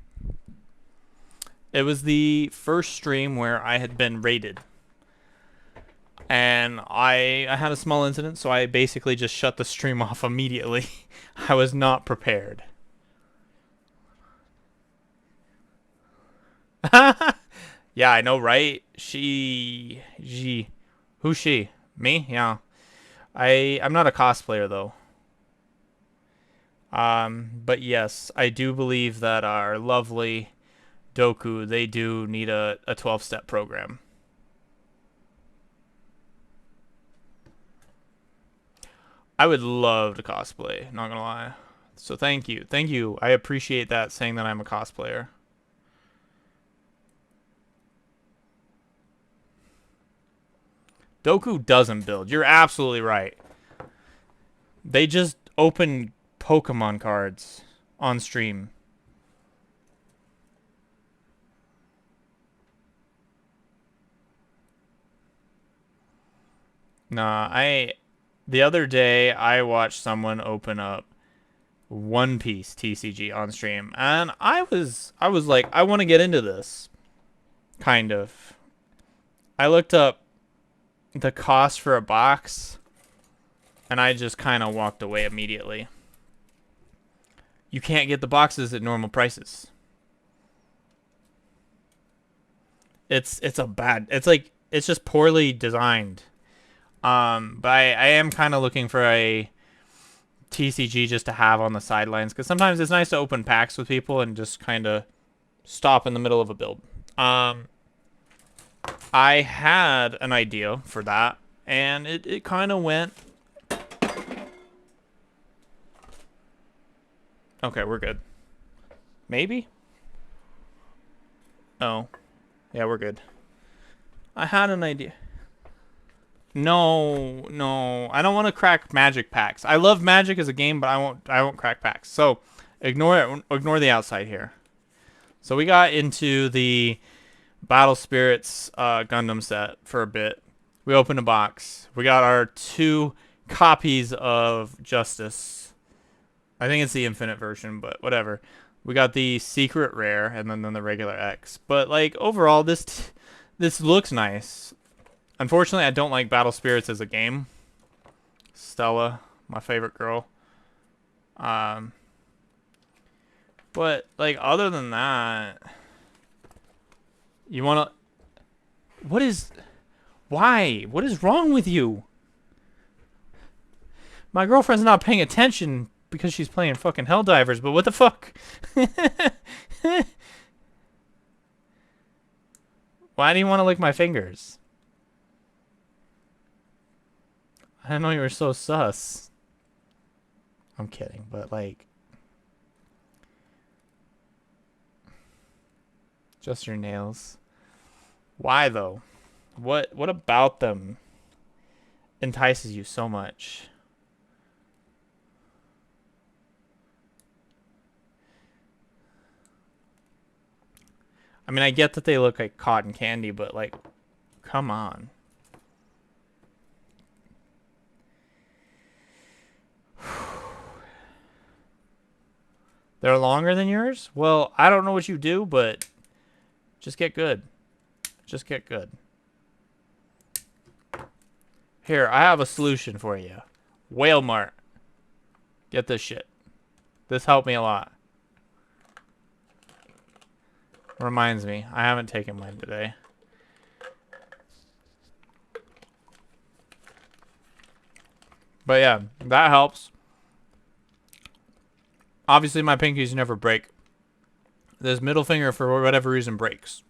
It was the first stream where I had been raided. And I had a small incident, so I basically just shut the stream off immediately. I was not prepared. Yeah, I know, right? Who's she? Me? Yeah. I'm not a cosplayer though. But yes, I do believe that our lovely Doku, they do need a 12-step program. I would love to cosplay, not gonna lie. So thank you. Thank you. I appreciate that, saying that I'm a cosplayer. Doku doesn't build. You're absolutely right. They just open Pokemon cards on stream. Nah, the other day I watched someone open up One Piece TCG on stream, and I was like, I want to get into this. Kind of. I looked up the cost for a box, and I just kind of walked away immediately. You can't get the boxes at normal prices. It's a bad. It's like it's just poorly designed. But I am kind of looking for a TCG just to have on the sidelines, because sometimes it's nice to open packs with people and just kind of stop in the middle of a build. I had an idea for that, and it kind of went. Okay, we're good. Maybe? Oh. Yeah, we're good. I had an idea. No, no. I don't want to crack Magic packs. I love Magic as a game, but I won't crack packs. So, ignore it. Ignore the outside here. So we got into the Battle Spirits Gundam set for a bit. We opened a box. We got our 2 copies of Justice. I think it's the Infinite version, but whatever. We got the Secret Rare and then the regular X. But like overall, this looks nice. Unfortunately, I don't like Battle Spirits as a game. Stella, my favorite girl. But like other than that, you wanna? What is? Why? What is wrong with you? My girlfriend's not paying attention because she's playing fucking Helldivers, but what the fuck? Why do you want to lick my fingers? I didn't know you were so sus. I'm kidding, but like, just your nails. Why though? What about them entices you so much? I mean, I get that they look like cotton candy, but like, come on. They're longer than yours? Well, I don't know what you do, but just get good. Just get good. Here, I have a solution for you. Whale Mart. Get this shit. This helped me a lot. Reminds me, I haven't taken mine today. But yeah, that helps. Obviously, my pinkies never break. This middle finger, for whatever reason, breaks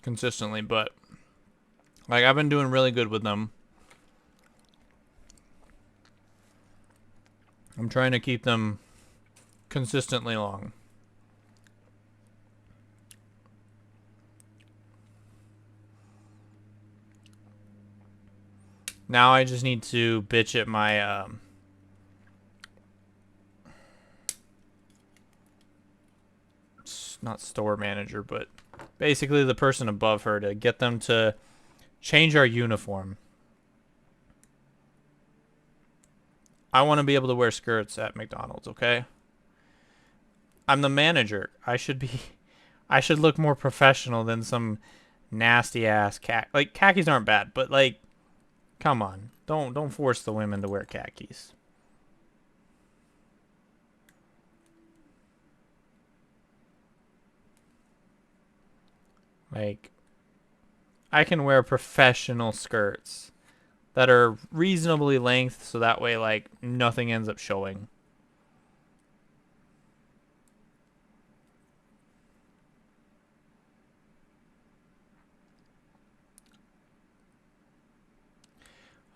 consistently, but like I've been doing really good with them. I'm trying to keep them consistently long. Now I just need to bitch at my not store manager, but basically the person above her to get them to change our uniform. I want to be able to wear skirts at McDonald's, okay? I'm the manager. I should look more professional than some nasty ass like khakis aren't bad, but like come on. Don't force the women to wear khakis. Like I can wear professional skirts that are reasonably length so that way like nothing ends up showing.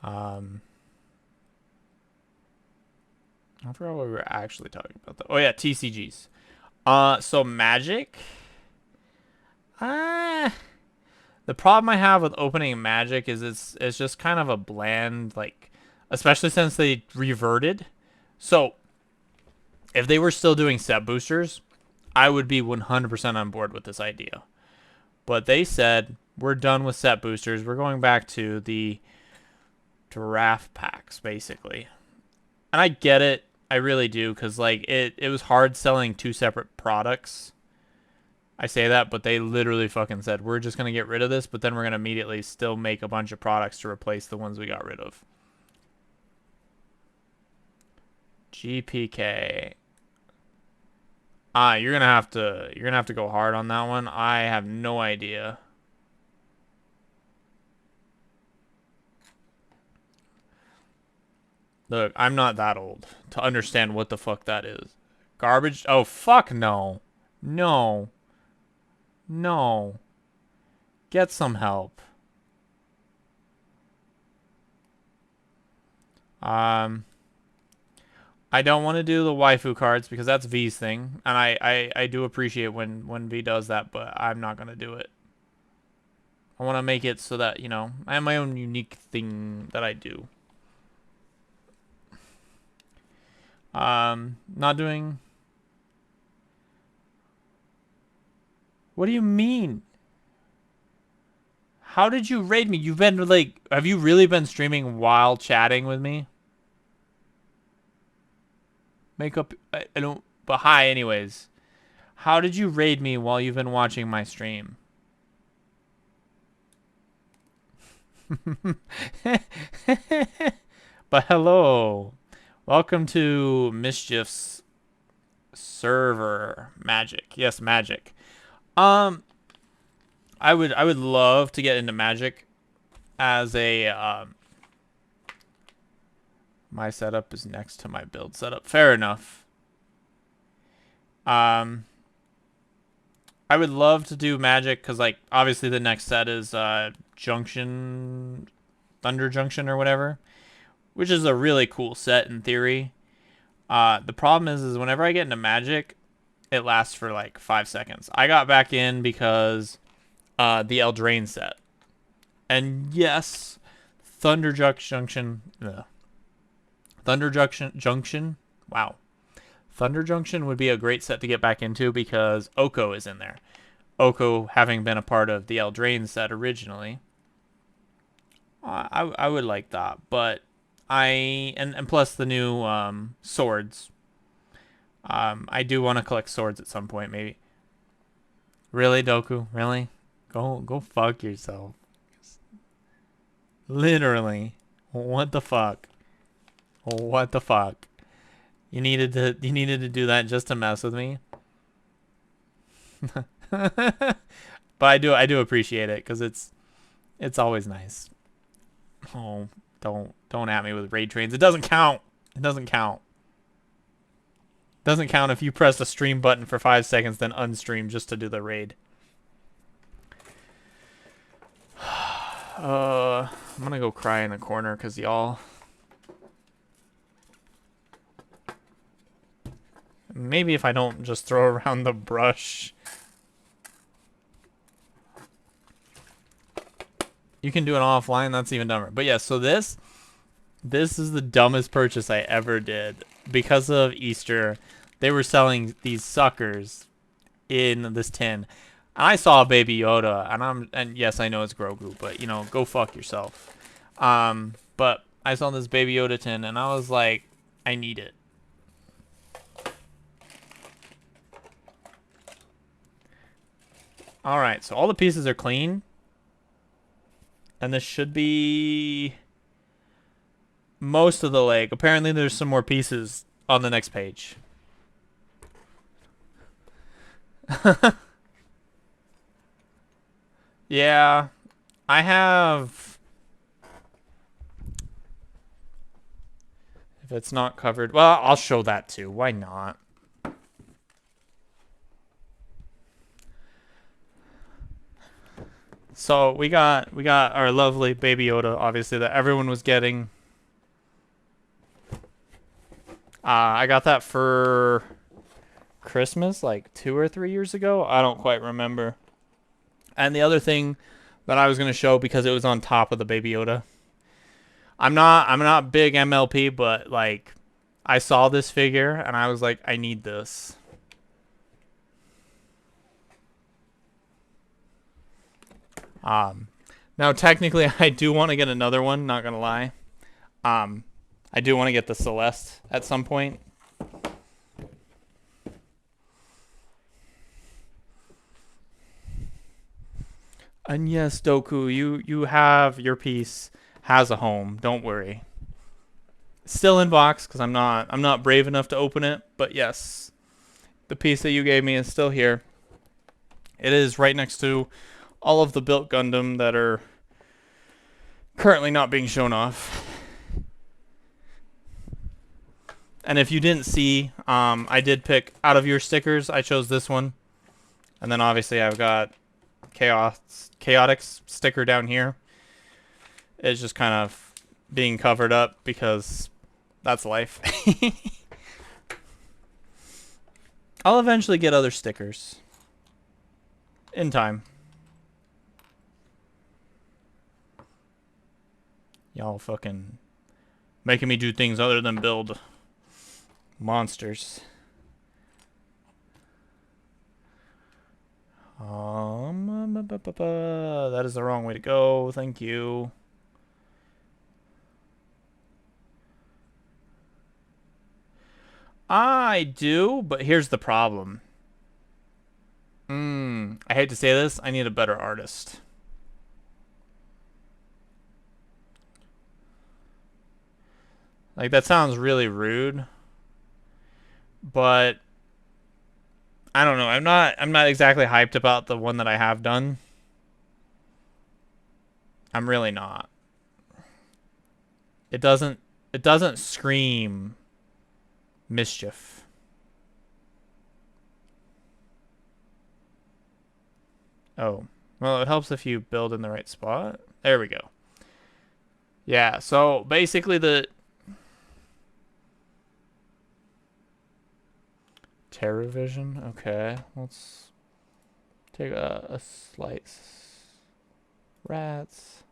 I forgot what we were actually talking about though. Oh yeah, TCGs. So Magic. The problem I have with opening Magic is it's just kind of a bland, like, especially since they reverted. So if they were still doing set boosters, I would be 100% on board with this idea. But they said, we're done with set boosters. We're going back to the draft packs, basically. And I get it. I really do, because like it was hard selling two separate products. I say that, but they literally fucking said, we're just going to get rid of this, but then we're going to immediately still make a bunch of products to replace the ones we got rid of. GPK. You're going to have to go hard on that one. I have no idea. Look, I'm not that old to understand what the fuck that is. Garbage? Oh, fuck no. No. No. Get some help. I don't want to do the waifu cards because that's V's thing. And I do appreciate when V does that, but I'm not going to do it. I want to make it so that, you know, I have my own unique thing that I do. Not doing... What do you mean? How did you raid me? You've been, like... Have you really been streaming while chatting with me? Makeup... I don't... But hi, anyways. How did you raid me while you've been watching my stream? But hello. Welcome to Mischief's server. Magic. Yes, Magic. I would love to get into Magic as a my setup is next to my build setup. Fair enough. I would love to do Magic because like obviously the next set is Junction, Thunder Junction or whatever, which is a really cool set in theory. The problem is whenever I get into Magic, it lasts for like 5 seconds. I got back in because the Eldraine set. And yes, Thunder Junction. Thunder Junction. Wow. Thunder Junction would be a great set to get back into because Oko is in there. Oko having been a part of the Eldraine set originally. I would like that, but and plus the new swords. I do want to collect swords at some point, maybe. Really, Doku? Really? Go fuck yourself. Literally. What the fuck? What the fuck? You needed to do that just to mess with me? But I do appreciate it because it's always nice. Oh, don't at me with raid trains. It doesn't count. It doesn't count. Doesn't count if you press the stream button for 5 seconds, then unstream just to do the raid. I'm gonna go cry in the corner because y'all. Maybe if I don't just throw around the brush. You can do it offline, that's even dumber. But yeah, so this is the dumbest purchase I ever did. Because of Easter, they were selling these suckers in this tin. And I saw Baby Yoda, and yes, I know it's Grogu, but you know, go fuck yourself. But I saw this Baby Yoda tin, and I was like, I need it. All right, so all the pieces are clean, and this should be most of the leg. Apparently, there's some more pieces on the next page. Yeah, I have. If it's not covered, well, I'll show that too. Why not? So we got our lovely Baby Yoda, obviously, that everyone was getting. I got that for Christmas like 2 or 3 years ago. I don't quite remember. And the other thing that I was going to show, because it was on top of the Baby Yoda. I'm not big MLP, but like I saw this figure and I was like, I need this. Now technically I do want to get another one, not gonna lie. I do want to get the Celeste at some point. And yes, Doku, you have your piece has a home. Don't worry. Still in box because I'm not brave enough to open it, but yes. The piece that you gave me is still here. It is right next to all of the built Gundam that are currently not being shown off. And if you didn't see, I did pick out of your stickers. I chose this one. And then obviously I've got Chaotic sticker down here. It's just kind of being covered up because that's life. I'll eventually get other stickers. In time. Y'all fucking making me do things other than build monsters. That is the wrong way to go. Thank you. I do, but here's the problem. I hate to say this. I need a better artist. Like, that sounds really rude. But I don't know. I'm not exactly hyped about the one that I have done. I'm really not. It doesn't scream mischief. Oh. Well, it helps if you build in the right spot. There we go. Yeah, so basically the TerraVision. Okay, let's take a slice. Rats.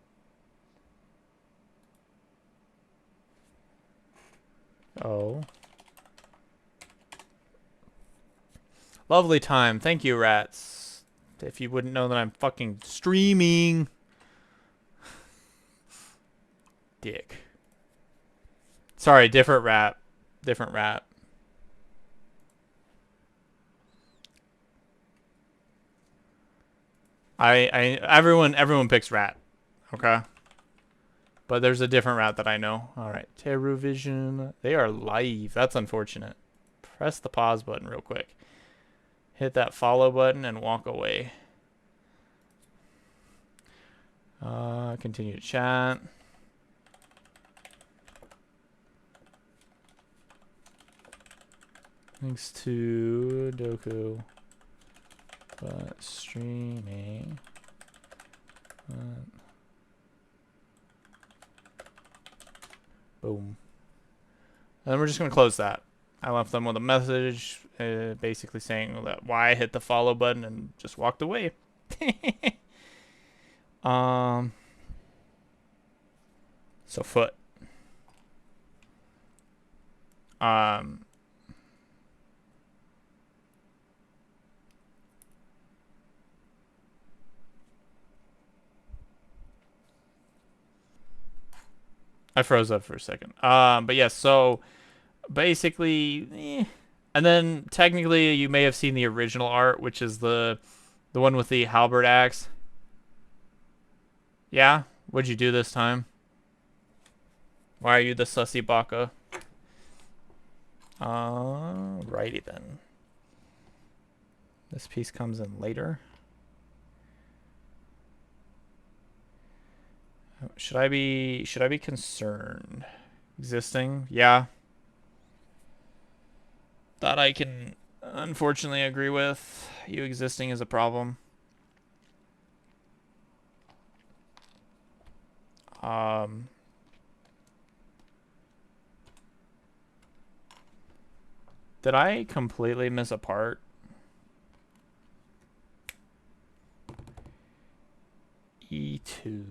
Oh. Lovely time. Thank you, rats. If you wouldn't know that I'm fucking streaming. Dick. Sorry, different rat. Different rat. Everyone picks rat. Okay? But there's a different rat that I know. Alright, TerraVision. They are live. That's unfortunate. Press the pause button real quick. Hit that follow button and walk away. Continue to chat. Thanks to Doku. But streaming. Boom. And then we're just going to close that. I left them with a message basically saying that why I hit the follow button and just walked away. So foot. I froze up for a second. But yeah, so basically, and then technically you may have seen the original art, which is the one with the halberd axe. Yeah? What'd you do this time? Why are you the sussy baka? Righty then. This piece comes in later. Should I be concerned? Existing? Yeah. That I can unfortunately agree with. You existing is a problem. Did I completely miss a part? E2.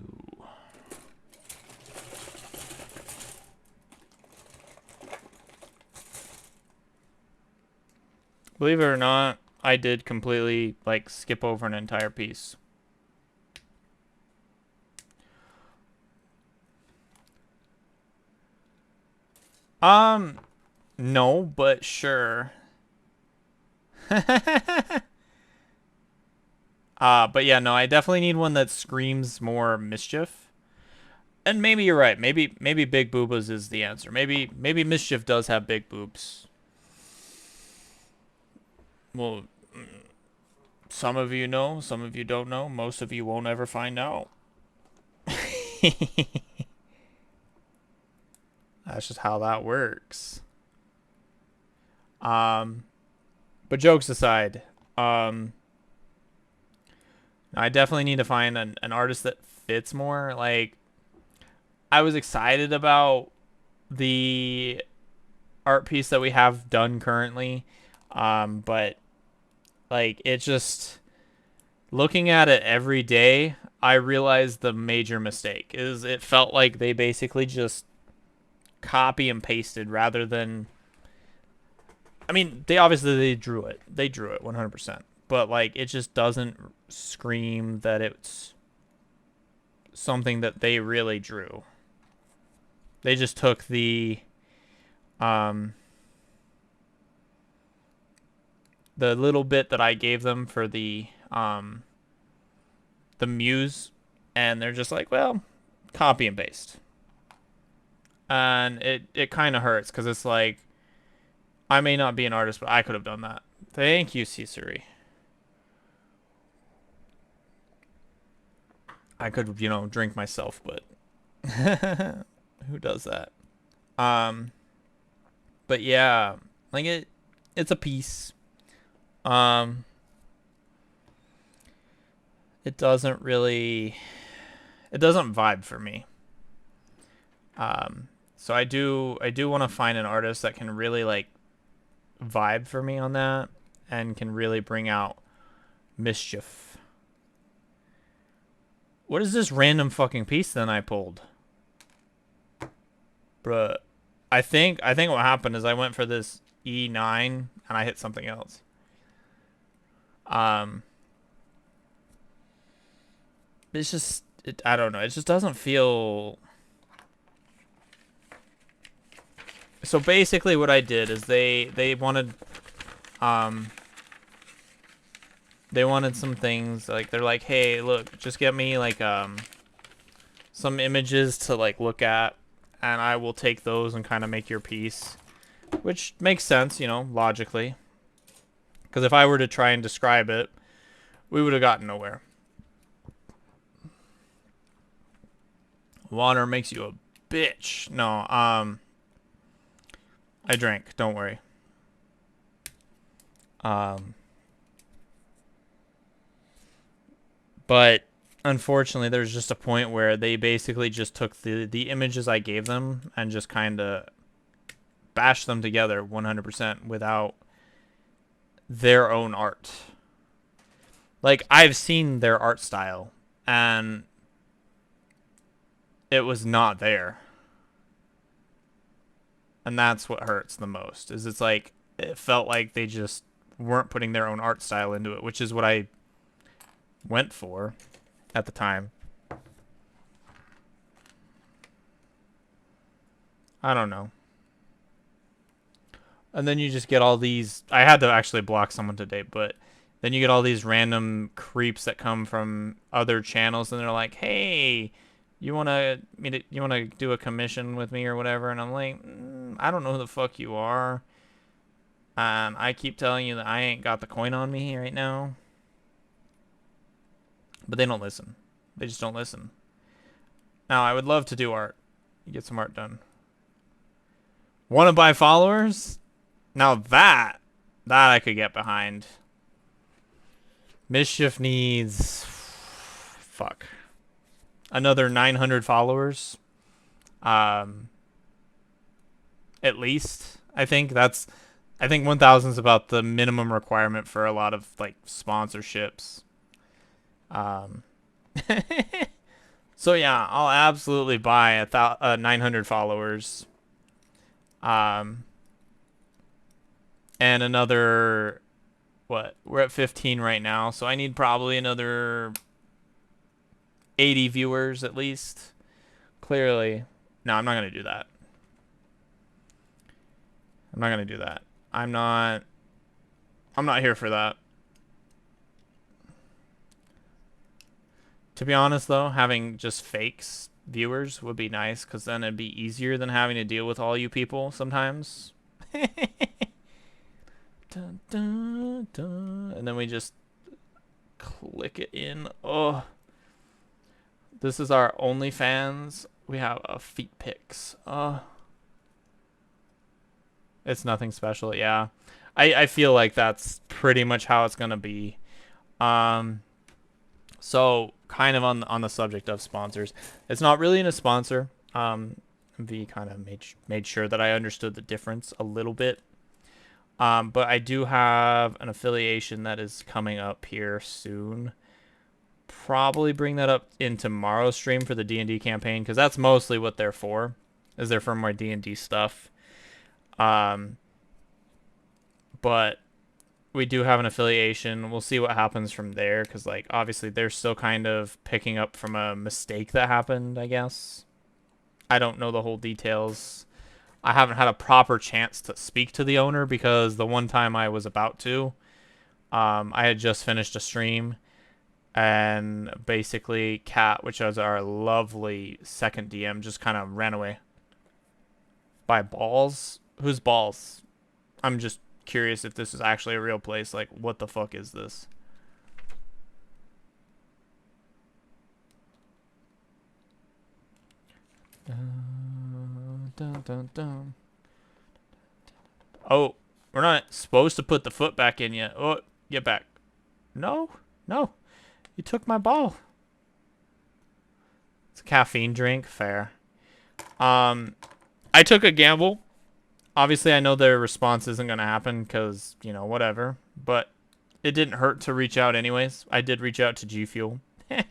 Believe it or not, I did completely, like, skip over an entire piece. No, but sure. But yeah, no, I definitely need one that screams more mischief. And maybe you're right. Maybe big boobas is the answer. Maybe mischief does have big boobs. Well, some of you know, some of you don't know, most of you won't ever find out. That's just how that works. But jokes aside, I definitely need to find an artist that fits more. Like, I was excited about the art piece that we have done currently, but like, it just, looking at it every day, I realized the major mistake is it felt like they basically just copy and pasted rather than, I mean, they drew it 100%, but like, it just doesn't scream that it's something that they really drew. They just took the little bit that I gave them for the muse, and they're just like, well, copy and paste. And it kind of hurts because it's like, I may not be an artist, but I could have done that. Thank you, Cesare. I could, drink myself, but who does that? But yeah, like, it's a piece. It doesn't vibe for me. So I do want to find an artist that can really, like, vibe for me on that and can really bring out mischief. What is this random fucking piece then I pulled? Bruh. I think what happened is I went for this E9 and I hit something else. It's just, I don't know. It just doesn't feel. So basically what I did is they wanted some things, like, they're like, hey, look, just get me, like, some images to, like, look at, and I will take those and kind of make your piece, which makes sense, logically, because if I were to try and describe it, we would have gotten nowhere. Water makes you a bitch. No, I drank, don't worry. Um, but unfortunately, there's just a point where they basically just took the images I gave them and just kind of bashed them together 100% without their own art. Like, I've seen their art style, and it was not there. And that's what hurts the most, is it's like, it felt like they just weren't putting their own art style into it, which is what I went for at the time. I don't know. And then you just get all these. I had to actually block someone today, but then you get all these random creeps that come from other channels, and they're like, "Hey, you wanna do a commission with me or whatever?" And I'm like, "I don't know who the fuck you are, and I keep telling you that I ain't got the coin on me right now." But they don't listen. They just don't listen. Now, I would love to do art, get some art done. Want to buy followers? Now that I could get behind. Mischief needs, fuck, another 900 followers. Um, at least I think 1,000 is about the minimum requirement for a lot of like sponsorships. Um, so yeah, I'll absolutely buy 900 followers. And another, what? We're at 15 right now, so I need probably another 80 viewers at least. Clearly. No, I'm not going to do that. I'm not going to do that. I'm not here for that. To be honest, though, having just fakes viewers would be nice, because then it'd be easier than having to deal with all you people sometimes. Dun, dun, dun. And then we just click it in. Oh. This is our OnlyFans. We have a feet pics. It's nothing special, yeah. I feel like that's pretty much how it's gonna be. So kind of on the subject of sponsors, it's not really a sponsor. V kind of made sure that I understood the difference a little bit. But I do have an affiliation that is coming up here soon. Probably bring that up in tomorrow's stream for the D&D campaign, because that's mostly what they're for, is they're for more D&D stuff. But we do have an affiliation. We'll see what happens from there, because like obviously they're still kind of picking up from a mistake that happened, I guess. I don't know the whole details. I haven't had a proper chance to speak to the owner, because the one time I was about to, I had just finished a stream, and basically Kat, which was our lovely second DM, just kind of ran away. By balls? Whose balls? I'm just curious if this is actually a real place. Like, what the fuck is this? Dun, dun, dun. Oh, we're not supposed to put the foot back in yet. Oh, get back. No, no. You took my ball. It's a caffeine drink. Fair. I took a gamble. Obviously, I know their response isn't going to happen because, you know, whatever. But it didn't hurt to reach out anyways. I did reach out to G Fuel. But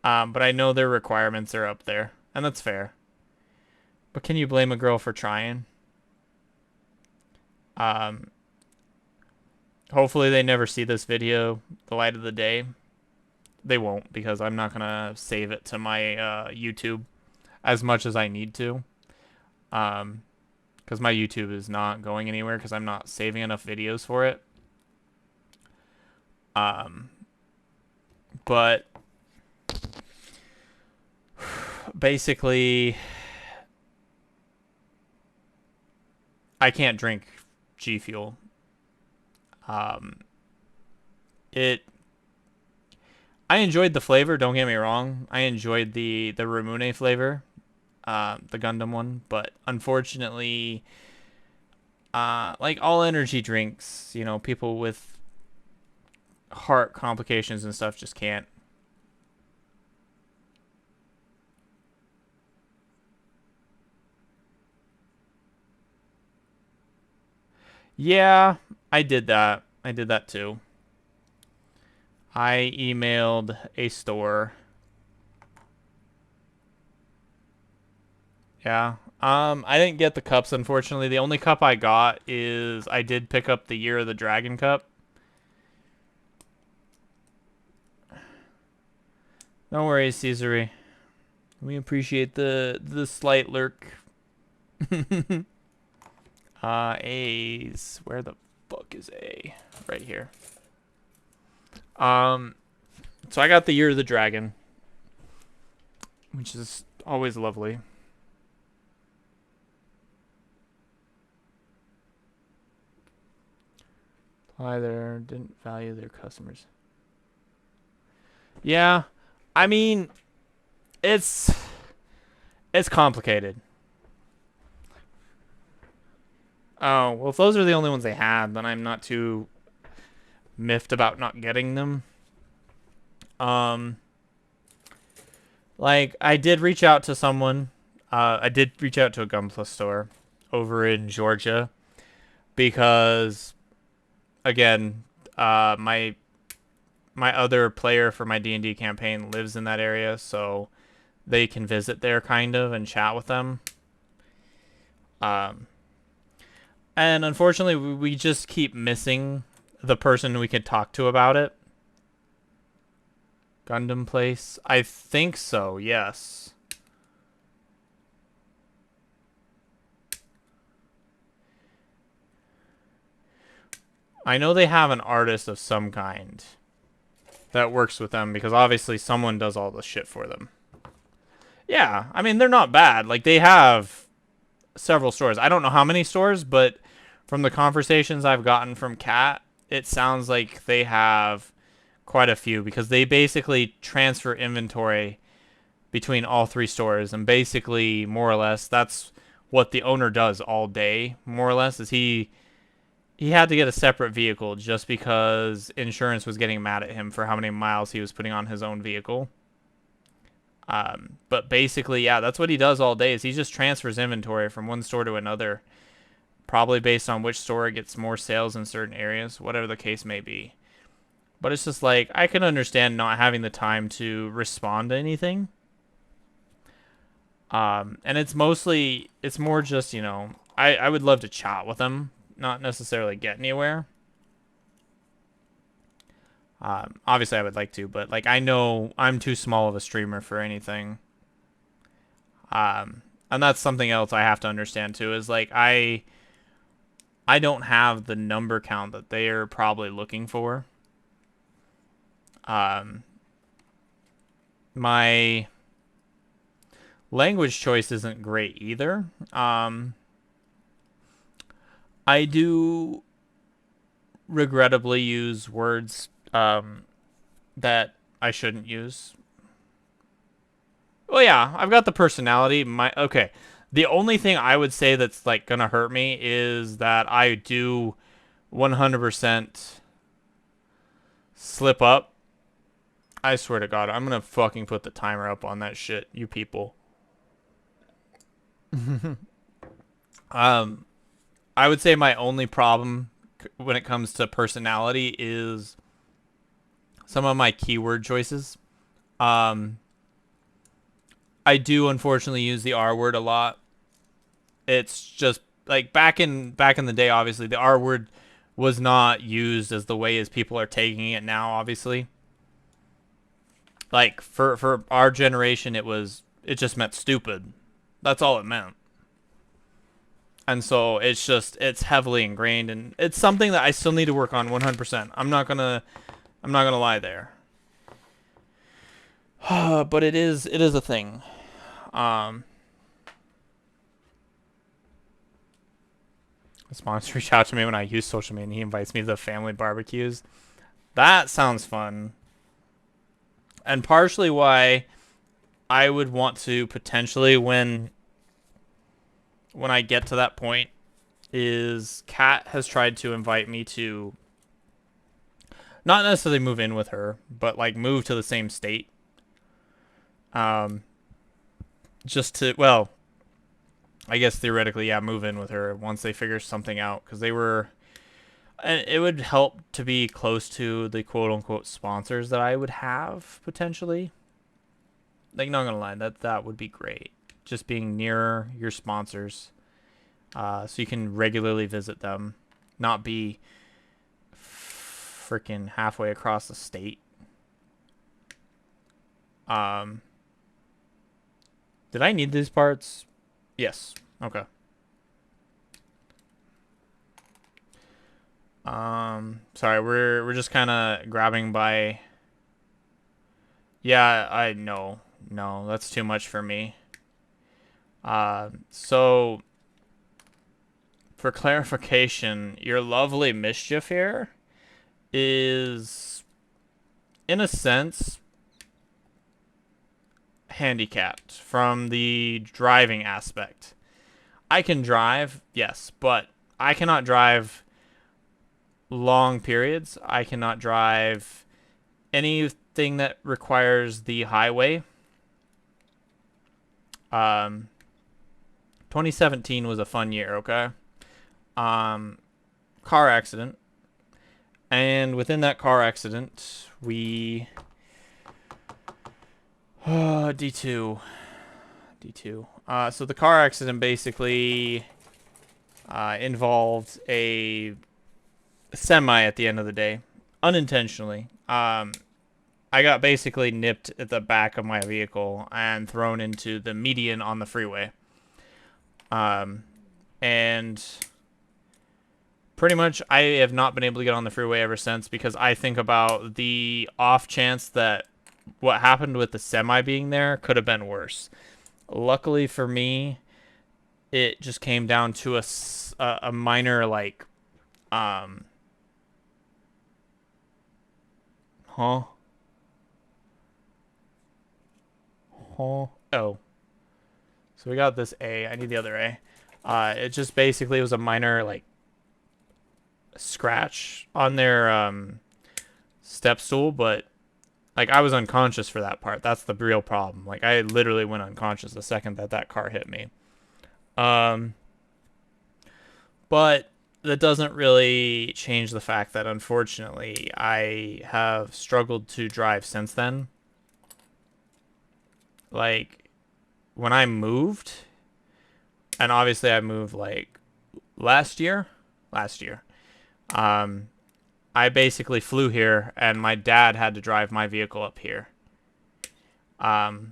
I know their requirements are up there. And that's fair. But can you blame a girl for trying? Hopefully they never see this video, the light of the day. They won't, because I'm not going to save it to my YouTube as much as I need to. Because my YouTube is not going anywhere, because I'm not saving enough videos for it. But basically, I can't drink G Fuel. I enjoyed the flavor, don't get me wrong. I enjoyed the Ramune flavor, the Gundam one, but unfortunately like all energy drinks, you know, people with heart complications and stuff just can't. Yeah, I did that. I did that too. I emailed a store. Yeah. I didn't get the cups, unfortunately. The only cup I got is I did pick up the Year of the Dragon cup. No worries, Caesary. We appreciate the slight lurk. A's. Where the fuck is A? Right here. So I got the Year of the Dragon, which is always lovely. Either didn't value their customers. Yeah, I mean, it's complicated. Oh, well, if those are the only ones they had, then I'm not too miffed about not getting them. Like, I did reach out to someone. I did reach out to a Gunpla store over in Georgia because, again, my other player for my D&D campaign lives in that area, so they can visit there kind of and chat with them. And unfortunately, we just keep missing the person we could talk to about it. Gundam place? I think so, yes. I know they have an artist of some kind that works with them because obviously someone does all the shit for them. Yeah, I mean, they're not bad. Like, they have several stores. I don't know how many stores, but from the conversations I've gotten from Kat, it sounds like they have quite a few because they basically transfer inventory between all three stores, and basically, more or less, that's what the owner does all day, more or less, is he had to get a separate vehicle just because insurance was getting mad at him for how many miles he was putting on his own vehicle. But basically, yeah, that's what he does all day is he just transfers inventory from one store to another, probably based on which store gets more sales in certain areas, whatever the case may be. But it's just like, I can understand not having the time to respond to anything. And it's more just, you know, I would love to chat with them, not necessarily get anywhere. Obviously, I would like to, but like I know I'm too small of a streamer for anything. And that's something else I have to understand too. Is like I don't have the number count that they are probably looking for. My language choice isn't great either. I do regrettably use words that I shouldn't use. Well, yeah, I've got the personality. Okay. The only thing I would say that's like gonna hurt me is that I do 100% slip up. I swear to God, I'm gonna fucking put the timer up on that shit, you people. I would say my only problem when it comes to personality is some of my keyword choices. I do unfortunately use the R word a lot. It's just like back in the day, obviously the R word was not used as the way as people are taking it now, obviously. Like for our generation it just meant stupid. That's all it meant. And so it's heavily ingrained, and it's something that I still need to work on 100%. I'm not gonna lie there. But it is a thing. Sponsors reach out to me when I use social media and he invites me to the family barbecues. That sounds fun. And partially why I would want to potentially when I get to that point is Kat has tried to invite me to not necessarily move in with her, but like move to the same state. Um, just to, well, I guess theoretically, yeah, move in with her once they figure something out, because they were. And it would help to be close to the quote unquote sponsors that I would have potentially. Like, not gonna lie, that would be great. Just being near your sponsors, so you can regularly visit them, not be freaking halfway across the state. Um, did I need these parts? Yes. Okay. Sorry, we're just kind of grabbing by. Yeah, I know. No, that's too much for me. So for clarification, your lovely mischief here is, in a sense, handicapped from the driving aspect. I can drive, yes, but I cannot drive long periods. I cannot drive anything that requires the highway. 2017 was a fun year, okay? Car accident. And within that car accident, we... D2. So the car accident basically involved a semi at the end of the day. Unintentionally. I got basically nipped at the back of my vehicle and thrown into the median on the freeway. And pretty much I have not been able to get on the freeway ever since, because I think about the off chance that what happened with the semi being there could have been worse. Luckily for me, it just came down to a minor, like, huh? Oh. So we got this A. I need the other A. It just basically was a minor, like, scratch on their step stool, but like I was unconscious for that part. That's the real problem. Like I literally went unconscious the second that car hit me. But that doesn't really change the fact that unfortunately I have struggled to drive since then. Like when I moved, and obviously I moved like last year. I basically flew here, and my dad had to drive my vehicle up here. Like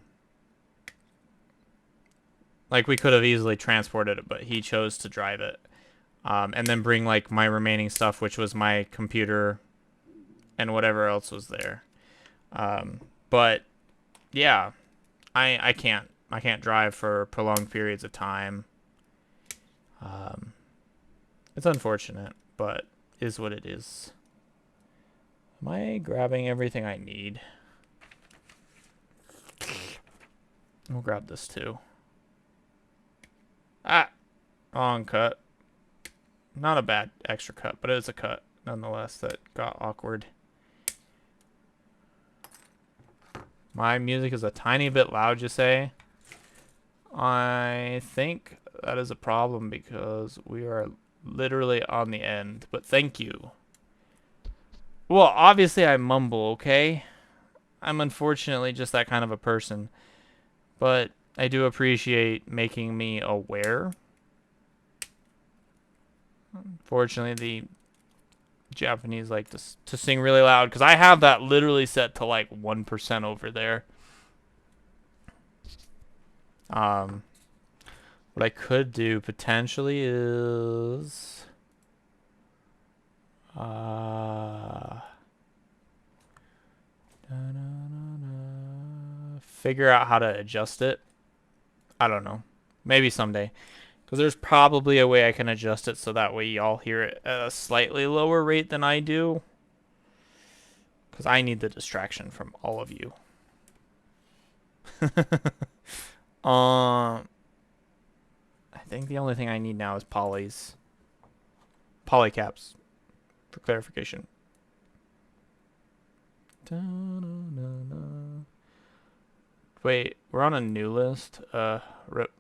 we could have easily transported it, but he chose to drive it. And then bring like my remaining stuff, which was my computer and whatever else was there. But yeah, I can't drive for prolonged periods of time. It's unfortunate, but is what it is. Am I grabbing everything I need? We'll grab this too. Ah, wrong cut. Not a bad extra cut, but it is a cut nonetheless that got awkward. My music is a tiny bit loud, you say? I think that is a problem because we are literally on the end, but thank you. Well, obviously I mumble, okay? I'm unfortunately just that kind of a person, but I do appreciate making me aware. Unfortunately, the Japanese like to sing really loud, because I have that literally set to like 1% over there. What I could do potentially is figure out how to adjust it. I don't know. Maybe someday. Because there's probably a way I can adjust it so that way y'all hear it at a slightly lower rate than I do. Because I need the distraction from all of you. I think the only thing I need now is polys. polycaps for clarification. Da-na-na-na. Wait, we're on a new list. Rip.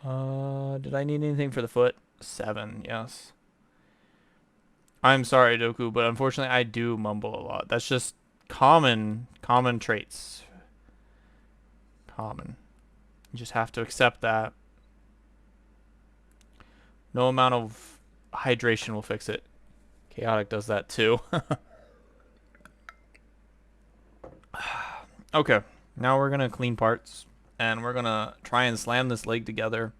Did I need anything for the foot? 7, yes. I'm sorry, Doku, but unfortunately I do mumble a lot. That's just common traits. Common. You just have to accept that. No amount of hydration will fix it. Chaotic does that too. Okay, now we're gonna clean parts, and we're gonna try and slam this leg together.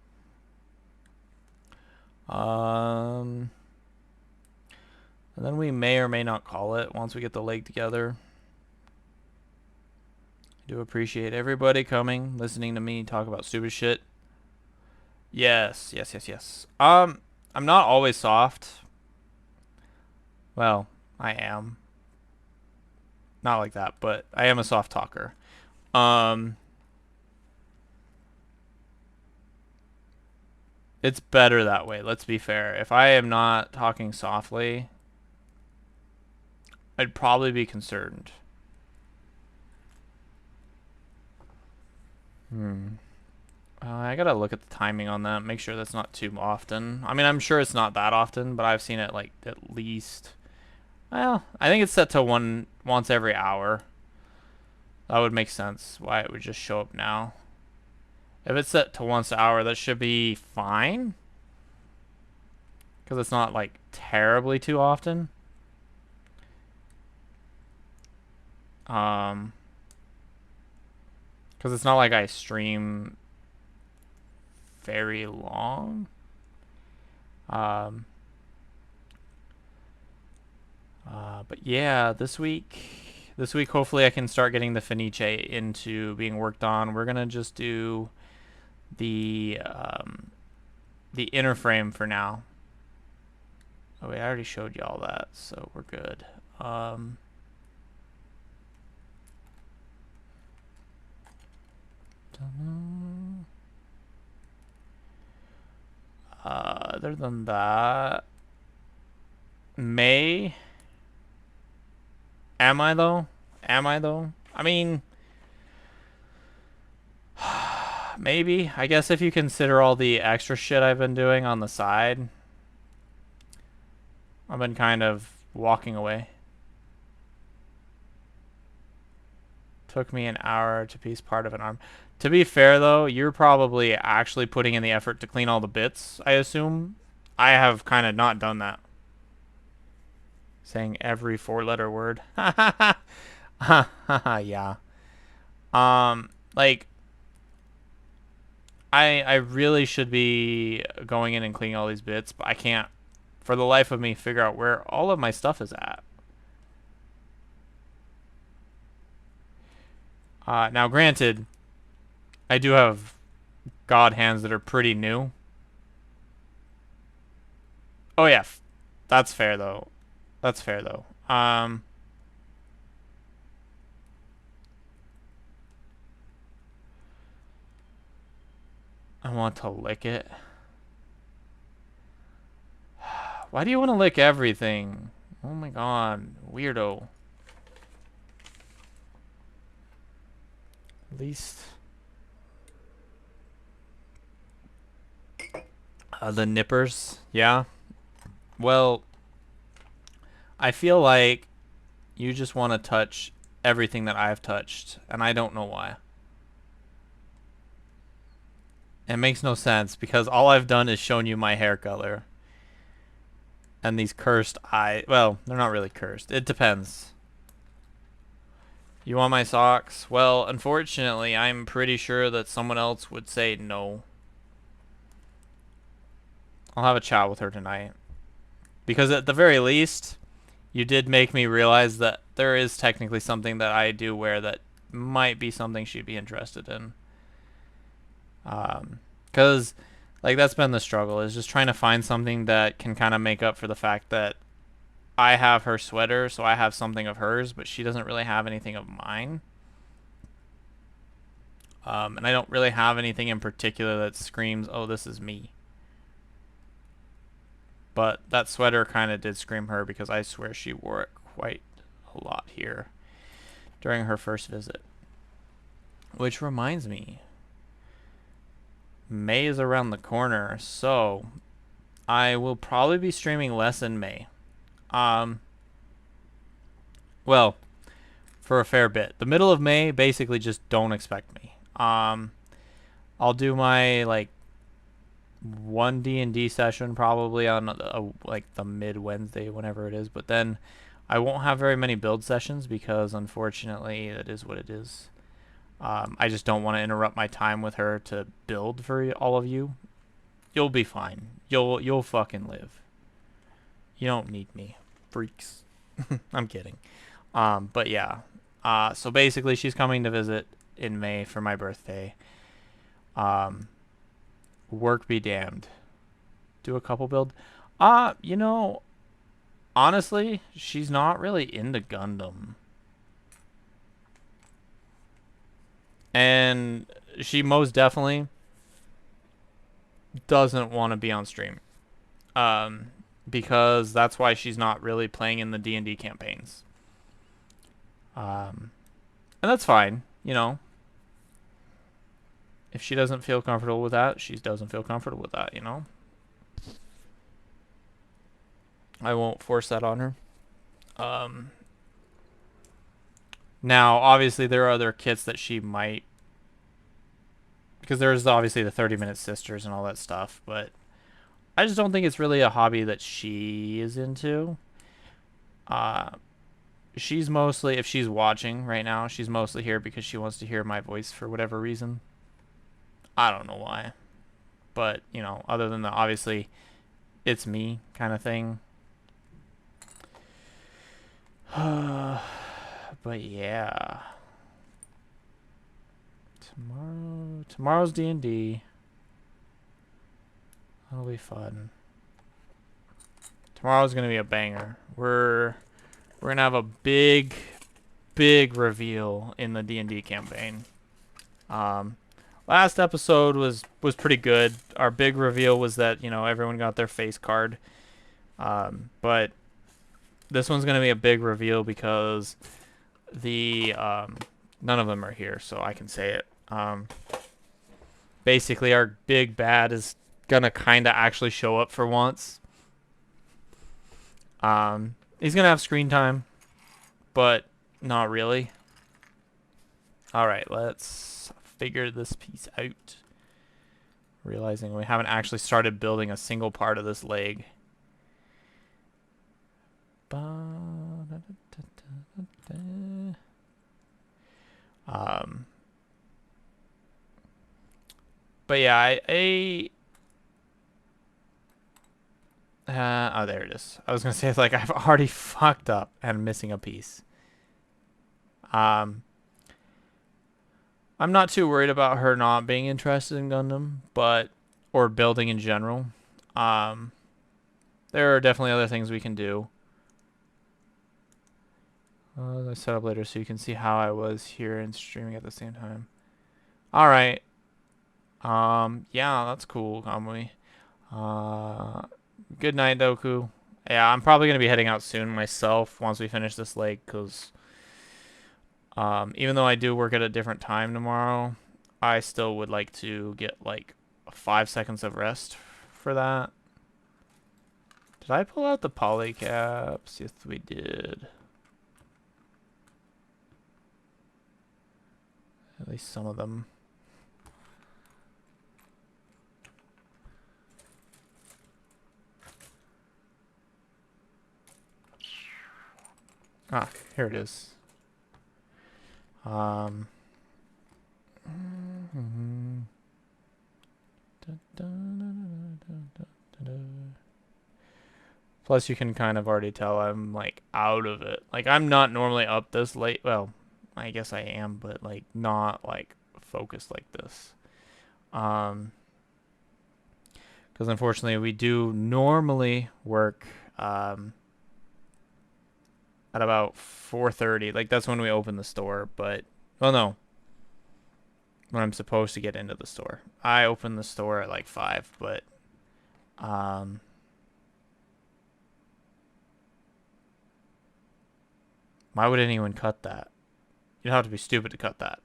And then we may or may not call it once we get the leg together. I do appreciate everybody coming, listening to me talk about stupid shit. Yes. I'm not always soft. Well, I am. Not like that, but I am a soft talker. It's better that way, let's be fair. If I am not talking softly, I'd probably be concerned. I gotta look at the timing on that, make sure that's not too often. I mean, I'm sure it's not that often, but I've seen it like at least... Well, I think it's set to once every hour. That would make sense why it would just show up now. If it's set to once an hour, that should be fine. Because it's not like terribly too often. Because it's not like I stream very long. But yeah, this week hopefully I can start getting the Fenice into being worked on. We're gonna just do the inner frame for now. Oh wait, I already showed you all that, so we're good. Other than that, am I though? I mean, maybe. I guess if you consider all the extra shit I've been doing on the side, I've been kind of walking away. Took me an hour to piece part of an arm. To be fair though, you're probably actually putting in the effort to clean all the bits, I assume. I have kind of not done that. Saying every 4-letter word. Yeah. Like, I really should be going in and cleaning all these bits, but I can't, for the life of me, figure out where all of my stuff is at. Now, granted, I do have God hands that are pretty new. Oh, yeah. That's fair, though. I want to lick it. Why do you want to lick everything? Oh my god. Weirdo. At least... the nippers. Yeah. Well, I feel like you just want to touch everything that I've touched, and I don't know why. It makes no sense, because all I've done is shown you my hair color. And these cursed eyes. Well, they're not really cursed. It depends. You want my socks? Well, unfortunately, I'm pretty sure that someone else would say no. I'll have a chat with her tonight. Because at the very least, you did make me realize that there is technically something that I do wear that might be something she'd be interested in. Because, like, that's been the struggle, is just trying to find something that can kind of make up for the fact that I have her sweater, so I have something of hers, but she doesn't really have anything of mine. And I don't really have anything in particular that screams, oh, this is me. But that sweater kind of did scream her because I swear she wore it quite a lot here during her first visit. Which reminds me, May is around the corner, so I will probably be streaming less in May. Well, for a fair bit. The middle of May, basically just don't expect me. I'll do my like one D&D session probably on like the mid Wednesday, whenever it is, but then I won't have very many build sessions because unfortunately it is what it is. I just don't want to interrupt my time with her to build for all of you. You'll be fine. You'll fucking live. You don't need me, freaks. I'm kidding. But yeah. So basically she's coming to visit in May for my birthday. Work be damned. Do a couple build. You know, honestly, she's not really into Gundam. And she most definitely doesn't want to be on stream. Because that's why she's not really playing in the D&D campaigns. And that's fine, you know. If she doesn't feel comfortable with that, she doesn't feel comfortable with that, you know. I won't force that on her. Now, obviously, there are other kits that she might... Because there's obviously the 30-minute sisters and all that stuff, but I just don't think it's really a hobby that she is into. She's mostly, if she's watching right now, she's mostly here because she wants to hear my voice for whatever reason. I don't know why. But, you know, other than the obviously it's me kind of thing. But yeah. Tomorrow's D&D. That'll be fun. Tomorrow's gonna be a banger. We're gonna have a big reveal in the D&D campaign. Last episode was pretty good. Our big reveal was that, you know, everyone got their face card. But this one's gonna be a big reveal because the none of them are here, so I can say it. Basically, our big bad is gonna kind of actually show up for once. He's gonna have screen time, but not really. Alright, let's figure this piece out. Realizing we haven't actually started building a single part of this leg. But yeah, oh, there it is. I was gonna say, it's like I've already fucked up and missing a piece. I'm not too worried about her not being interested in Gundam, or building in general. There are definitely other things we can do. I set up later so you can see how I was here and streaming at the same time. All right. Yeah, that's cool, Kamui. Good night, Doku. Yeah, I'm probably gonna be heading out soon myself once we finish this leg, cause even though I do work at a different time tomorrow, I still would like to get like 5 seconds of rest for that. Did I pull out the polycaps? Yes, we did. At least some of them. Ah, here it is. Plus, you can kind of already tell I'm like out of it. Like, I'm not normally up this late. Well, I guess I am, but like not like focused like this. Because unfortunately, we do normally work at about 4:30. Like, that's when we open the store. But, well, no. when I'm supposed to get into the store. I open the store at like 5, but why would anyone cut that? You'd have to be stupid to cut that.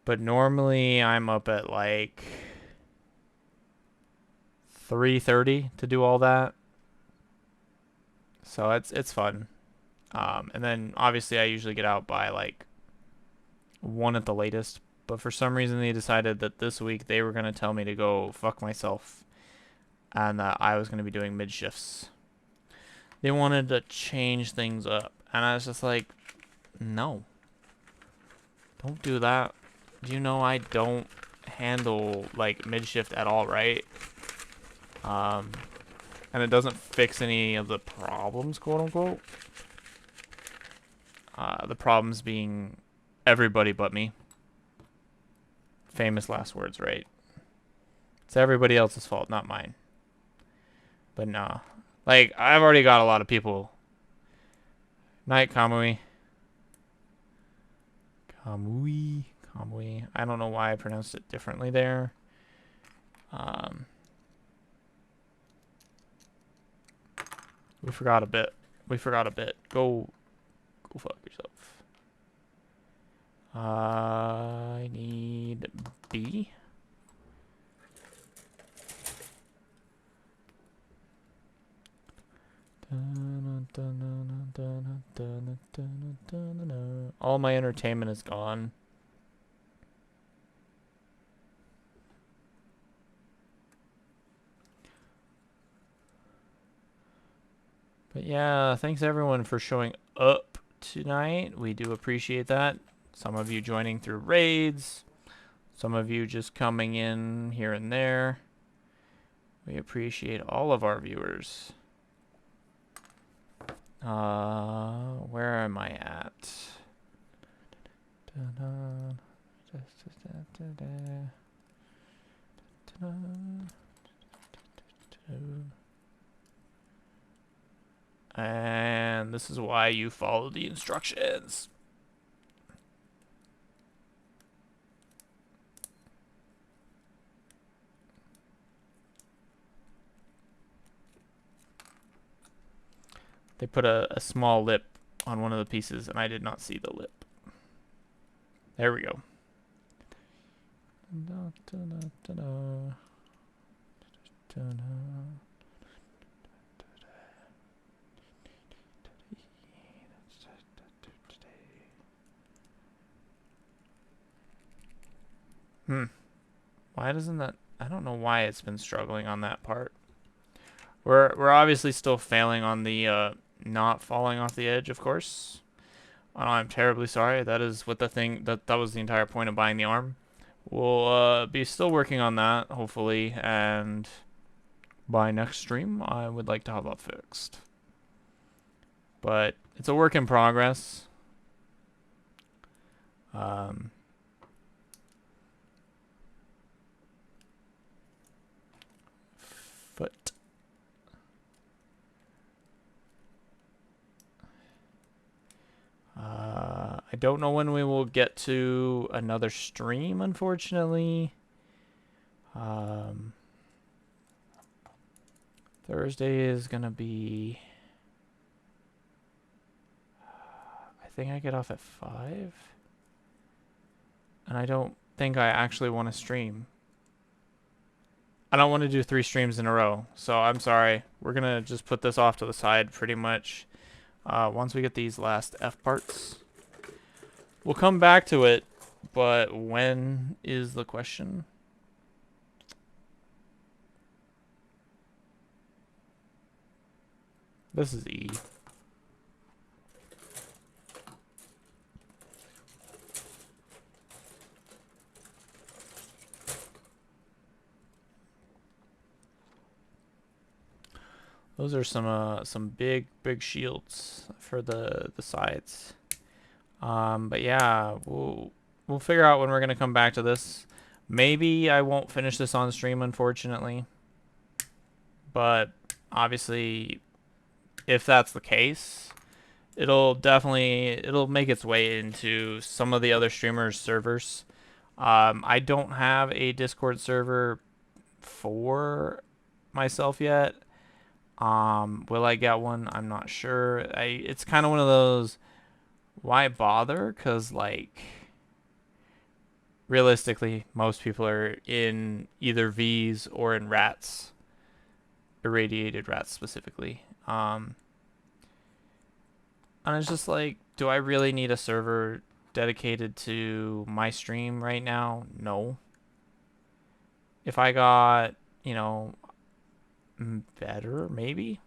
But normally I'm up at like 3:30 to do all that. So it's fun. And then obviously I usually get out by like 1 at the latest. But for some reason they decided that this week they were going to tell me to go fuck myself and that I was going to be doing mid shifts. They wanted to change things up. And I was just like, no. Don't do that. Do you know I don't handle like mid shift at all, right? And it doesn't fix any of the problems, quote unquote. The problems being everybody but me. Famous last words, right? It's everybody else's fault, not mine. But nah. Like, I've already got a lot of people. Night, Kamui. Kamui. Kamui. I don't know why I pronounced it differently there. We forgot a bit. Go fuck yourself. I need B. All my entertainment is gone. But yeah, thanks everyone for showing up tonight. We do appreciate that. Some of you joining through raids. Some of you just coming in here and there. We appreciate all of our viewers. Where am I at? And this is why you follow the instructions. They put a small lip on one of the pieces, and I did not see the lip. There we go. Why doesn't that... I don't know why it's been struggling on that part. We're obviously still failing on the not falling off the edge, of course. I'm terribly sorry. That is what the thing... That was the entire point of buying the arm. We'll be still working on that, hopefully, and by next stream, I would like to have that fixed. But it's a work in progress. Foot. I don't know when we will get to another stream, unfortunately. Thursday is gonna be... I think I get off at 5. And I don't think I actually want to stream. I don't want to do 3 streams in a row, so I'm sorry. We're gonna just put this off to the side pretty much. Once we get these last F parts. We'll come back to it, but when is the question? This is E. Those are some big shields for the sides. But yeah, we'll figure out when we're gonna come back to this. Maybe I won't finish this on stream, unfortunately. But obviously, if that's the case, it'll make its way into some of the other streamers' servers. I don't have a Discord server for myself yet. Will I get one? I'm not sure. It's kind of one of those, why bother? Cause like realistically, most people are in either V's or in rats, irradiated rats specifically. And it's just like, do I really need a server dedicated to my stream right now? No. If I got, you know, better, maybe.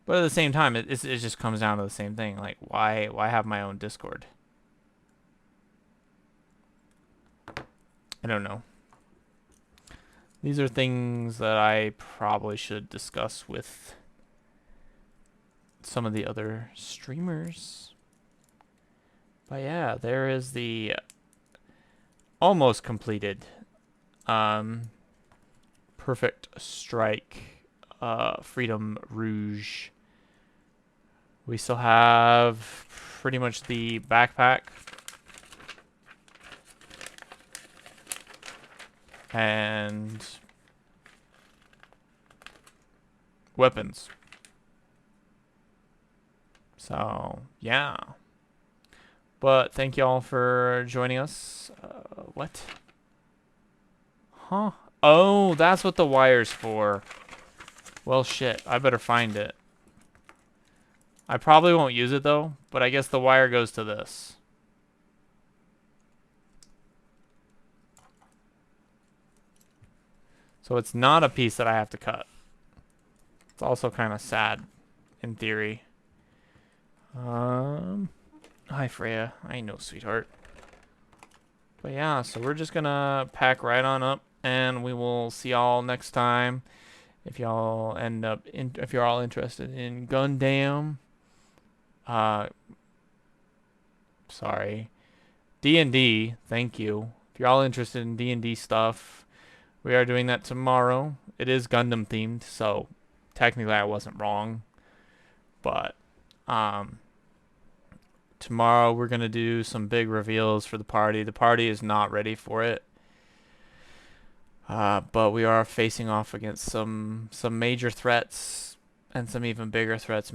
But at the same time, it just comes down to the same thing. Like, why have my own Discord? I don't know. These are things that I probably should discuss with some of the other streamers. But yeah, there is the almost completed Perfect Strike Freedom Rouge. We still have pretty much the backpack and weapons. So, yeah. But thank y'all for joining us. What? Huh? Oh, that's what the wire's for. Well, shit. I better find it. I probably won't use it, though. But I guess the wire goes to this. So it's not a piece that I have to cut. It's also kind of sad, in theory. Hi, Freya. I know, sweetheart. But yeah, so we're just gonna pack right on up, and we will see y'all next time. If y'all if you're all interested in Gundam, sorry, D&D. Thank you. If you're all interested in D&D stuff, we are doing that tomorrow. It is Gundam themed, so technically I wasn't wrong. But tomorrow we're gonna do some big reveals for the party. The party is not ready for it. But we are facing off against some major threats and some even bigger threats